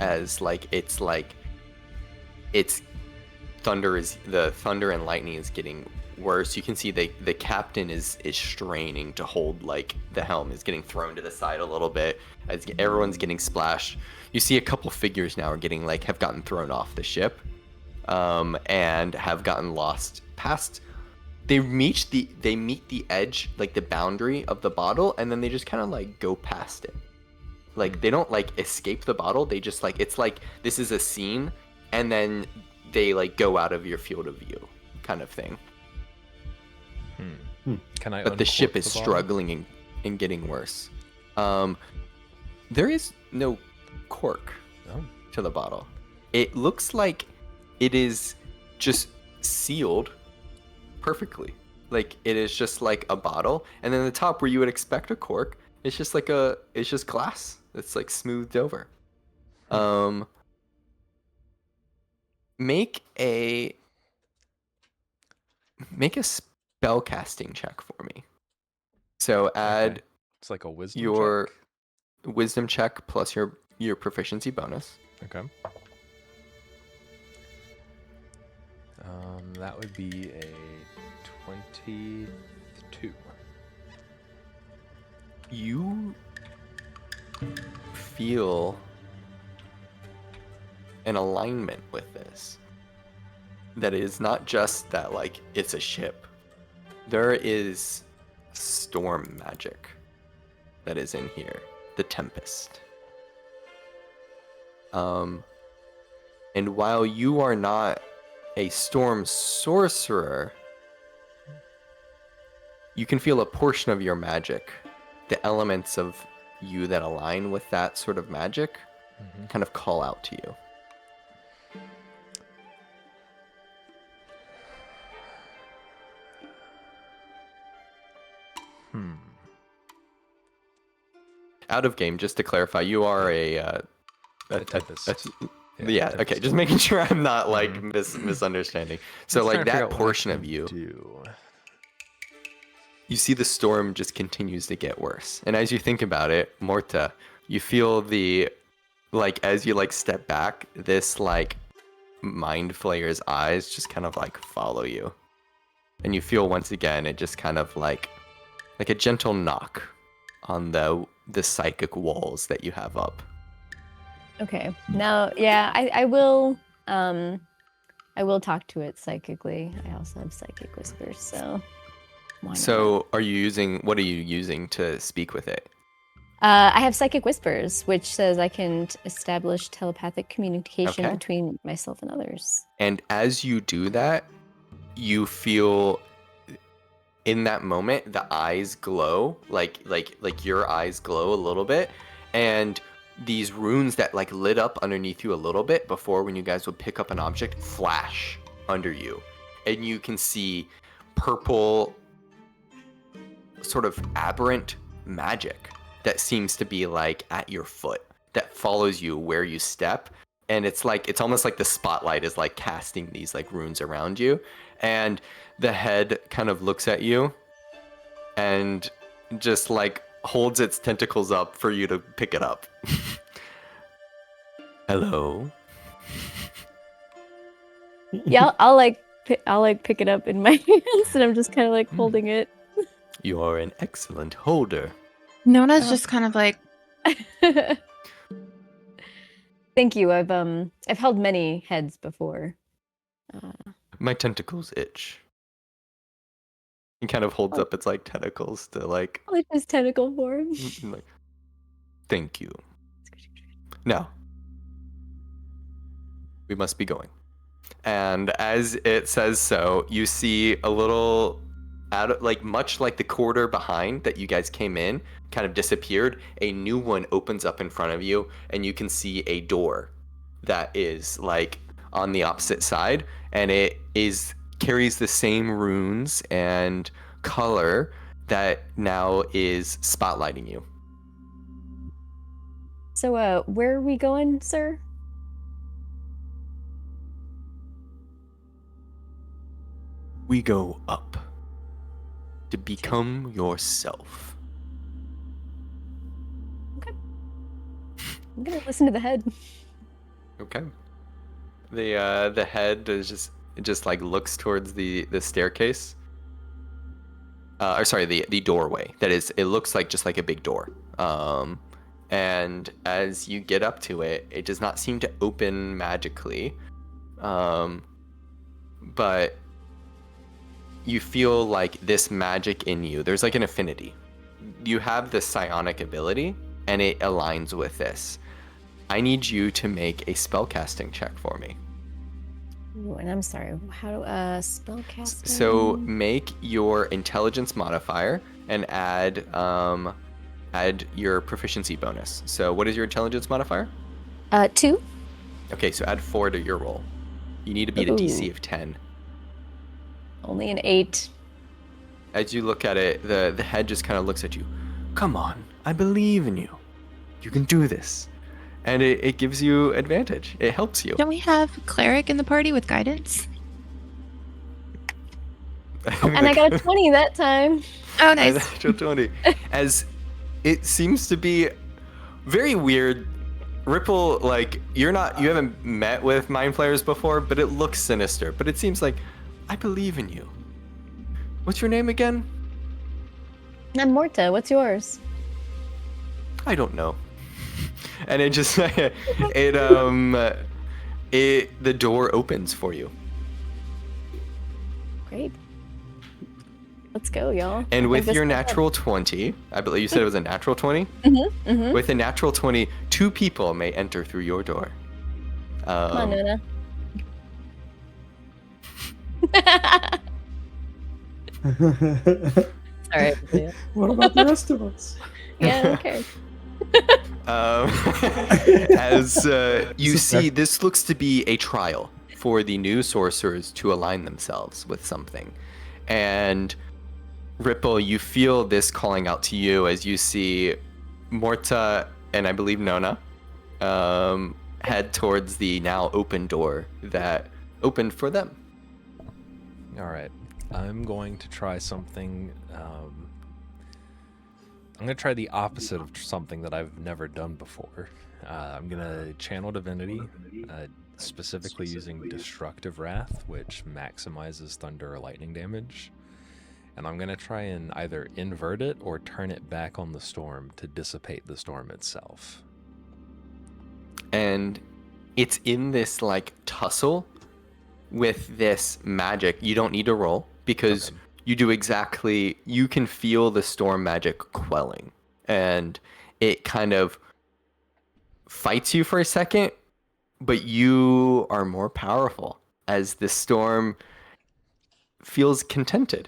as the thunder and lightning is getting worse. You can see the captain is straining to hold, like the helm is getting thrown to the side a little bit as everyone's getting splashed. You see a couple figures now have gotten thrown off the ship, and have gotten lost past. They meet the edge, like the boundary of the bottle, and then they just kind of like go past it. Like they don't like escape the bottle. They just like, it's like this is a scene, and then they like go out of your field of view, kind of thing. Can I? But the ship is bottle? struggling and getting worse. There is no cork to the bottle. It looks like it is just sealed perfectly. Like it is just like a bottle, and then the top where you would expect a cork, it's just like it's just glass. It's like smoothed over. Make a spell casting check for me. So add Okay. It's like a wisdom your check. wisdom check plus your proficiency bonus. Okay. That would be a 22. You feel an alignment with this. That is not just that like it's a ship. There is storm magic that is in here. The Tempest. And while you are not a storm sorcerer, you can feel a portion of your magic, the elements of you that align with that sort of magic, kind of call out to you. Out of game, just to clarify, you are a Tempest. Yeah, okay, Tempest. just making sure I'm not like misunderstanding. So Just like trying to figure that out what I portion can of you, do. you see the storm just continues to get worse. And as you think about it, Morta, you feel as you like step back, this like mind flayer's eyes just kind of like follow you. And you feel once again it just kind of like a gentle knock on the psychic walls that you have up. Okay. Now, yeah, I will talk to it psychically. I also have psychic whispers, so why not? So what are you using to speak with it? I have Psychic Whispers, which says I can establish telepathic communication Okay. between myself and others. And as you do that, you feel in that moment the eyes glow, like your eyes glow a little bit, and these runes that like lit up underneath you a little bit before when you guys would pick up an object flash under you, and you can see purple sort of aberrant magic that seems to be like at your foot that follows you where you step, and it's almost like the spotlight is like casting these like runes around you, and the head kind of looks at you and just like holds its tentacles up for you to pick it up. Hello. Yeah, I'll pick it up in my hands, and I'm just kind of like holding it. You are an excellent holder. Nona's just kind of like, Thank you. I've held many heads before. My tentacles itch. He kind of holds up its like tentacles to like, I like his tentacle form. like, thank you. Now, we must be going. And as it says so, you see a little, much like the corridor behind that you guys came in, kind of disappeared. A new one opens up in front of you, and you can see a door that is like on the opposite side, and it carries the same runes and color that now is spotlighting you. So, where are we going, sir? We go up to become yourself. Okay. I'm gonna listen to the head. Okay. The head is just like looks towards the staircase. Or sorry, the doorway. That is, it looks like just like a big door. And as you get up to it, it does not seem to open magically. But you feel like this magic in you. There's like an affinity. You have this psionic ability, and it aligns with this. I need you to make a spellcasting check for me. Ooh, and I'm sorry. How do spellcasting? So make your intelligence modifier and add your proficiency bonus. So what is your intelligence modifier? 2. Okay, so add 4 to your roll. You need to beat a DC of 10. Only an 8. As you look at it, the head just kind of looks at you. Come on, I believe in you. You can do this. And it gives you advantage. It helps you. don't we have cleric in the party with guidance? And I got a 20 that time. Oh, nice. Natural 20. As it seems to be very weird. Ripple, like, you haven't met with mind flayers before, but it looks sinister. But it seems like, I believe in you. What's your name again? I'm Morta. What's yours? I don't know. And it just the door opens for you. Great. Let's go, y'all. And with this your is natural 20, I believe you said it was a natural 20? Mm-hmm. With a natural 20, 2 people may enter through your door. Come on, Nona. Sorry. What about the rest of us? Yeah, okay. As you see, this looks to be a trial for the new sorcerers to align themselves with something. And Ripple, you feel this calling out to you as you see Morta and I believe Nona head towards the now open door that opened for them. All right, I'm going to try something. I'm going to try the opposite of something that I've never done before. I'm going to channel divinity, specifically using destructive wrath, which maximizes thunder or lightning damage. And I'm going to try and either invert it or turn it back on the storm to dissipate the storm itself. And it's in this like tussle with this magic. You don't need to roll because you do exactly, you can feel the storm magic quelling. And it kind of fights you for a second, but you are more powerful as the storm feels contented.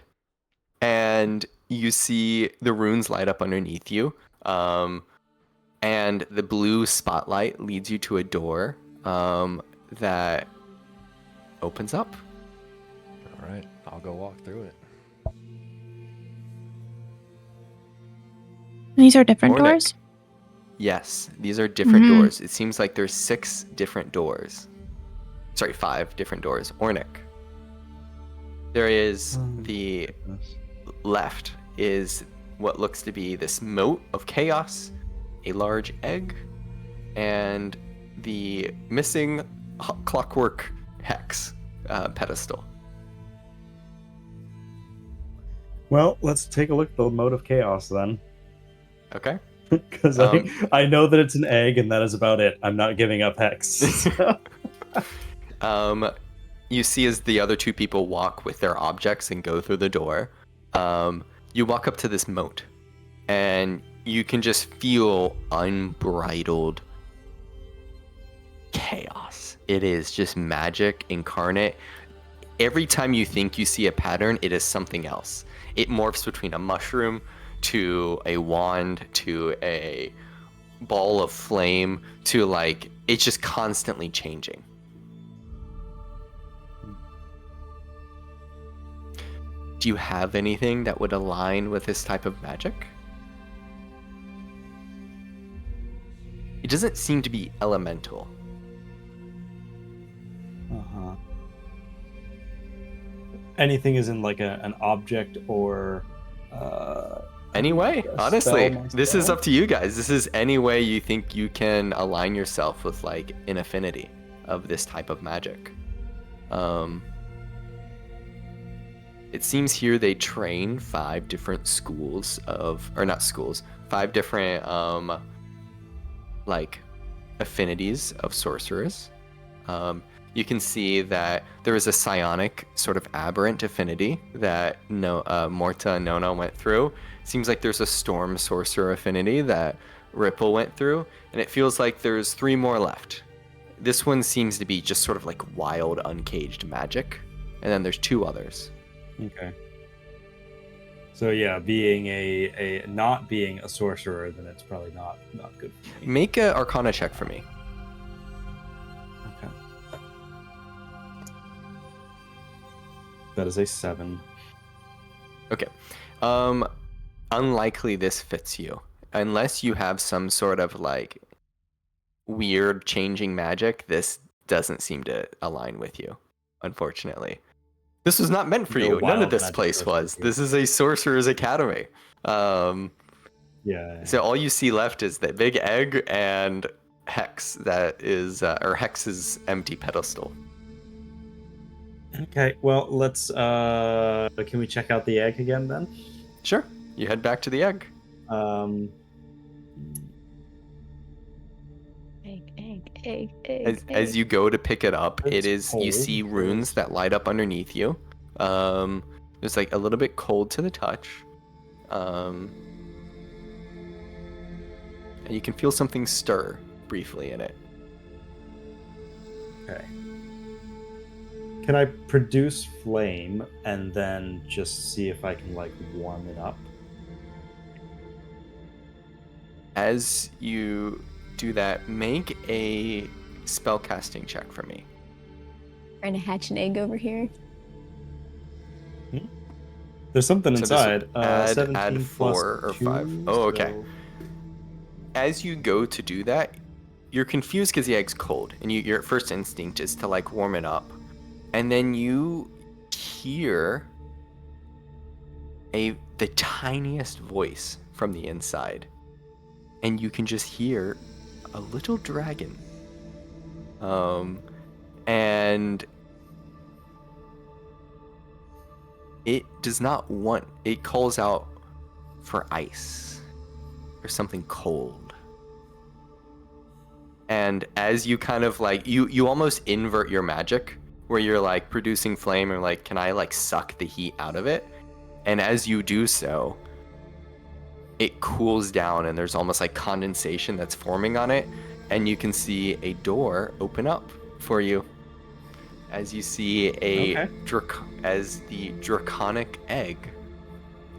And you see the runes light up underneath you. And the blue spotlight leads you to a door that opens up. All right, I'll go walk through it. These are different Morning. doors? Yes, these are different Mhm. doors. It seems like there's 6 different doors. Sorry, 5 different doors. Ornick. There is the left is what looks to be this moat of chaos, a large egg, and the missing clockwork hex pedestal. Well, let's take a look at the mode of chaos then. Okay. Because I know that it's an egg, and that is about it. I'm not giving up hex. You see as the other 2 people walk with their objects and go through the door, you walk up to this moat, and you can just feel unbridled chaos. It is just magic incarnate. Every time you think you see a pattern, it is something else. It morphs between a mushroom to a wand to a ball of flame to like, it's just constantly changing. Do you have anything that would align with this type of magic? It doesn't seem to be elemental. Uh-huh. Anything is in like an object or Anyway, a honestly, spell this is myself? up to you guys. This is any way you think you can align yourself with like an affinity of this type of magic. It seems here they train 5 different schools of, or not schools, 5 different like affinities of sorcerers. You can see that there is a psionic sort of aberrant affinity that Morta and Nona went through. Seems like there's a storm sorcerer affinity that Ripple went through, and it feels like there's 3 more left. This one seems to be just sort of like wild, uncaged magic, and then there's 2 others. Okay. So yeah, being a not being a sorcerer, then it's probably not good for me. Make a Arcana check for me. Okay. That is a 7. Okay. Unlikely this fits you. Unless you have some sort of like weird changing magic, this doesn't seem to align with you, unfortunately. This was not meant for No you. None of wild this magic place goes was. with you. This is a sorcerer's academy. Yeah. So all you see left is that big egg and Hex that is, or Hex's empty pedestal. Okay. Well, let's. Can we check out the egg again then? Sure. You head back to the egg. Egg. As you go to pick it up, It's it is, you cold. see runes that light up underneath you. There's like a little bit cold to the touch. And you can feel something stir briefly in it. Okay. Can I produce flame and then just see if I can like warm it up? As you do that, make a spellcasting check for me. Trying to hatch an egg over here. There's something So this inside. would add 17 plus 4 or 2, 5. Oh, okay. so- As you go to do that, you're confused because the egg's cold, and your first instinct is to like warm it up, and then you hear the tiniest voice from the inside, and you can just hear a little dragon, and it does not want. It calls out for ice or something cold. And as you kind of like, you almost invert your magic, where you're like producing flame and like, can I like suck the heat out of it? And as you do so, it cools down and there's almost like condensation that's forming on it, and you can see a door open up for you as you see Okay. as the draconic egg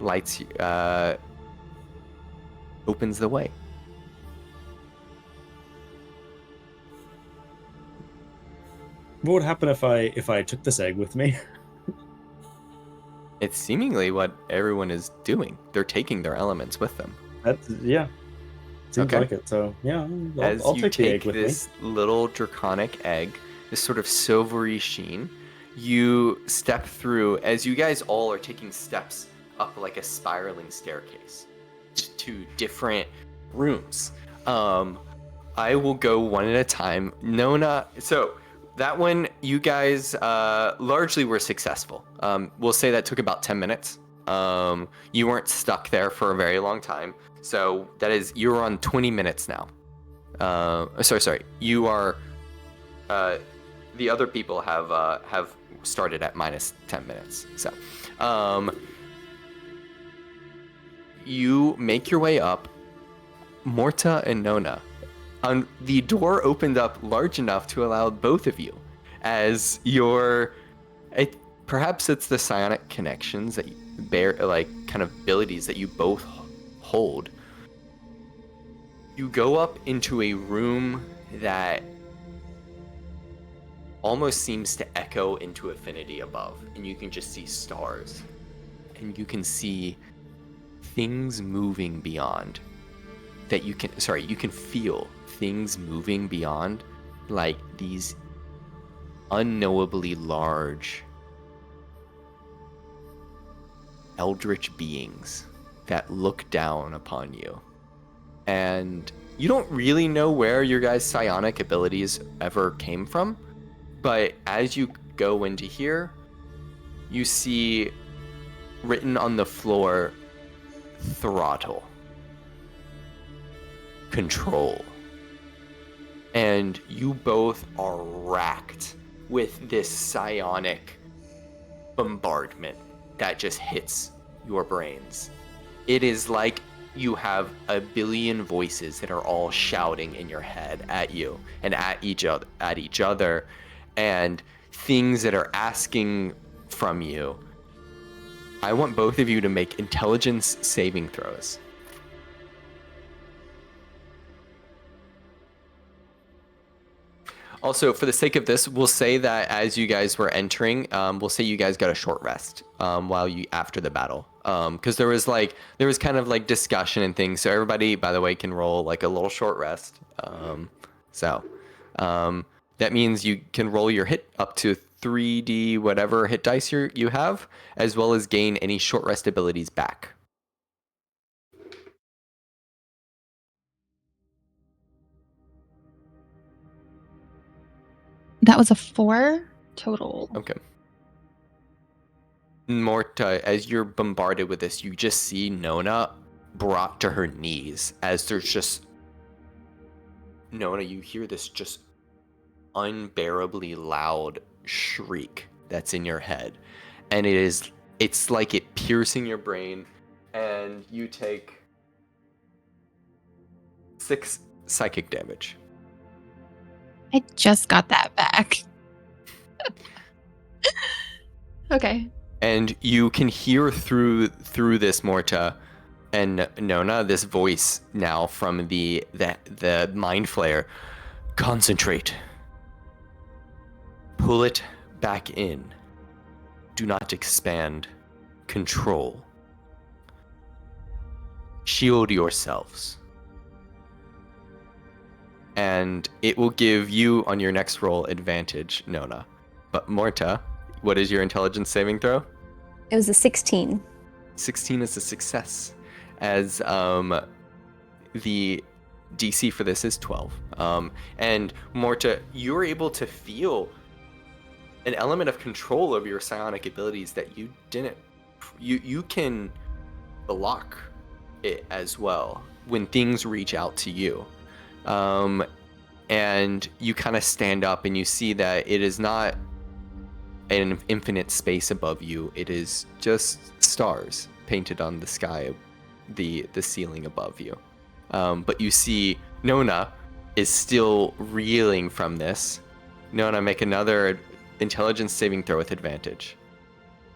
lights opens the way. What would happen if I took this egg with me? It's seemingly what everyone is doing. They're taking their elements with them. That's yeah. Seems Okay. like it. So yeah, As I'll you take the egg take with this little draconic egg, this sort of silvery sheen, you step through as you guys all are taking steps up like a spiraling staircase to different rooms. I will go one at a time. Nona, so that one, you guys largely were successful. We'll say that took about 10 minutes. You weren't stuck there for a very long time. So that is, you're on 20 minutes now. Sorry. You are, the other people have started at minus 10 minutes. So, you make your way up. Morta and Nona. The door opened up large enough to allow both of you, as perhaps it's the psionic connections that you bear, like kind of abilities that you both hold. You go up into a room that almost seems to echo into infinity above, and you can just see stars, and you can see things moving beyond. You can feel things moving beyond, like these unknowably large eldritch beings that look down upon you. And you don't really know where your guys' psionic abilities ever came from, but as you go into here, you see written on the floor, throttle, control. And you both are racked with this psionic bombardment that just hits your brains. It is like you have a billion voices that are all shouting in your head at you and at each other, and things that are asking from you. I want both of you to make intelligence saving throws. Also, for the sake of this, we'll say that as you guys were entering, we'll say you guys got a short rest after the battle, because there was kind of like discussion and things. So everybody, by the way, can roll like a little short rest. That means you can roll your hit up to 3d whatever hit dice you have, as well as gain any short rest abilities back. That was a 4 total. Okay. Morta, as you're bombarded with this, you just see Nona brought to her knees as there's just... Nona, you hear this just unbearably loud shriek that's in your head. And it's like it piercing your brain, and you take 6 psychic damage. I just got that back. Okay. And you can hear through this, Morta and Nona, this voice now from the mind flayer. Concentrate. Pull it back in. Do not expand. Control. Shield yourselves. And it will give you on your next roll advantage, Nona. But Morta, what is your intelligence saving throw? It was a 16. 16 is a success, as the DC for this is 12. And Morta, you're able to feel an element of control over your psionic abilities that you didn't. You can block it as well when things reach out to you. And you kind of stand up and you see that it is not an infinite space above you. It is just stars painted on the sky the ceiling above you. But you see Nona is still reeling from this. Nona, make another intelligence saving throw with advantage.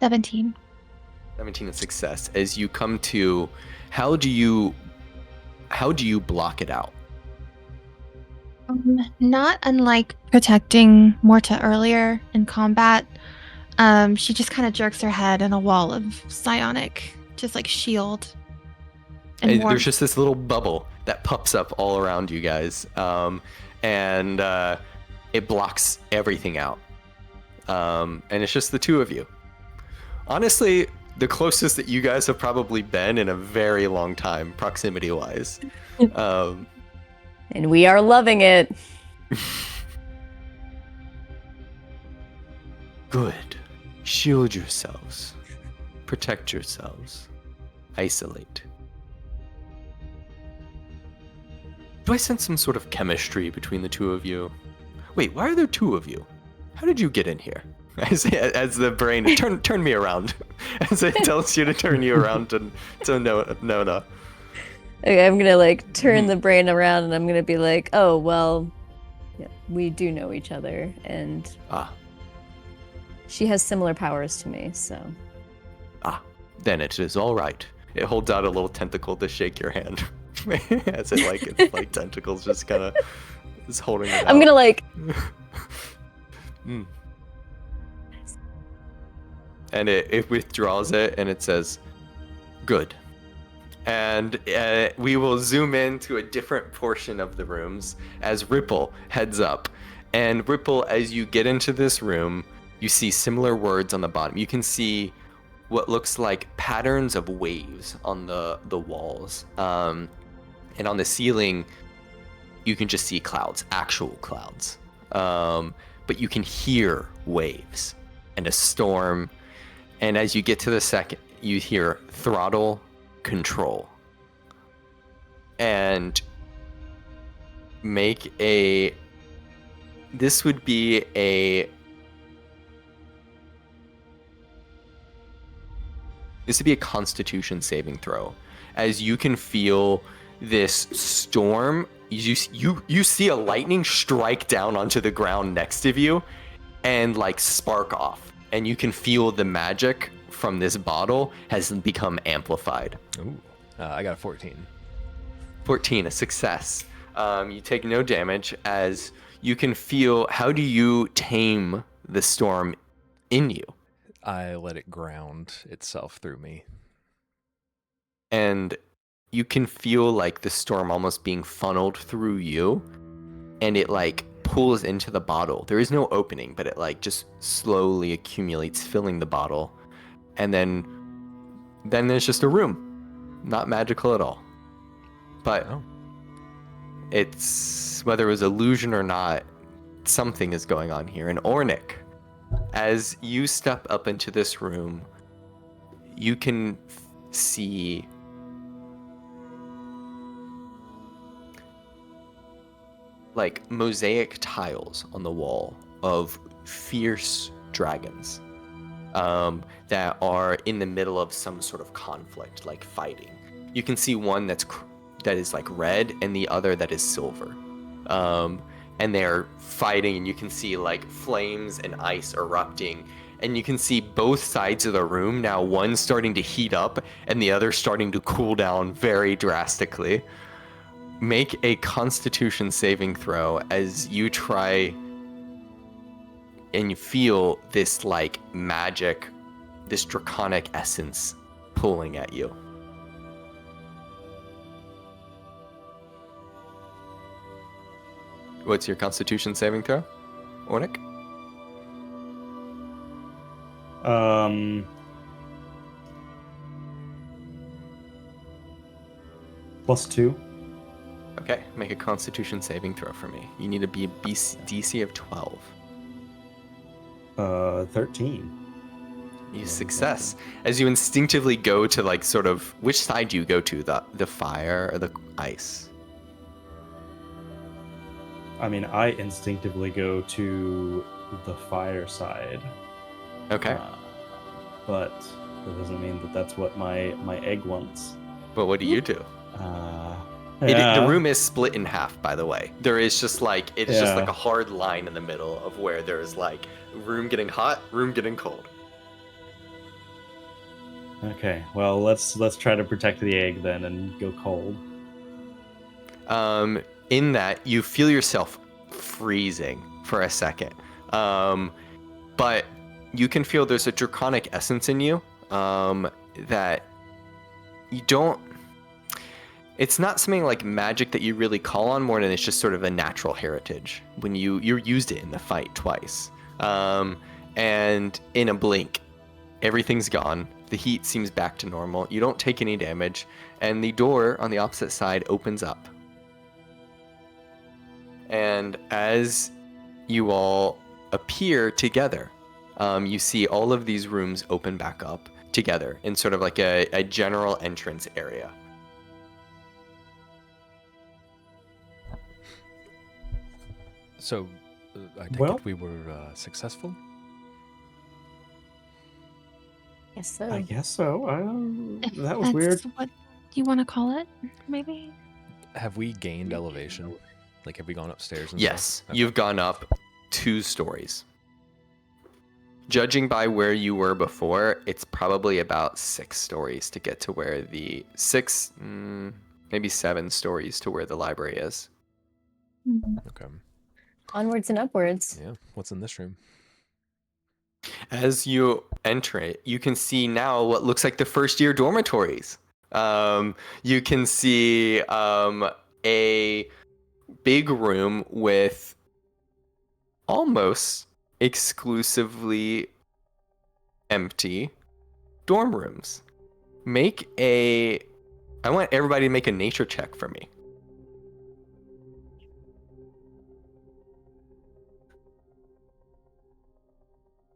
17. 17 is success. As you come to, how do you block it out? Not unlike protecting Morta earlier in combat, she just kind of jerks her head in a wall of psionic, just like shield. And There's just this little bubble that pops up all around you guys, and it blocks everything out. And it's just the two of you. Honestly, the closest that you guys have probably been in a very long time, proximity-wise. And we are loving it. Good. Shield yourselves. Protect yourselves. Isolate. Do I sense some sort of chemistry between the two of you? Wait, why are there two of you? How did you get in here? As the brain, turn me around. As it tells you to turn you around to Nona. Okay, I'm gonna like turn the brain around and I'm gonna be like, oh, well, yeah, we do know each other and she has similar powers to me, so. Then it is all right. It holds out a little tentacle to shake your hand. As it its like tentacles just kind of is holding it out. I'm gonna like... And it withdraws it and it says, good. And we will zoom into a different portion of the rooms as Ripple heads up. And Ripple, as you get into this room, you see similar words on the bottom. You can see what looks like patterns of waves on the walls. And on the ceiling, you can just see clouds, actual clouds. But you can hear waves and a storm. And as you get to the second, you hear throttle, control. And this would be a Constitution saving throw, as you can feel this storm. You see a lightning strike down onto the ground next to you and like spark off, and you can feel the magic from this bottle has become amplified. Ooh, I got a 14. 14, a success. You take no damage, as you can feel. How do you tame the storm in you? I let it ground itself through me. And you can feel like the storm almost being funneled through you, and it like pulls into the bottle. There is no opening, but it like just slowly accumulates, filling the bottle. And then there's just a room. Not magical at all. But it's, whether it was illusion or not, something is going on here. And Ornick, as you step up into this room, you can see like mosaic tiles on the wall of fierce dragons that are in the middle of some sort of conflict, like fighting. You can see one that is like red and the other that is silver. And they're fighting, and you can see like flames and ice erupting, and you can see both sides of the room now, one starting to heat up and the other starting to cool down very drastically. Make a Constitution saving throw as you try and you feel this like magic, this draconic essence pulling at you. What's your Constitution saving throw, Ornick? +2. Okay, make a Constitution saving throw for me. You need to be a DC of 12. 13. You success. As you instinctively go to like sort of, which side do you go to? The fire or the ice? I mean, I instinctively go to the fire side. Okay. But that doesn't mean that that's what my egg wants. But what do you do? Yeah. The room is split in half, by the way. There is just like it's just Yeah. like a hard line in the middle of where there's like room getting hot, room getting cold. Okay, well let's try to protect the egg then and go cold. In that you feel yourself freezing for a second, but you can feel there's a draconic essence in you that you don't. It's not something like magic that you really call on more than it's just sort of a natural heritage when you used it in the fight twice, and in a blink, everything's gone. The heat seems back to normal. You don't take any damage, and the door on the opposite side opens up. And as you all appear together, you see all of these rooms open back up together in sort of like a general entrance area. So, I take Well- it we were successful? Yes, so. I guess so. That was That's weird. what you want to call it, maybe? Have we gained elevation? Like, have we gone upstairs? And Yes, stuff? Okay. you've gone up 2 stories. Judging by where you were before, it's probably about 6 stories to get to where the 6, maybe 7 stories to where the library is. Okay. Onwards and upwards. Yeah. What's in this room? As you enter it, you can see now what looks like the first year dormitories. You can see a big room with almost exclusively empty dorm rooms. I want everybody to make a nature check for me.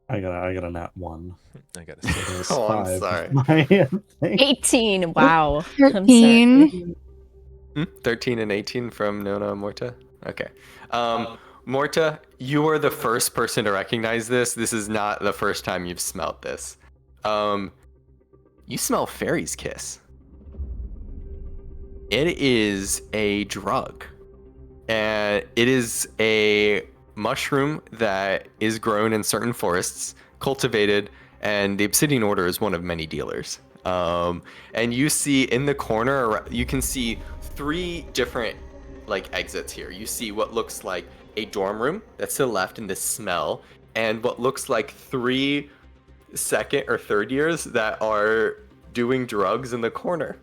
I got a nat 1. I gotta say. It was Oh, I'm 5. sorry. My thing. 18. Wow. I'm 13. sorry. 13 and 18 from Nona and Morta? Okay. Morta, you are the first person to recognize this. This is not the first time you've smelled this. You smell Fairy's Kiss. It is a drug. And it is a mushroom that is grown in certain forests, cultivated, and the Obsidian Order is one of many dealers. And you see in the corner, you can see 3 different exits here. You see what looks like a dorm room that's to the left in the smell, and what looks like 3 second or third years that are doing drugs in the corner.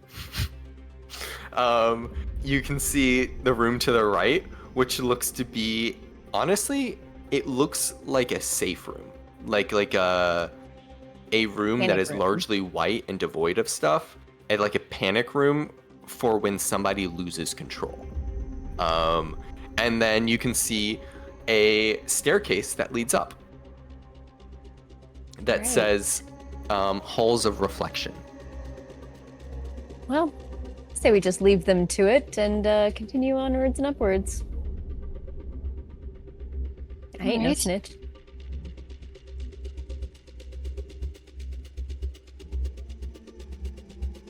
You can see the room to the right, which looks to be, honestly, it looks like a safe room, like a room that Panic is room. largely white and devoid of stuff, and like a panic room for when somebody loses control. And then you can see a staircase that leads up that Right. says Halls of Reflection. Well, say we just leave them to it and continue onwards and upwards. I ain't no Alright. snitch.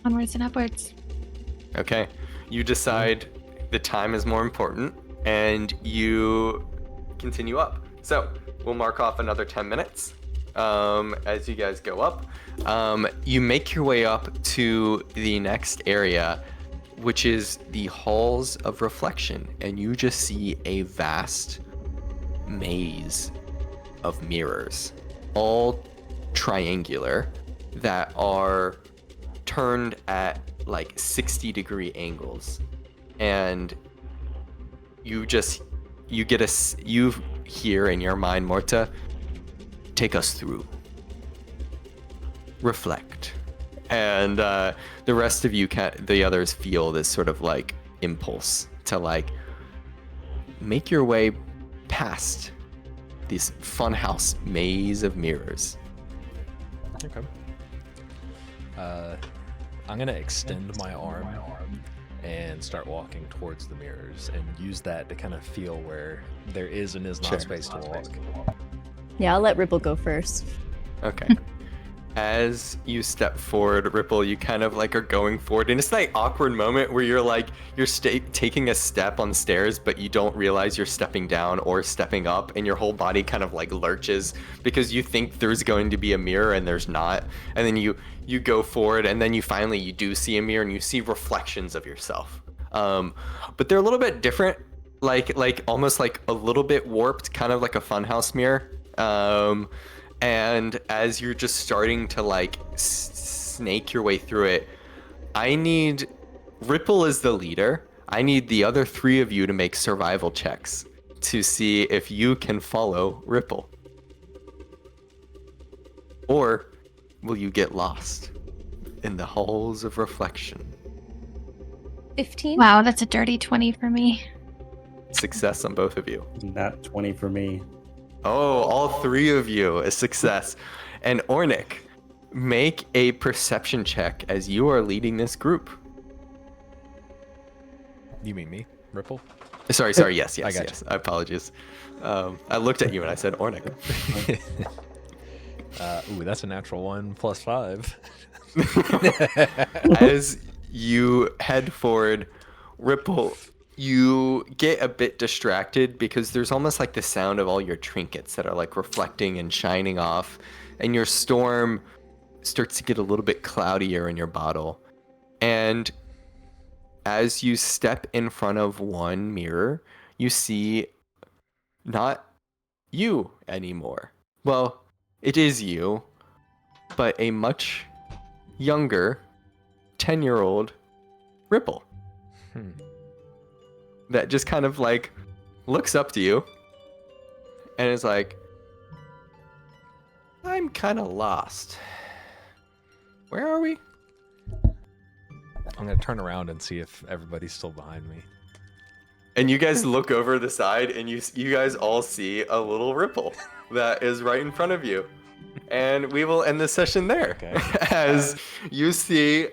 Onwards and upwards. Okay, you decide the time is more important, and you continue up. So we'll mark off another 10 minutes as you guys go up. You make your way up to the next area, which is the Halls of Reflection, and you just see a vast maze of mirrors, all triangular, that are turned at like 60-degree angles, and you hear in your mind, Morta, take us through, reflect, and the rest of you the others feel this sort of like impulse to like make your way past this funhouse maze of mirrors. Okay. I'm gonna extend my arm and start walking towards the mirrors and use that to kind of feel where there is and is not Sure. space to walk. Yeah, I'll let Ripple go first. Okay. as you step forward, Ripple, you kind of like are going forward, and it's that awkward moment where you're like taking a step on stairs, but you don't realize you're stepping down or stepping up, and your whole body kind of like lurches because you think there's going to be a mirror and there's not, and then you go forward, and then you do see a mirror and you see reflections of yourself, but they're a little bit different, like almost like a little bit warped, kind of like a funhouse mirror. And as you're just starting to like snake your way through it, I need Ripple is the leader. I need the other 3 of you to make survival checks to see if you can follow Ripple. Or will you get lost in the halls of reflection? 15? Wow, that's a dirty 20 for me. Success on both of you. Nat 20 for me. Oh, all 3 of you, a success. And Ornick, make a perception check as you are leading this group. You mean me, Ripple? Sorry, yes. I got Yes. I apologize. I looked at you and I said Ornick. Ooh, that's a natural 1 plus 5. As you head forward, Ripple, you get a bit distracted because there's almost like the sound of all your trinkets that are like reflecting and shining off, and your storm starts to get a little bit cloudier in your bottle. And as you step in front of one mirror, you see not you anymore. Well, it is you, but a much younger 10-year-old Ripple. That just kind of like looks up to you and is like, I'm kind of lost. Where are we? I'm gonna turn around and see if everybody's still behind me. And you guys look over the side and you guys all see a little Ripple that is right in front of you. And we will end the session there. Okay. As you see,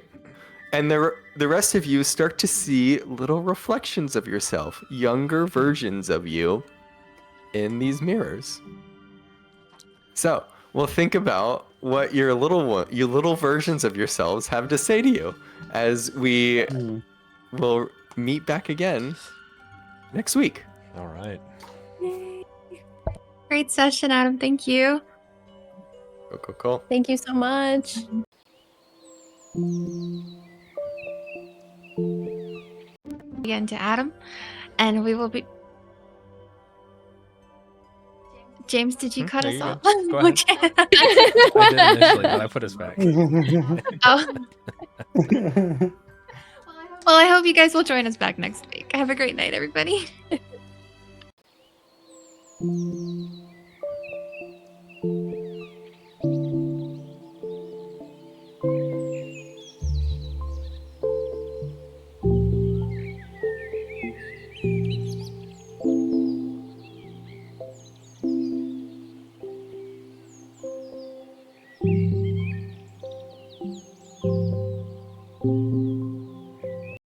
and the rest of you start to see little reflections of yourself, younger versions of you in these mirrors. So we'll think about what your little versions of yourselves have to say to you as we will meet back again next week. All right. Great session, Adam. Thank you. Cool. Thank you so much. Again to Adam. And we will be... James, did you cut there us you go. off? Go ahead. Okay. I did initially, but I put us back. Oh. Well, I hope you guys will join us back next week. Have a great night, everybody.